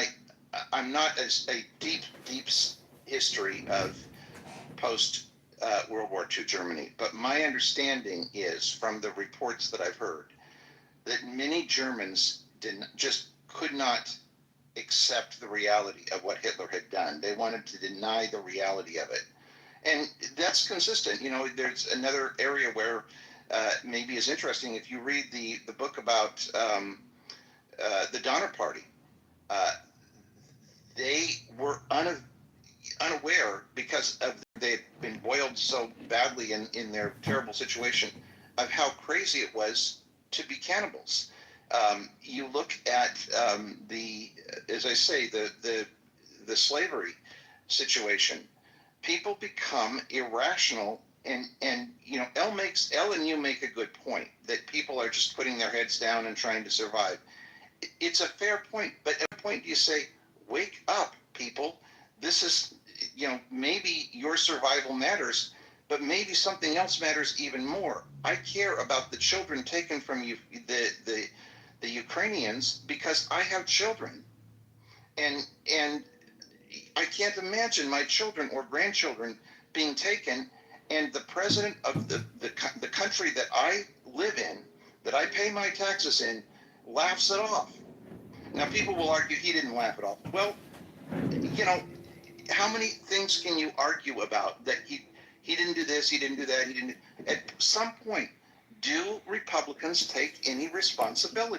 S14: I'm not a deep history of post World War II Germany, but my understanding is from the reports that I've heard that many Germans could not accept the reality of what Hitler had done. They wanted to deny the reality of it. And that's consistent. You know, there's another area where maybe is interesting. If you read the book about the Donner Party, they were unaware because of they'd been boiled so badly in their terrible situation of how crazy it was to be cannibals. You look at as I say, the slavery situation. People become irrational, and you know, Elle and you make a good point that people are just putting their heads down and trying to survive. It's a fair point, but at a point do you say, wake up, people. This is, you know, maybe your survival matters, but maybe something else matters even more. I care about the children taken from you, the Ukrainians because I have children, and I can't imagine my children or grandchildren being taken, and the president of the country that I live in, that I pay my taxes in, laughs it off. Now, people will argue he didn't laugh it off. Well, you know, how many things can you argue about that he didn't do this, he didn't do that, he didn't? At some point, do Republicans take any responsibility?